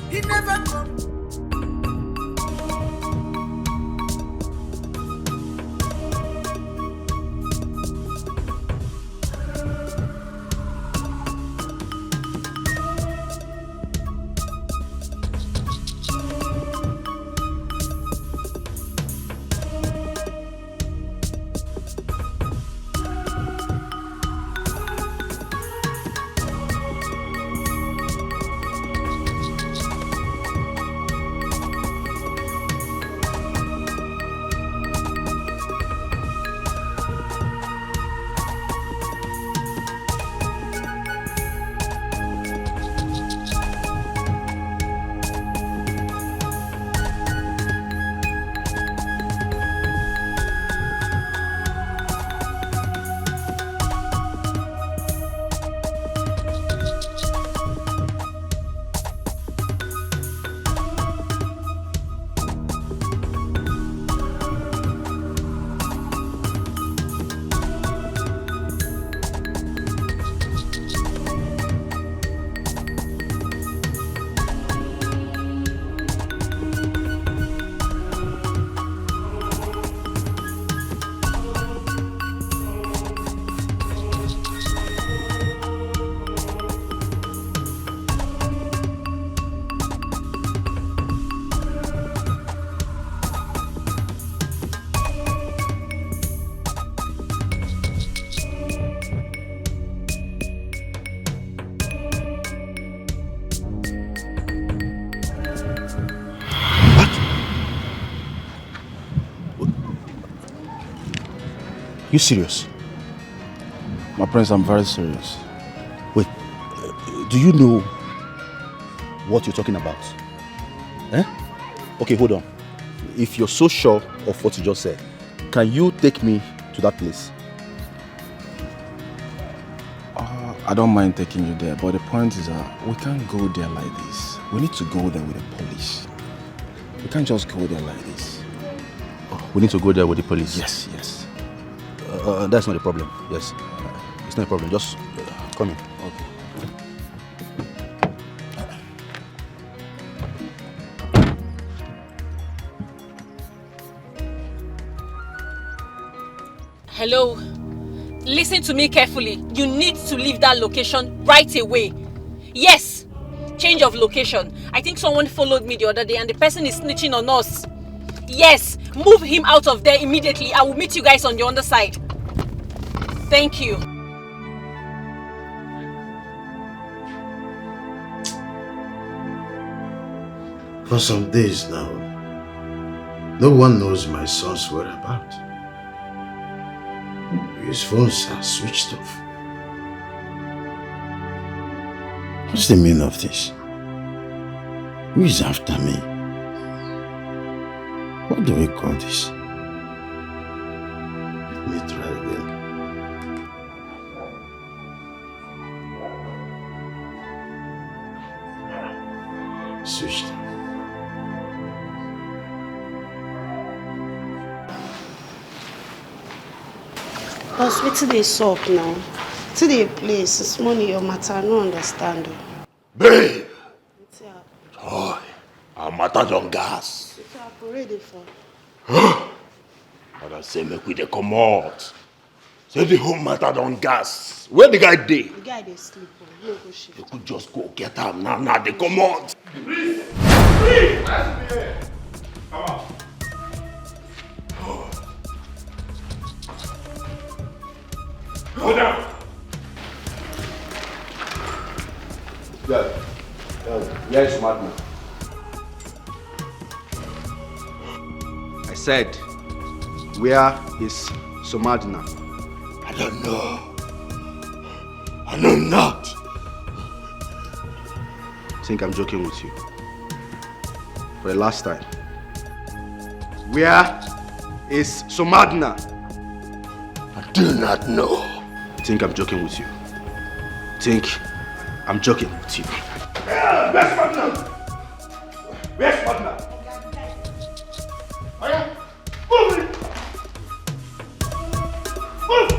He never come. You serious? My prince, I'm very serious. Wait, do you know what you're talking about? Eh? Okay, hold on. If you're so sure of what you just said, can you take me to that place? I don't mind taking you there, but the point is we can't go there like this. We need to go there with the police. We can't just go there like this. We need to go there with the police? Yes, yes. That's not a problem. Yes. It's not a problem. Just come in. Okay. Hello? Listen to me carefully. You need to leave that location right away. Yes! Change of location. I think someone followed me the other day and the person is snitching on us. Yes! Move him out of there immediately. I will meet you guys on the other side. Thank you. For some days now, no one knows my son's whereabouts. His phones are switched off. What's the meaning of this? Who is after me? What do we call this? Let me try again. Switched off. Boss, wetin dey sup now? To the place, it's money your matter, I no understand. Babe! Joy, our matter don gas. Ready for? But I say make we dey comot. Say the whole matter don gas. Where the guy dey? The guy dey sleep, no go shift. You could just go get am now, they comot. Please! Please! Come on. Go down. Where is Madna? I said, where is Somadina? I don't know. I know not. I think I'm joking with you. For the last time. Where is Somadina? I do not know. I think I'm joking with you. I think I'm joking with you. Where's Madna? Where's Madna? Move it! Move!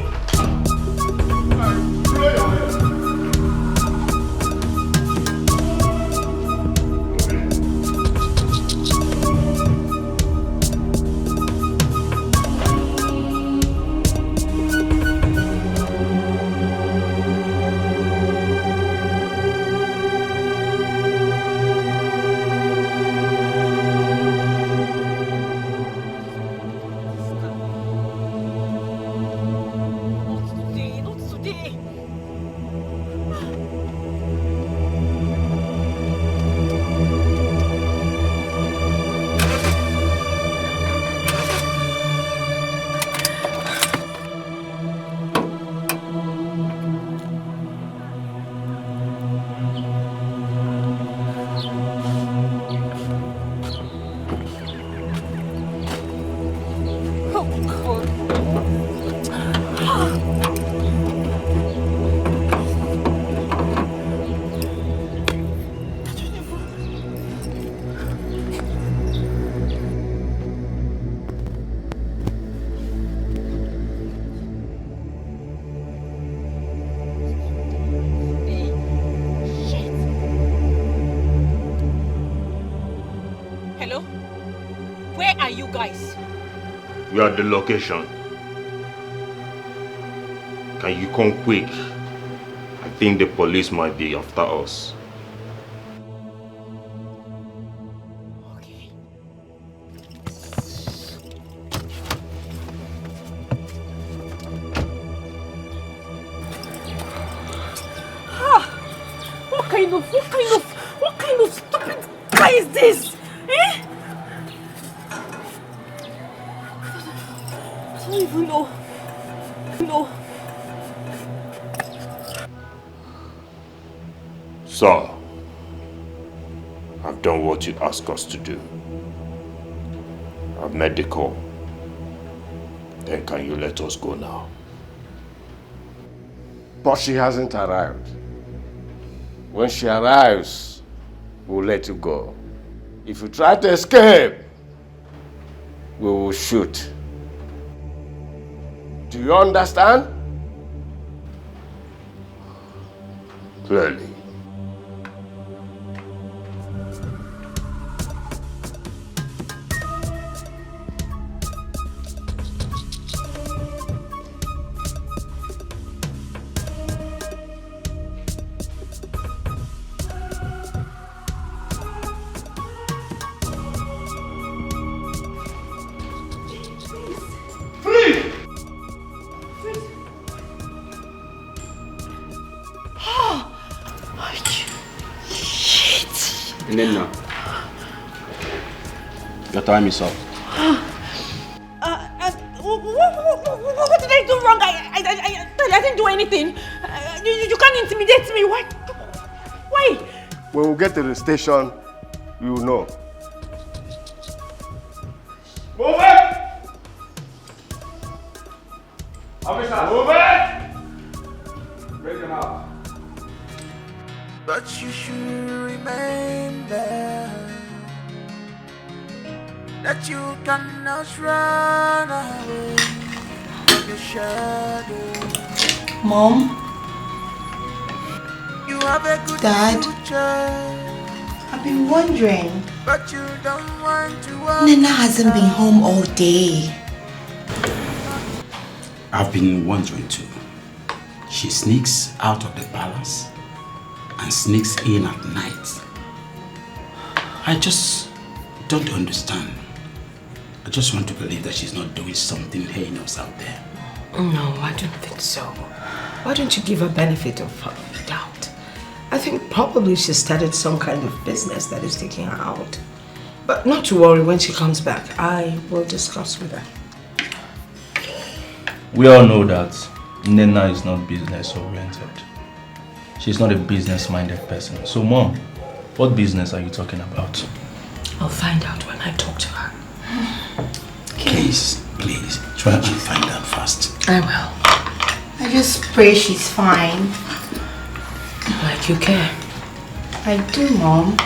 We are at the location. Can you come quick? I think the police might be after us. What kind of stupid guy is this? Eh? I don't even know. Sir, I've done what you asked us to do. I've made the call. Then can you let us go now? But she hasn't arrived. When she arrives, we'll let you go. If you try to escape, we will shoot. Do you understand? Clearly. Your time is up. What did I do wrong? I didn't do anything. You can't intimidate me. Why? When we get to the station, you will know. Move it! Officer, move it! Bring them out. But you should remember that you cannot run away from your shadow. Mom? You have a good Dad? future, I've been wondering. but you don't want to walk. Nena hasn't been home all day. I've been wondering too. She sneaks out of the palace and sneaks in at night. I just don't understand. I just want to believe that she's not doing something heinous out there. No, I don't think so. Why don't you give her benefit of doubt? I think probably she started some kind of business that is taking her out. But not to worry, when she comes back, I will discuss with her. We all know that Nena is not business oriented. She's not a business-minded person. So Mom, what business are you talking about? I'll find out when I talk to her. Please, try and find out fast. I will. I just pray she's fine. Like you care. I do, Mom.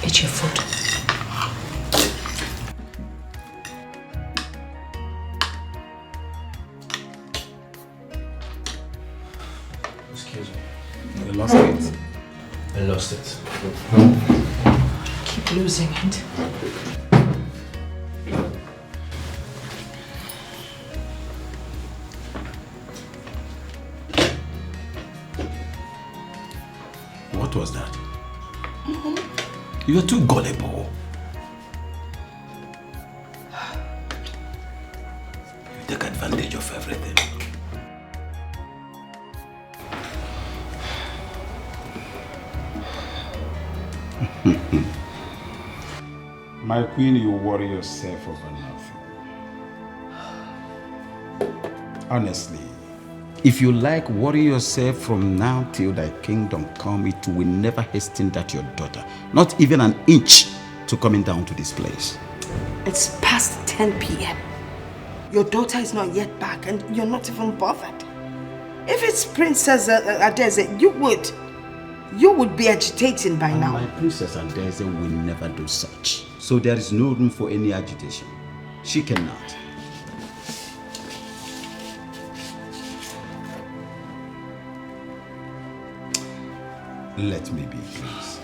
Eat your food. Excuse me. You lost it? I lost it. Keep losing it. What was that? You're too gullible. You take advantage of everything. My queen, you worry yourself over nothing. Honestly, if you like, worry yourself from now till thy kingdom come. It will never hasten that your daughter, not even an inch, to coming down to this place. It's past 10 p.m. Your daughter is not yet back and you're not even bothered. If it's Princess Adeze, you would be agitating by now. My Princess Adeze will never do such. So there is no room for any agitation. She cannot. Let me be, please.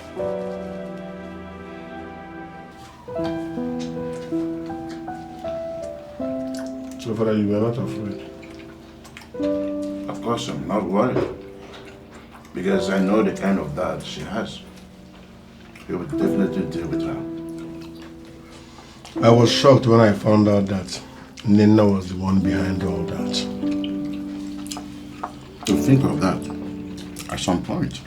So far, you were not afraid? Of course, I'm not worried. Because I know the kind of dad she has. He will definitely deal with her. I was shocked when I found out that Nina was the one behind all that. To think of that, at some point,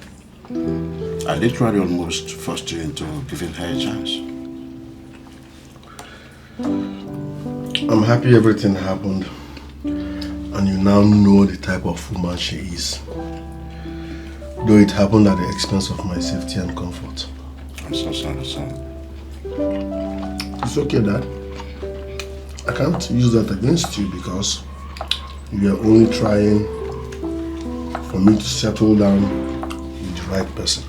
I literally almost forced you into giving her a chance. I'm happy everything happened and you now know the type of woman she is. Though it happened at the expense of my safety and comfort. I'm so sorry, son. It's okay, Dad. I can't use that against you because you are only trying for me to settle down with the right person,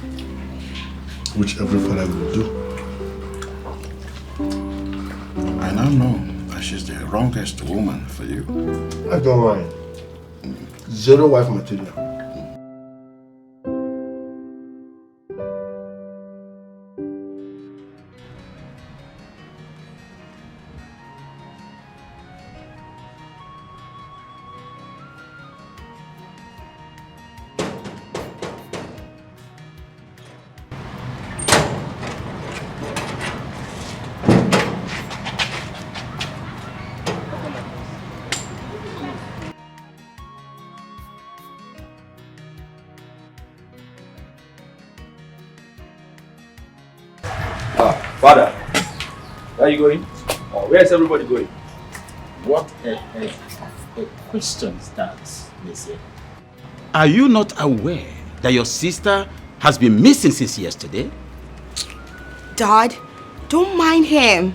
which every father will do. I now know that she's the wrongest woman for you. I don't mind. Zero wife material. Father, Where are you going? Where is everybody going? What a question is that, Missy? Are you not aware that your sister has been missing since yesterday? Dad, don't mind him.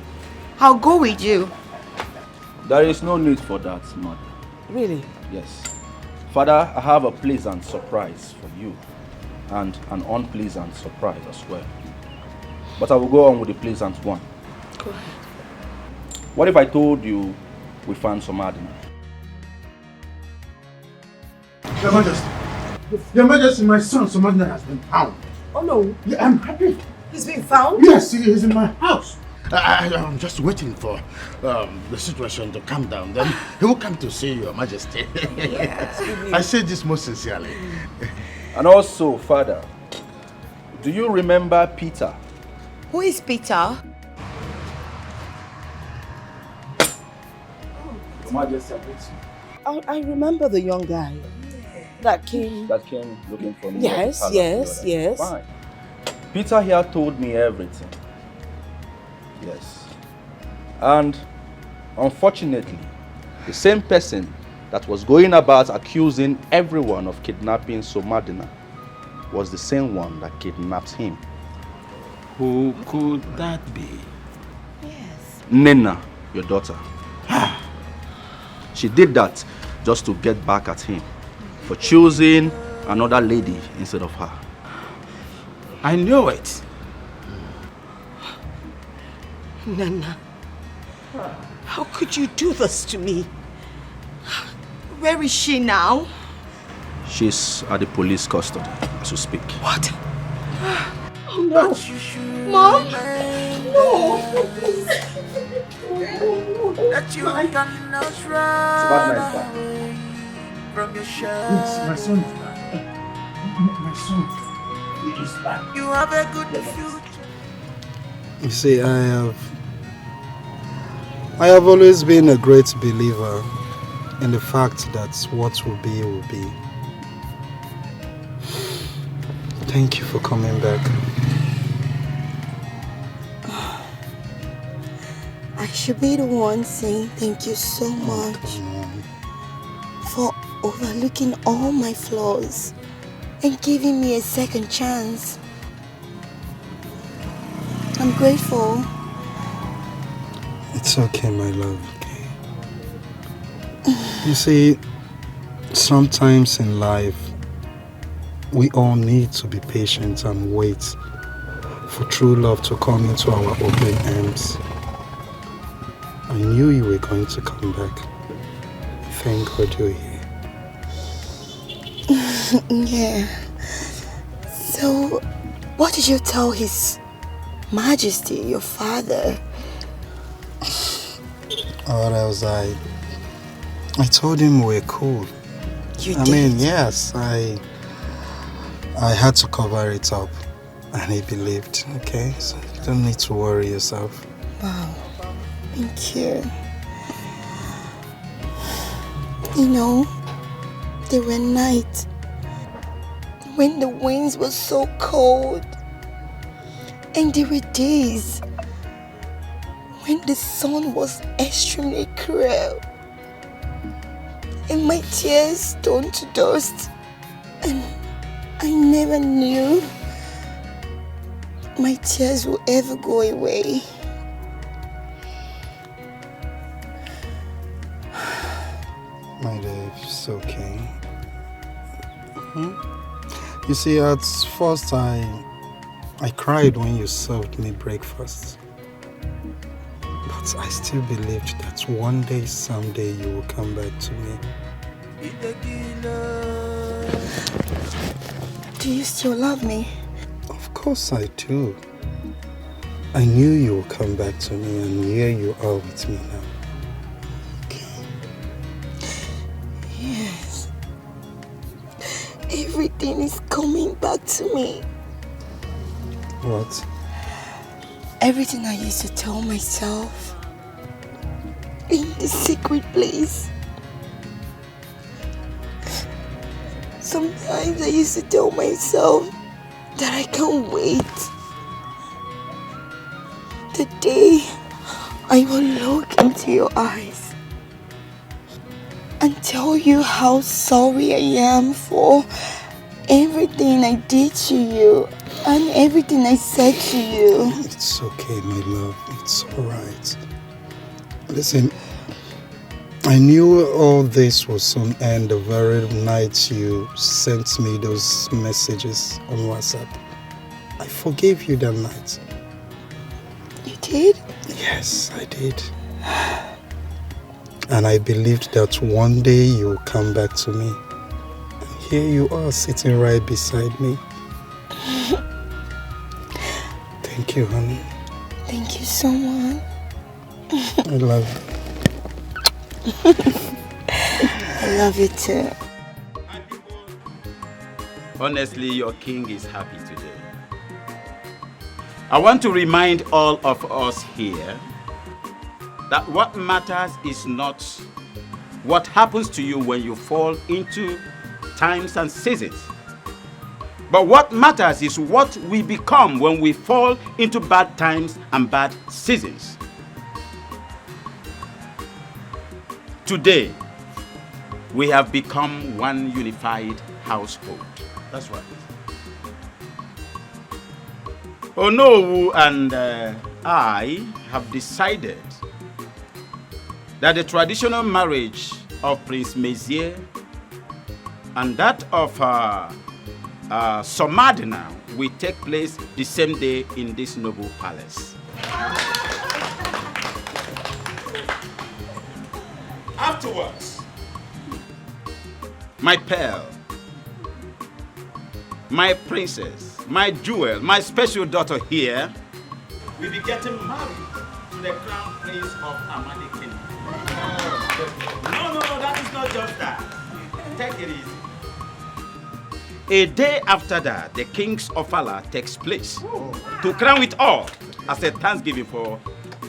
I'll go with you. There is no need for that, mother. Really? Yes. Father, I have a pleasant surprise for you and an unpleasant surprise as well. But I will go on with the pleasant one. Go ahead. What if I told you we found Somadina? Your Majesty. Your Majesty, my son Somadina has been found. Oh no. Yeah, I'm happy. He's been found? Yes, he is in my house. I'm just waiting for the situation to calm down. Then he will come to see Your Majesty. Yes. I say this most sincerely. And also, Father, do you remember Peter? Who is Peter? Your Majesty, I remember the young guy that came looking for me. Yes, yes. Fine. Peter here told me everything. Yes. And unfortunately, the same person that was going about accusing everyone of kidnapping Somadina was the same one that kidnapped him. Who could that be? Yes. Nena, your daughter. She did that just to get back at him for choosing another lady instead of her. I knew it. Nana, how could you do this to me? Where is she now? She's at the police custody as we speak. What? No. Mom? No. That you cannot run away from your shadow. Yes, my son is back. My son is back. You have a good future. You see, I have always been a great believer in the fact that what will be will be. Thank you for coming back. I should be the one saying thank you so much for overlooking all my flaws and giving me a second chance. I'm grateful. It's okay, my love, okay? You see, sometimes in life, we all need to be patient and wait for true love to come into our open arms. I knew you were going to come back. Thank God you're here. Yeah. So, what did you tell His Majesty, your father? What else? I told him we're cool. You I did? mean, yes, I had to cover it up, and he believed. Okay, so you don't need to worry yourself. Wow. Thank you. You know, there were nights when the winds were so cold, and there were days when the sun was extremely cruel, and my tears turned to dust, and I never knew my tears would ever go away. My dear, it's okay. You see, at first I cried when you served me breakfast. But I still believed that one day, someday, you will come back to me. Do you still love me? Of course I do. I knew you would come back to me, and here you are with me now. Yes. Everything is coming back to me. What? Everything I used to tell myself in the secret place. Sometimes I used to tell myself that I can't wait the day I will look into your eyes and tell you how sorry I am for everything I did to you and everything I said to you. It's okay, my love. It's alright. Listen, I knew all this was soon end the very night you sent me those messages on WhatsApp. I forgave you that night. You did? Yes, I did. And I believed that one day you'll come back to me. And here you are sitting right beside me. Thank you, honey. Thank you so much. I love you. I love you too. Honestly, your king is happy today. I want to remind all of us here that what matters is not what happens to you when you fall into times and seasons. But what matters is what we become when we fall into bad times and bad seasons. Today, we have become one unified household. That's right. Onowu and I have decided that the traditional marriage of Prince Mezier and that of Somadina will take place the same day in this noble palace. Afterwards, my pearl, my princess, my jewel, my special daughter here will be getting married to the crown prince of Amadi Kingdom. No, that is not just that. Take it easy. A day after that, the king's Opara takes place to crown it all as a thanksgiving for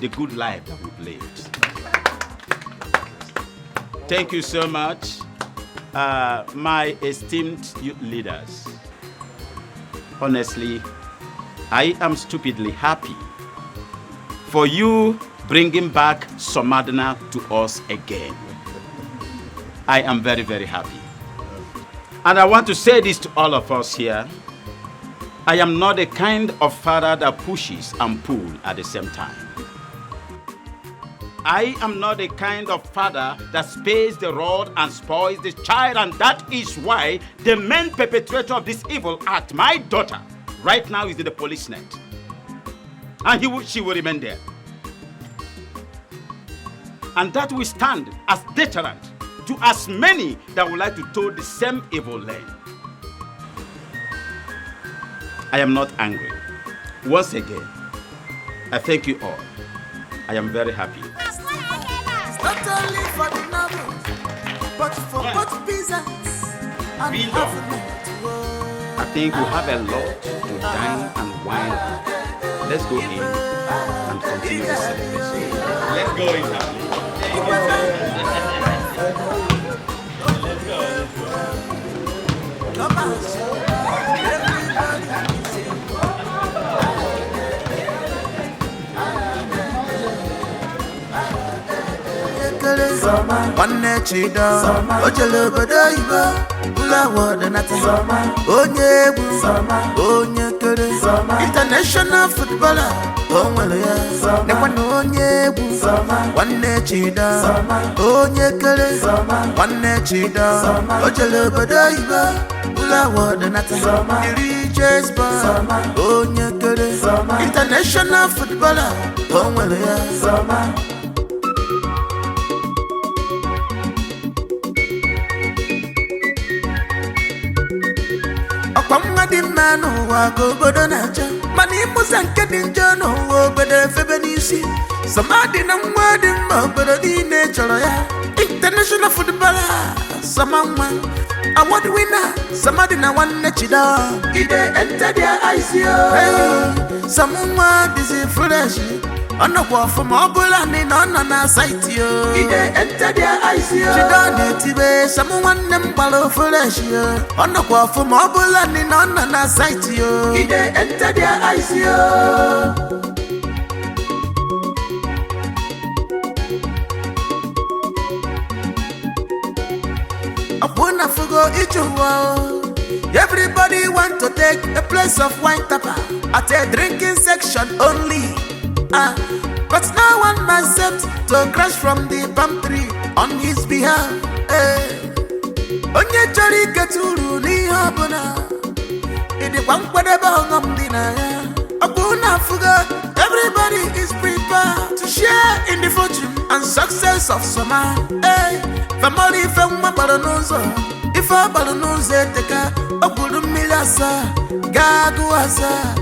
the good life that we've lived. Thank you so much, my esteemed youth leaders. Honestly, I am stupidly happy for you bringing back Somadina to us again. I am very, very happy. And I want to say this to all of us here. I am not the kind of father that pushes and pulls at the same time. I am not the kind of father that spares the rod and spoils the child, and that is why the main perpetrator of this evil act, my daughter, right now is in the police net. And she will remain there. And that will stand as deterrent to as many that would like to toe the same evil lane. I am not angry. Once again, I thank you all. I am very happy. Not only for the novels, but for both peasants and I think we have a lot to dine and wine on. Let's go in and continue the celebration. Let's go in happily. One chida, ojele bodo ibo, ula wada nata. Onye bu, onye kere. International footballer, onwele ya. Nekwana onye bu, one chida, onye kere. One chida, ojele bodo ibo, ula wada nata. Iri chespa, onye kere. International footballer, onwele ya. Ọkpọmmadị mma n'ụwa ka obodo na-acha, mana ịmụsa nke dị njọ n'ụwa obodo efebe n'isi. Somadị na nwa dị mma obodo niile chọrọ ya. International footballer Samanwa, award winner Somadị na nwanne Chida. Ide enter their eyes yo. Samanwa busy fresh. Ọnọkwa ọfụma ọbụla ndị na ọ nọ na site yo. Ide enter their eyes yo. Chida na-etibe Samu nwanne m gbara fresh yo. Ọnọkwa ọfụma ọbụla ndị na ọ nọ na site yo. Ide enter their eyes yo. Opuna fugo ichuwa. Everybody want to take a place of wine tapa at a drinking section only. But no one accepts to crash from the palm tree on his behalf. Onye chori keturu ni hobuna. Idi kwankwadeba hongomdina ya. Opuna fugo. Everybody is prepared to share in the fortune and success of summer. Family fema balonozo. If a balonoze teka, okulu milasa, gagu asa.